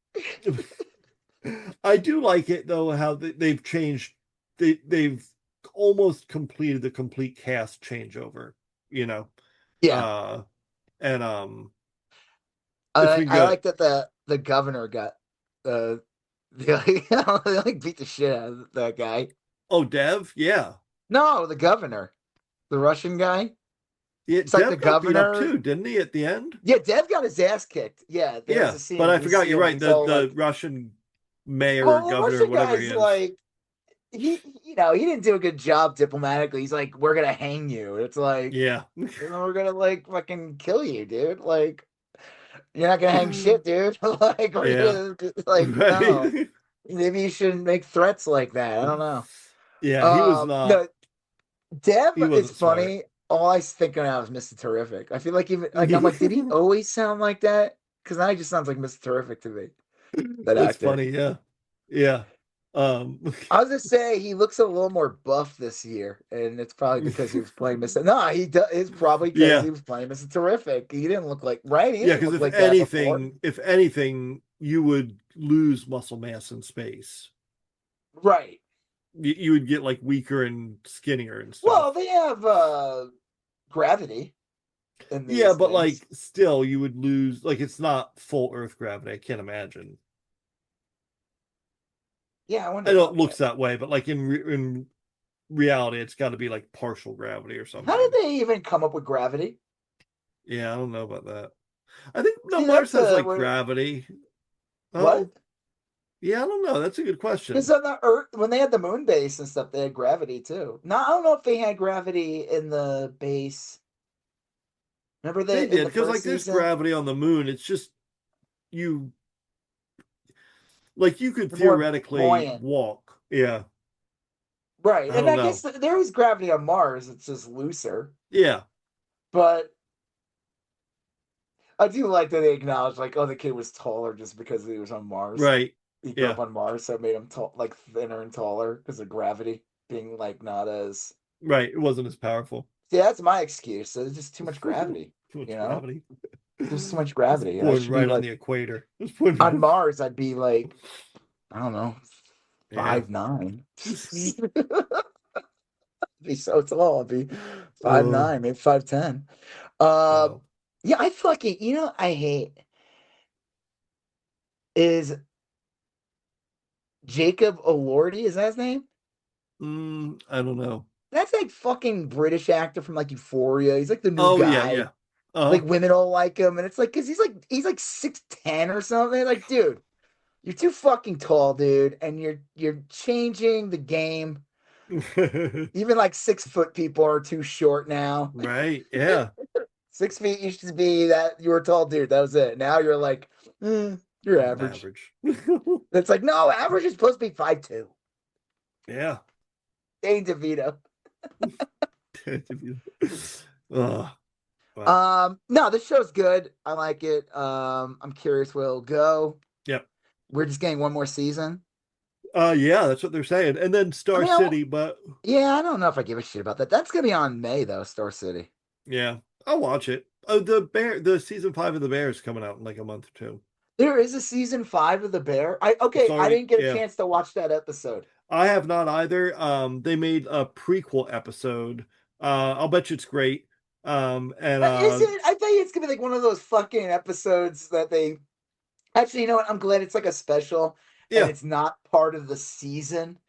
I do like it though how they've changed. They've almost completed the complete cast changeover, you know. Yeah. Uh and it's been I good. like that the governor got uh they like, they like beat the shit out of that guy. Oh, Dev, yeah. No, the governor, the Russian guy. Yeah, It's like the Dev got beat up governor. too, didn't he, at the end? Yeah, Dev got his ass kicked. Yeah, there was Yeah, a but scene. I You forgot. see You're him. right. He's all The like, Russian mayor, well, the governor, Russian whatever he guy's is. like, he didn't do a good job diplomatically. He's like, we're gonna hang you. It's like, Yeah. we're gonna like fucking kill you, dude. Like, you're not gonna hang shit, dude. Like, we're Yeah. gonna like, no. Right. Maybe you shouldn't make threats like that. I don't know. Yeah, he was No, not. Dev He is wasn't smart. funny. All I was thinking of was Mr. Terrific. I feel like even like I'm like, did he always sound like that? Because now he just sounds like Mr. Terrific to me. That That's actor. funny. Yeah. Yeah. Um, I was gonna say he looks a little more buff this year, and it's probably because he was playing Mr. No, he does. It's probably because yeah, he was playing Mr. Terrific. He didn't look like right. He yeah, didn't because look like that before. if anything, you would lose muscle mass in space. Right. You would get like weaker and skinnier and Well, stuff. they have gravity in Yeah, these but things. like still, you would lose. Like it's not full Earth gravity. I can't imagine. Yeah, I I wonder know it about looks that. that way, but like in reality, it's got to be like partial gravity or How did something. they even come up with gravity? Yeah, I don't know about that. I think no See, Mars that's has a like gravity. what? Oh, yeah, I don't know. That's a good Because question. on the Earth, when they had the moon base and stuff, they had gravity too. Now I don't know if they had gravity in the base. Remember They the in did the because first like there's season? gravity on the moon. It's just you like you could They're more theoretically buoyant. walk. Yeah, Right. I And don't I guess know. there is gravity on Mars. It's just looser. Yeah, But I do like that they acknowledge, like, oh, the kid was taller just because he was on Mars. right. He grew Yeah, up on Mars, so it made him tall, like thinner and taller because of gravity being like not as. right. It wasn't as powerful. See, that's my excuse. So there's just too much Too gravity, you much know? gravity. There's too much It's gravity. I born should be right on like the equator. It's born. on Mars, I'd be like, I don't know, Yeah. 5'9". Be so tall. I'd be five Oh, nine, maybe 5'10". Uh, wow. yeah, I fucking, I hate is Jacob Elordi, is that his name? I don't know. That's like fucking British actor from like Euphoria. He's like the new Oh yeah, guy. yeah. Uh-huh. Like women all like him, and it's like because he's like 6'10" or something. Like, dude, you're too fucking tall, dude, and you're changing the game. Even like 6 foot people are too short now. Right. Yeah. 6 feet used to be that you were a tall dude. That was it. Now you're like, you're average. Average. It's like, no, average is supposed to be 5'2". Yeah. Dane DeVito. Oh, wow. No, this show's good. I like it. I'm curious where it'll go. Yep. We're just getting one more season. Yeah, that's what they're saying. And then I Star mean, City, but yeah, I don't know if I give a shit about that. That's gonna be on May though, Star City. yeah, I'll watch it. The season 5 of the Bear is coming out in like a month or two. There is a season 5 of The Bear. I It's okay, I already, didn't get a yeah. chance to watch that episode. I have not either. They made a prequel episode. I'll bet you it's great. And Is it? I bet you it's gonna be like one of those fucking episodes that they actually, you know what? I'm glad it's like a special and yeah, it's not part of the season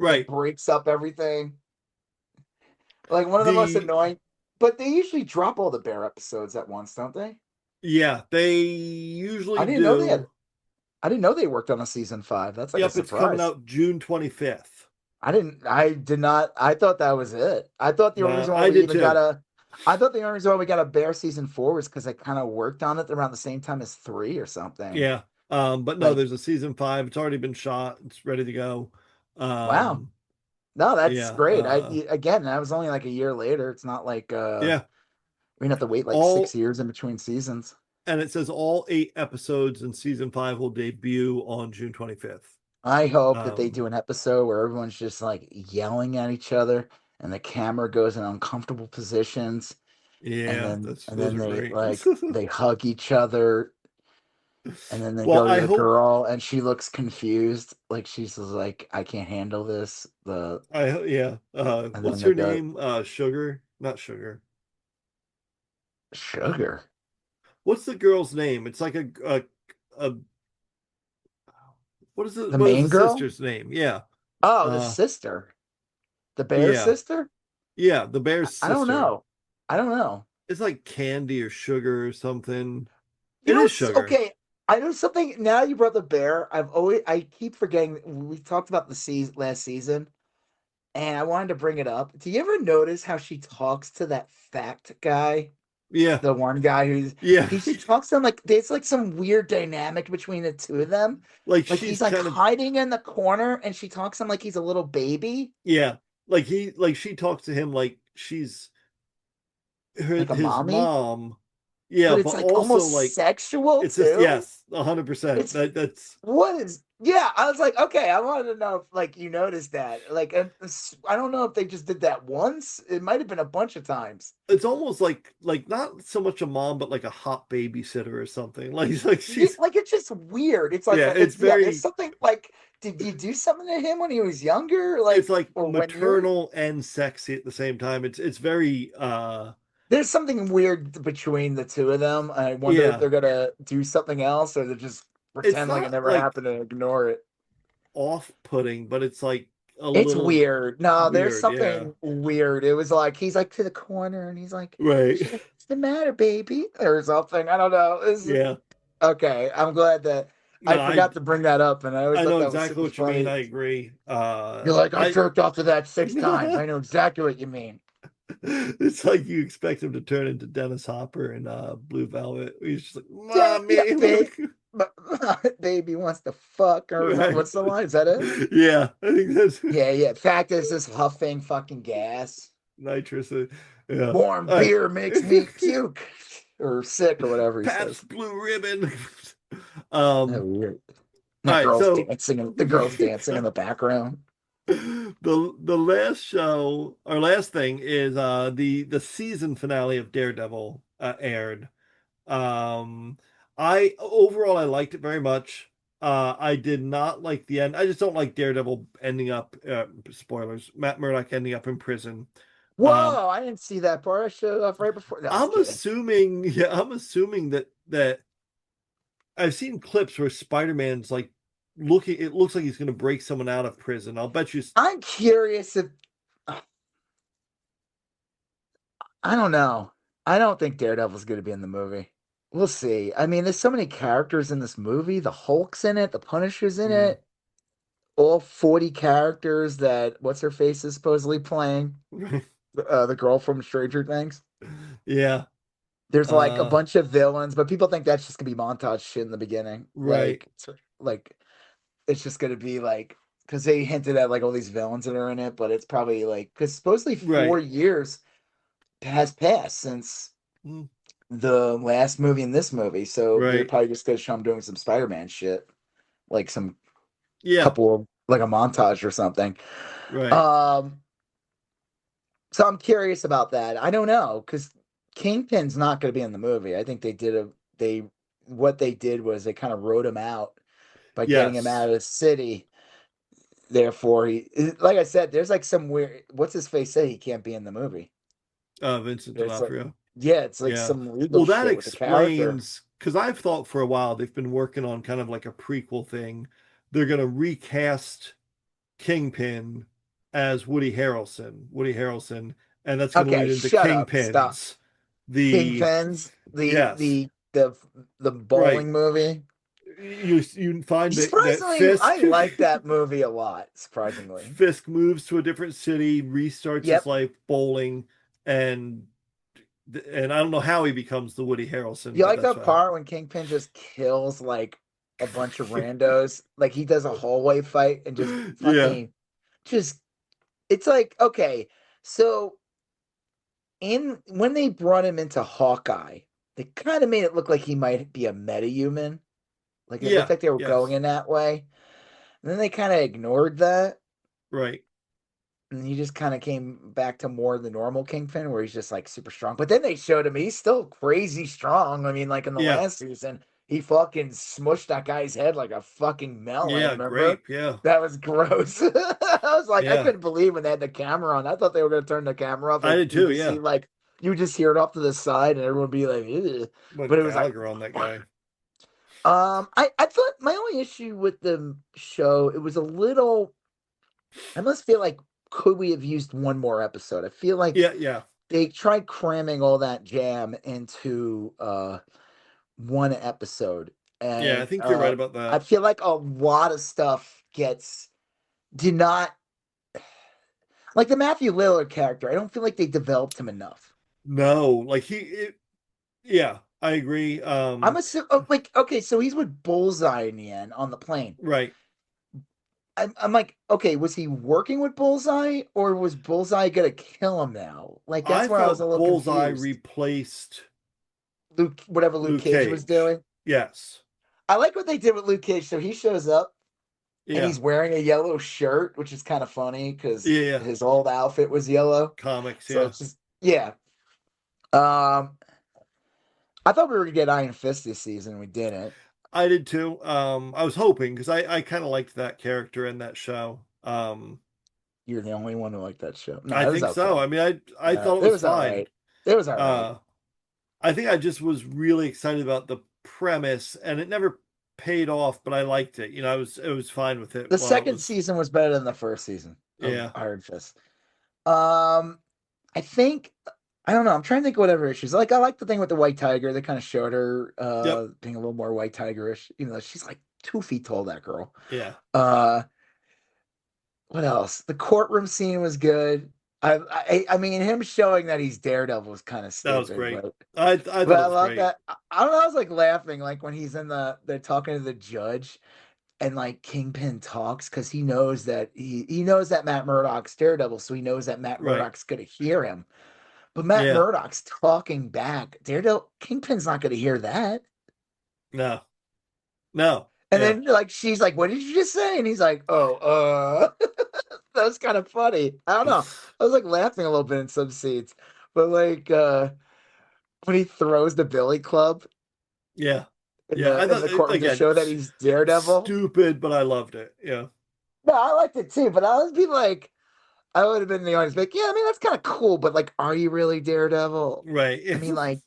that right. breaks up everything. Like one of the most The annoying, but they usually drop all the Bear episodes at once, don't they? Yeah, they I usually didn't know they had. do. I didn't know they worked on a season 5. That's like a Yep, it's coming surprise. out June 25th. I didn't. I did not. I thought that was it. I thought the only No, reason why I we did even got too. a. I thought the only reason why we got a Bear season 4 was because I kind of worked on it around the same time as 3 or something. Yeah. But no, Like, there's a season 5. It's already been shot. It's ready to go. wow. Um, No, that's yeah, great. Again, that was only like a year later. It's not like yeah. we didn't have to wait like six All years in between seasons. and it says all 8 episodes in season 5 will debut on June 25th. I hope that they Um, do an episode where everyone's just like yelling at each other and the camera goes in uncomfortable positions and yeah, then that's and those then are they great. like they hug each other and then they Well, go to I the hope girl and she looks confused like she's just like I can't handle this yeah. and then What's they her go name? Sugar? Not Sugar. sugar What's the girl's name? It's like a the what is the main girl. sister's name? Yeah. Oh, the Uh sister, the bear yeah. sister. Yeah, the bear's I don't sister. know. I don't know. It's like Candy or Sugar or something. You It know is what's Sugar. okay? I know something now. You brought the bear. I keep forgetting. We talked about the last season, and I wanted to bring it up. Do you ever notice how she talks to that fat guy? Yeah. The one guy who's Yeah. she talks to him like there's like some weird dynamic between the two of them. Like Like she's he's like kind of hiding in the corner, and she talks to him like he's a little baby, yeah. Like she talks to him like she's like a his mommy. mom Yeah, but it's but like also almost like sexual it's just too. yes, 100%. It's That's what is yeah. I was like, okay, I wanted to know if like you noticed that. Like, I don't know if they just did that once. It might have been a bunch of times. it's almost like not so much a mom, but like a hot babysitter or something. Like Yeah, she's like it's just weird. It's like yeah, it's it's yeah. There's very something like, did you do something to him when he was younger, it's like, like or when you're? maternal and sexy at the same time. It's very There's something weird between the two of them. I wonder if yeah. they're gonna do something else or they just It's pretend like it not never like happened and ignore it. off-putting, but it's like a It's little weird. No, there's weird. Yeah. something weird. It was like he's like to the corner and he's like, Right. she's like, "What's the matter, baby?" or something. I don't know. Yeah. Okay. I'm glad that I No, forgot to bring that up, and I always I thought know that was exactly super what you mean. funny. I agree. You're like, I I jerked off to that 6 times. I know exactly what you mean. it's like you expect him to turn into Dennis Hopper in Blue Velvet. He's just like, Yeah, yeah, "Mommy." babe. But baby wants to fuck or something. Right. What's the line? Is that it? Yeah, I think that's Yeah, yeah. Fact is, this huffing fucking gas. nitrous. Yeah. Warm All right. beer makes me puke or sick or whatever he says. Pabst Blue Ribbon. Oh, um, weird. all The right, girls so dancing, the girls dancing in the background. the last show or last thing is the season finale of Daredevil aired. Um, I overall I liked it very much. I did not like the end. I just don't like Daredevil ending up spoilers, Matt Murdock ending up in prison. Um, Whoa, I didn't see that part. I showed off right before. No, I was I'm kidding. assuming, yeah, I'm assuming that I've seen clips where Spider-Man's like looking, it looks like he's going to break someone out of prison. I'll bet you. I'm curious if I don't know. I don't think Daredevil's going to be in the movie. We'll see. I mean, there's so many characters in this movie. The Hulk's in it. The Punisher's in Mm, it. All 40 characters that what's her face is supposedly playing. The girl from Stranger Things. yeah. There's like a Uh, bunch of villains, but people think that's just gonna be montage shit in the beginning. right, Like it's just gonna be like because they hinted at like all these villains that are in it, but it's probably like because supposedly right, 4 years has passed since mm, the last movie and this movie, so they're right, probably just gonna show him doing some Spider-Man shit, like some yeah, couple of like a montage or something. right, Um, so I'm curious about that. I don't know because Kingpin's not going to be in the movie. I think they what they did was they kind of wrote him out by getting him out yes. of the city. Therefore, like I said, there's like some weird. What's his face say he can't be in the movie? Vincent It's like D'Onofrio. yeah, it's like Yeah. some legal Well, that shit with the character. explains because I've thought for a while they've been working on kind of like a prequel thing. They're going to recast Kingpin as Woody Harrelson, and that's going to Okay, lead into shut up. Stop. Kingpins. The Kingpins, yes, the right. bowling movie. You find that Surprisingly, I Fisk like that movie a lot. Surprisingly, Fisk moves to a different city, restarts his yep. life bowling, and I don't know how he becomes the Woody Harrelson, You but like that's that fine. part when Kingpin just kills like a bunch of randos? Like he does a hallway fight and just Yeah, fucking just it's like okay, so in when they brought him into Hawkeye, they kind of made it look like he might be a metahuman. Like it looked yeah, like they were going yes, in that way. And then they kind of ignored that. right, And he just kind of came back to more the normal Kingpin where he's just like super strong. But then they showed him he's still crazy strong. I mean, like in the yeah, last season, he fucking smushed that guy's head like a fucking melon, yeah, remember? grape, yeah, That was gross. I was like, I yeah. couldn't believe when they had the camera on. I thought they were gonna turn the camera off I and did you too. just see Yeah, like you just hear it off to the side and everyone would be like, "Ugh." But went it was like Gallagher on that guy. I thought my only issue with the show, it was a little I must feel like could we have used one more episode? I feel like Yeah, yeah, they tried cramming all that jam into one episode. yeah. I And think you're right about I that. feel like a lot of stuff gets did not like the Matthew Lillard character. I don't feel like they developed him enough. No, like yeah, I agree. I'm assuming like okay, so he's with Bullseye in the end on the plane. Right. I'm like, okay, was he working with Bullseye or was Bullseye gonna kill him now? Like I that's where I was a thought little Bullseye confused. replaced whatever Luke Luke Cage was Cage. doing. Yes. I like what they did with Luke Cage. So he shows up and Yeah. he's wearing a yellow shirt, which is kind of funny because Yeah. Yeah. his old outfit was yellow. Comics. So Yeah. it's just yeah. Um, I thought we were gonna get Iron Fist this season. We didn't. I did too. I was hoping because I kind of liked that character in that show. You're the only one who liked that show. No, I it was think so. okay. I mean, I thought it It was was all fine. right. It was all right. Uh, I think I just was really excited about the premise, and it never paid off, but I liked it. It was fine with it The while it second was. season was better than the first season of Yeah. Iron Fist. Um, I think I don't know. I'm trying to think of whatever issues. Like I like the thing with the white tiger. They kind of showed her Yep. being a little more white tigerish. You know, she's like 2 feet tall. That girl. Yeah. Uh, what else? The courtroom scene was good. I mean, him showing that he's Daredevil was kind of That was stupid, great. but I thought it I was love great. that. I don't know. I was like laughing, like when he's in they're talking to the judge, and like Kingpin talks because he knows that he knows that Matt Murdock's Daredevil, so he knows that Matt Right. Murdock's gonna hear him. But Matt Yeah. Murdock's talking back. Daredevil Kingpin's not gonna hear that. No. No. And Yeah. then like she's like, "What did you just say?" And he's like, "Oh, that was kind of funny." I don't know. I was like laughing a little bit in some scenes, but like when he throws the Billy Club Yeah. Yeah. I in thought the courtroom to again, show that he's Daredevil. stupid, but I loved it. Yeah. No, I liked it too, but I would be like, I would have been in the audience, like, yeah, I mean that's kind of cool, but like, are you really Daredevil? Right. I mean, like,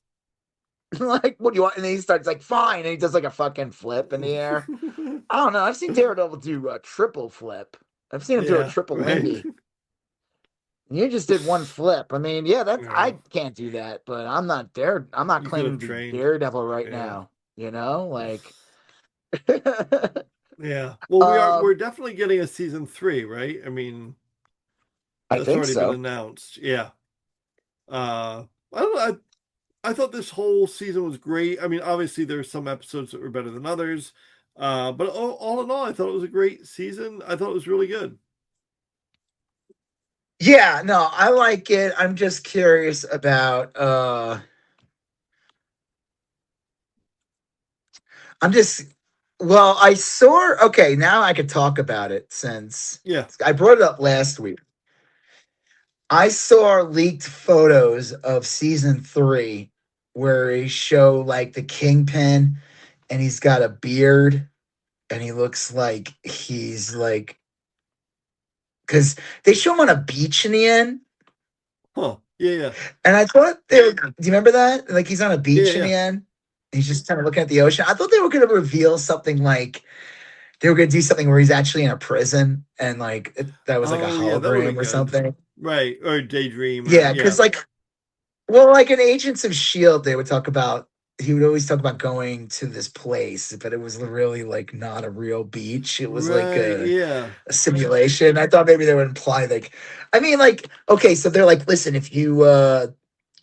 like, what do you want? And then he starts like, fine, and he does like a fucking flip in the air. I don't know. I've seen Daredevil do a triple flip. I've seen him do a Yeah. triple Right. Lindy. You just did one flip. I mean, yeah, that's I Yeah. can't do that, but I'm not Dare. I'm not You could claiming have to be trained. Daredevil right Yeah. now. You know, like, Yeah. Well, we're um, definitely getting a season 3, right? I mean, I that's think already been so. announced. Yeah. I don't know. I thought this whole season was great. I mean, obviously there's some episodes that were better than others. But all in all, I thought it was a great season. I thought it was really good. Yeah, no, I like it. I'm just curious about I'm just well, I saw okay, now I could talk about it since Yeah. I brought it up last week. I saw leaked photos of season 3 where he show like the Kingpin and he's got a beard and he looks like he's like because they show him on a beach in the end. Huh. Yeah. Yeah. And I thought they were, do you remember that? Like he's on a Yeah. beach in Yeah. the end. He's just kind of looking at the ocean. I thought they were going to reveal something like they were going to do something where he's actually in a prison and like that was like a Oh, yeah. That would have hologram been or good. something. Right. Or Daydream or Yeah, yeah. because like, well, like in Agents of Shield, they would talk about he would always talk about going to this place, but it was really like not a real beach. It was like Right. Yeah. a simulation. I thought maybe they would imply like, I mean, like, okay, so they're like, listen, if you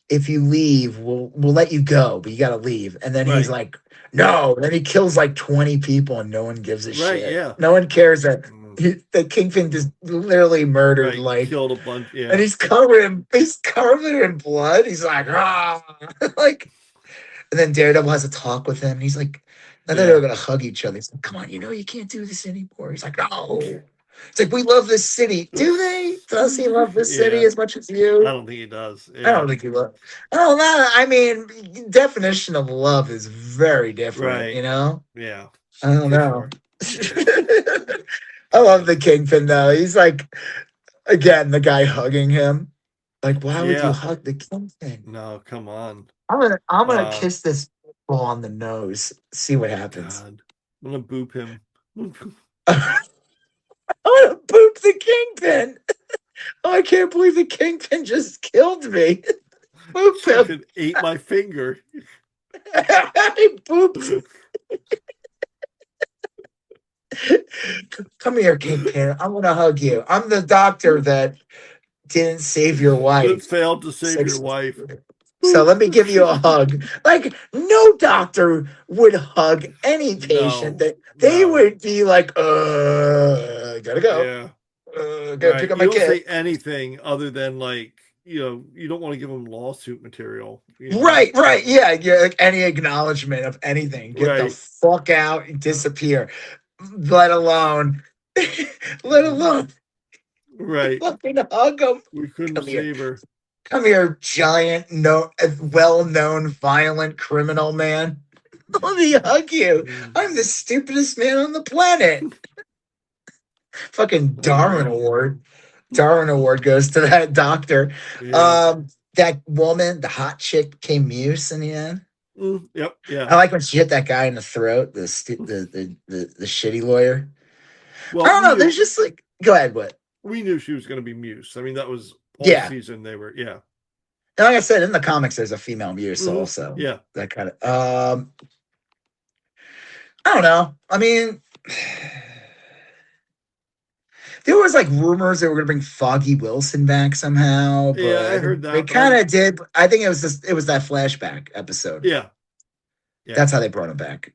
leave, we'll let you go, but you got to leave. And then he's Right. like, no. And then he kills like 20 people, and no one gives a Right. shit. Yeah. No one cares that Mm, that Kingpin just literally murdered right. like, Killed a bunch. and Yeah. he's covered in blood. He's like, ah, like, and then Daredevil has a talk with him. And he's like, and then they were Yeah. gonna hug each other. He's like, come on, you can't do this anymore. He's like, no. It's like we love this city. Do they? Does he love this city Yeah. as much as I you? don't think he does. I Yeah. don't think he loves. Oh, no. I mean, definition of love is very different. Right. Yeah. I don't For know. sure. I love Yeah. the Kingpin though. He's like again the guy hugging him. Like, why would you Yeah. hug the Kingpin? No, come on. I'm gonna Uh, kiss this ball on the nose. See what oh happens. God. I'm gonna boop him. I'm gonna boop the Kingpin. Oh, I can't believe the Kingpin just killed me. Boop him. Fucking ate my finger. I booped. Come here, Kingpin. I'm gonna hug you. I'm the doctor that didn't save your That wife. failed to save your Six. wife. So let me give you a hug. Like no doctor would hug any patient No. that they No. would be like, gotta go. Yeah. Gotta pick Right. up You my don't kid. say anything other than like, you don't want to give them lawsuit material, Right. Yeah, like any acknowledgement of anything. Get the Right. fuck out and disappear. Let alone, let alone Right. fucking hug him. We couldn't Come here. save her. Come here, giant, no, well-known violent criminal man. Let me hug you. Mm. I'm the stupidest man on the planet. Fucking I know. Darwin Award goes to that doctor. Yeah. That woman, the hot chick, came Muse in the end. Yep. Yeah. I like when she hit that guy in the throat, the shitty lawyer. I Well, don't know. There's just like, go ahead, what? we knew she was going to be Muse. I mean, that was all Yeah. season. They were. Yeah. And like I said, in the comics, there's a female Muse also. Yeah. That kind of. I don't know. I mean, there was like rumors they were going to bring Foggy Wilson back somehow, Yeah. I but heard they that, but kind of did. I think it was that flashback episode. yeah. Yeah. That's how they brought him back.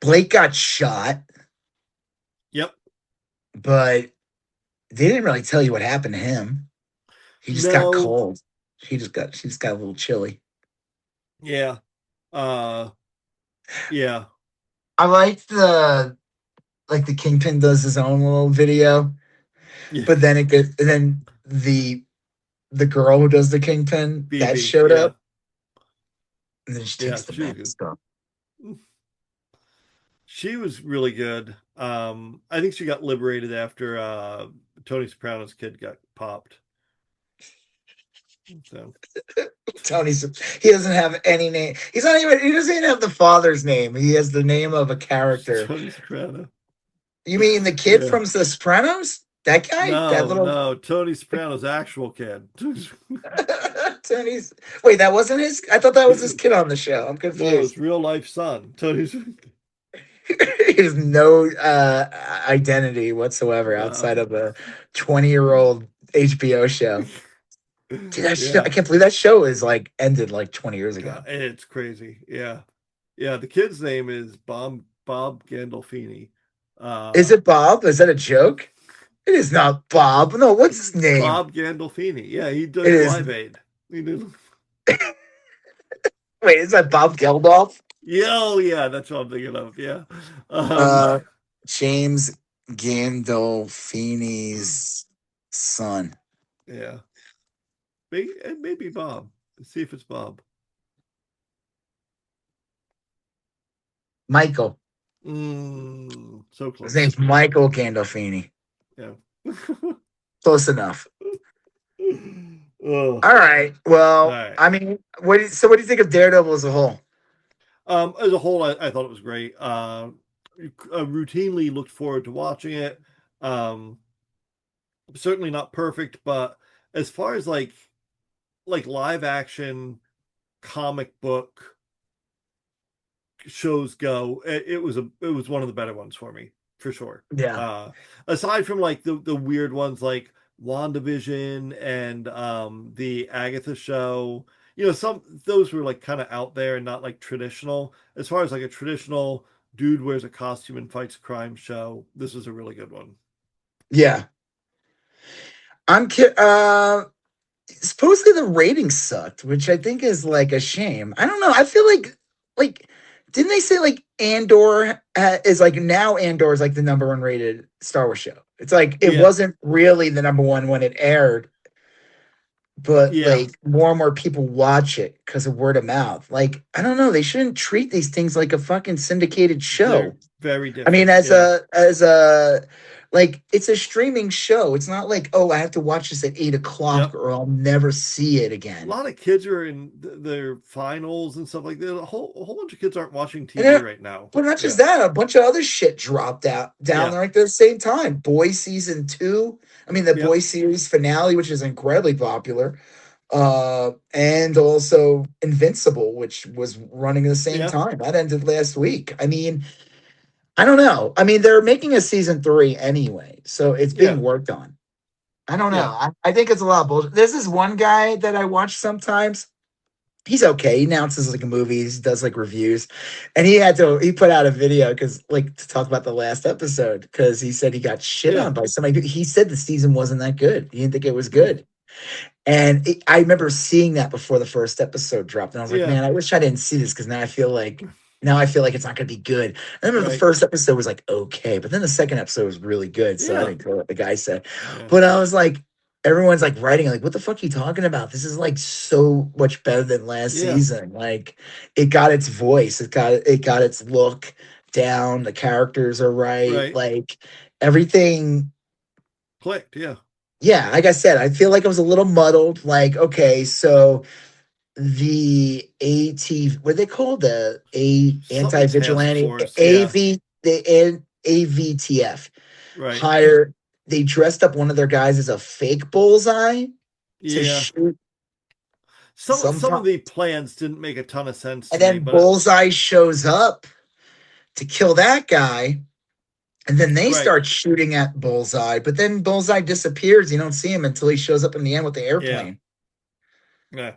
Blake got shot. Yep. But they didn't really tell you what happened to him. He just got No. cold. She just got a little chilly. Yeah. Yeah. I like the Kingpin does his own little video, Yeah. but then the girl who does the Kingpin that BB. showed Yeah. up, and then she Yeah. takes the She was good. mask off. She was really good. I think she got liberated after Tony Soprano's kid got popped. So He doesn't have any name. He doesn't even have the father's name. He has the name of a character. Tony Soprano. You mean the kid Yeah. from The Sopranos? That guy? That little No, Tony Soprano's actual kid. Tony's. Wait, that wasn't his. I thought that was his kid on the show. I'm No, his confused. real life son. Tony's. He has no identity whatsoever No. outside of a 20-year-old HBO show. Dude, that show, I Yeah. can't believe that show is like ended like 20 years ago. God, it's crazy. Yeah. Yeah. The kid's name is Bob Gandolfini. Is it Bob? Is that a joke? It is not Bob. No, what's his name? Bob Gandolfini. Yeah, he It does is. Live Aid. He did. Wait, is that Bob Geldof? Yeah, oh yeah, that's what I'm thinking of. Yeah. James Gandolfini's son. Yeah. Maybe Bob. Let's see if it's Bob. Michael. So close. His name's Michael Gandolfini. Yeah. Close enough. All right. Well, right. I mean, what do you think of Daredevil as a whole? As a whole, I thought it was great. I routinely looked forward to watching it. Certainly not perfect, but as far as like live action comic book shows go, it was one of the better ones for me, for sure. Yeah. Aside from like the weird ones like WandaVision and the Agatha show, those were like kind of out there and not like traditional. As far as like a traditional dude wears a costume and fights a crime show, this was a really good one. Yeah. Supposedly the ratings sucked, which I think is like a shame. I don't know. I feel like didn't they say like Andor is like now Andor is like the number 1 rated Star Wars show? It's like it wasn't really the number 1 when it aired, but like more and more people watch it because of word of mouth. Like I don't know, they shouldn't treat these things like a fucking syndicated show. They're very different. I mean, as a like it's a streaming show. It's not like, oh, I have to watch this at 8:00 or I'll never see it again. A lot of kids are in their finals and stuff like that. A whole bunch of kids aren't watching TV right now. But not just that, a bunch of other shit dropped out down there at the same time. Boys season 2. I mean, the Boys series finale, which is incredibly popular. And also Invincible, which was running at the same time. That ended last week. I mean, I don't know. I mean, they're making a season 3 anyway, so it's being worked on. I don't know. I think it's a lot of bullshit. There's this one guy that I watch sometimes. He's okay. He announces like movies, does like reviews, and he put out a video to talk about the last episode because he said he got shit on by somebody. He said the season wasn't that good. He didn't think it was good. And I remember seeing that before the first episode dropped, and I was like, Yeah. man, I wish I didn't see this because now I feel like it's not going to be good. I remember the Right. first episode was like okay, but then the second episode was really good. So I Yeah. didn't care what the guy said, Yeah. but I was like, everyone's like writing like, what the fuck are you talking about? This is like so much better than last Yeah. season. Like, it got its voice, it got its look down. The characters are right, Right. like everything. Clicked. Yeah. Yeah, like I said, I feel like I was a little muddled. Like, okay, so the AT, what they call the Something task anti-vigilante force. Yeah. AVTF Right. hire, they dressed up one of their guys as a fake bullseye to Yeah. shoot Some of sometime, the plans didn't make a ton of sense and to me, then but bullseye shows up to kill that guy, and then they right. start shooting at bullseye, but then bullseye disappears. You don't see him until he shows up in the end with the Yeah. airplane. Yeah.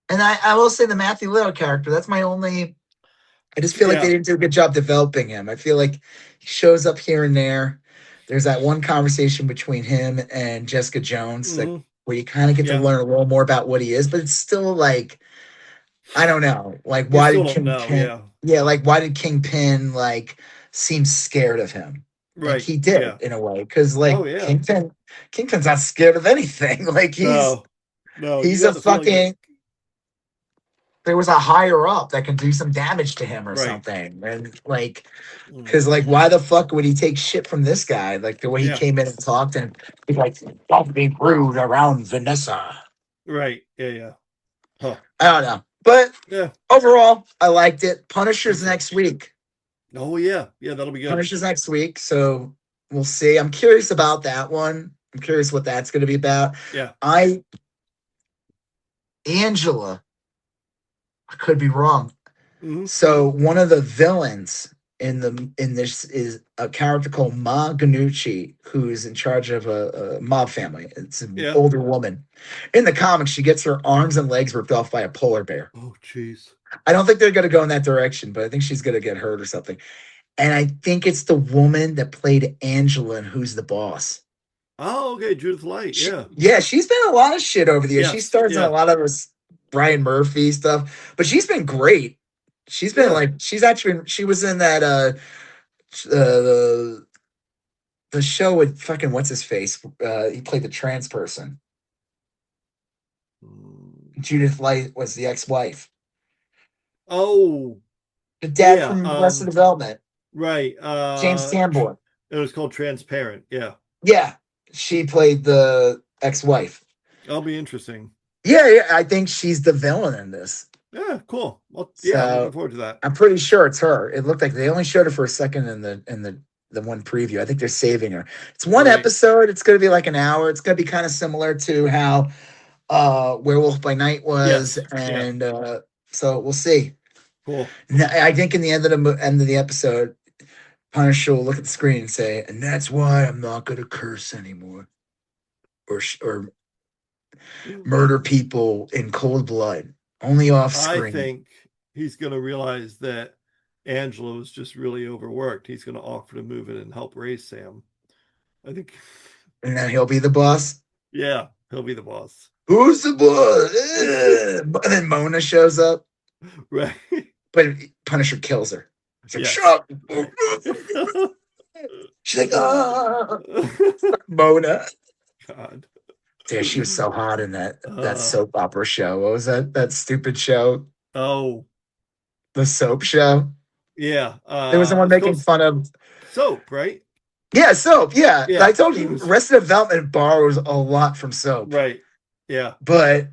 And I will say the Matthew Little character, that's my only. I just feel like they Yeah. didn't do a good job developing him. I feel like he shows up here and there. There's that one conversation between him and Jessica Jones that Hmm. where you kind of get to Yeah. learn a little more about what he is, but it's still like, I don't know. Like, You why still did don't know. Kingpin, Yeah. yeah, like why did Kingpin like seem scared of him? Like Right. he did Yeah. in a way. Cause Oh like yeah. Kingpin's not scared of anything. Like No. No. You he's got a the feeling that fucking, there was a higher up that can do some damage to him or right. something. And like, Mm. because like, why the fuck would he take shit from this guy? Like the way he Yeah. came in and talked, and he's like, "Don't be rude around Vanessa." Right. Yeah. Yeah. Huh. I don't know, but Yeah. overall, I liked it. Punisher's Okay. next week. Oh yeah. Yeah. That'll be good. Punisher's next week, so we'll see. I'm curious about that one. I'm curious what that's going to be about. Yeah. I Angela, I could be wrong. Hmm. So one of the villains in this is a character called Ma Ganucci, who's in charge of a mob family. It's an Yeah. older woman. In the comics, she gets her arms and legs ripped off by a polar bear. Oh jeez. I don't think they're going to go in that direction, but I think she's going to get hurt or something. And I think it's the woman that played Angela in Who's the Boss. Oh okay. Judith Light. Yeah. Yeah, she's been in a lot of shit over the years. She Yes. stars in a Yeah. lot of this Brian Murphy stuff, but she's been great. She's been Yeah. like, she's actually, she was in that the show with fucking what's his face. He played the trans person. Mm. Judith Light was the ex-wife. Oh The dad yeah. from Arrested Development, Right. James Sanborn. It was called Transparent. Yeah. Yeah, she played the ex-wife. That'll be interesting. Yeah, I think she's the villain in this. Yeah, cool. Well, yeah, I'm looking So forward to that. I'm pretty sure it's her. It looked like they only showed her for a second in the one preview. I think they're saving her. It's one Right. episode. It's going to be like an hour. It's going to be kind of similar to how Werewolf by Night was, Yes. Yeah. and so we'll see. Cool. I think in the end of the episode, Punisher will look at the screen and say, "And that's why I'm not going to curse anymore, or murder people in cold blood, only off I screen." think he's going to realize that Angelo is just really overworked. He's going to offer to move in and help raise Sam. I think. And then he'll be the boss. Yeah, he'll be the boss. Who's the boss? And then Mona shows up, Right. but Punisher kills her. He's like, Yes. "Shut up." She's like, "Ah." Mona. God. Dude, she was so hot in that Uh, soap opera show. What was that stupid show? oh, The soap show. yeah. There was the one It's making called fun of. Soap, right? Yeah, soap. Yeah, Yeah. I told you, Arrested Development borrows a lot from soap. Right. Yeah. But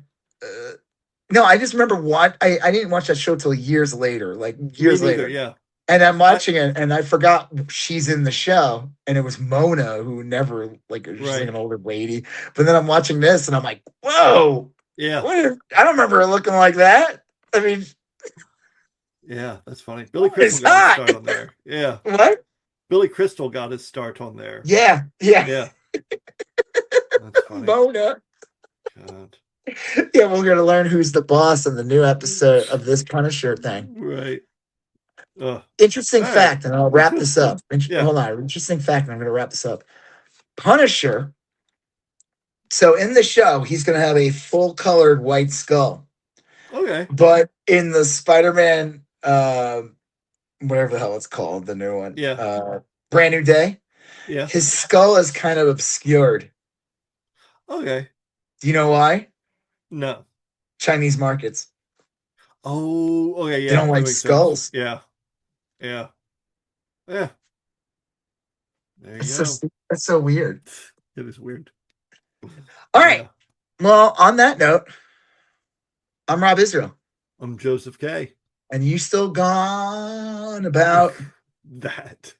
no, I just remember I didn't watch that show till years later, like years Me neither. later. Yeah. And I'm watching it, and I forgot she's in the show, and it was Mona, who never she's like Right. an older lady. But then I'm watching this, and I'm like, whoa, Yeah. I don't remember her looking like that. I mean, Yeah, that's funny. Billy what is Crystal got his that? start on there. Yeah. What? Billy Crystal got his start on there. Yeah. Yeah. That's funny. Mona. God. Yeah, we're gonna learn who's the boss in the new episode of this Punisher thing. Right. Interesting All fact, and I'll wrap this up. Yeah. Hold on. Interesting fact, and I'm gonna wrap this up. Punisher So in the show, he's going to have a full colored white skull. Okay. But in the Spider-Man, whatever the hell it's called, the new one, Yeah. Brand New Day, Yeah. his skull is kind of obscured. Okay. Do you know why? No. Chinese markets. Oh, okay, They yeah, don't that like makes sense. skulls. Yeah. Yeah. Yeah. There you That's go. that's so weird. It is weird. All right. Yeah. Well, on that note, I'm Rob Israel, I'm Joseph K. and you still gone about That.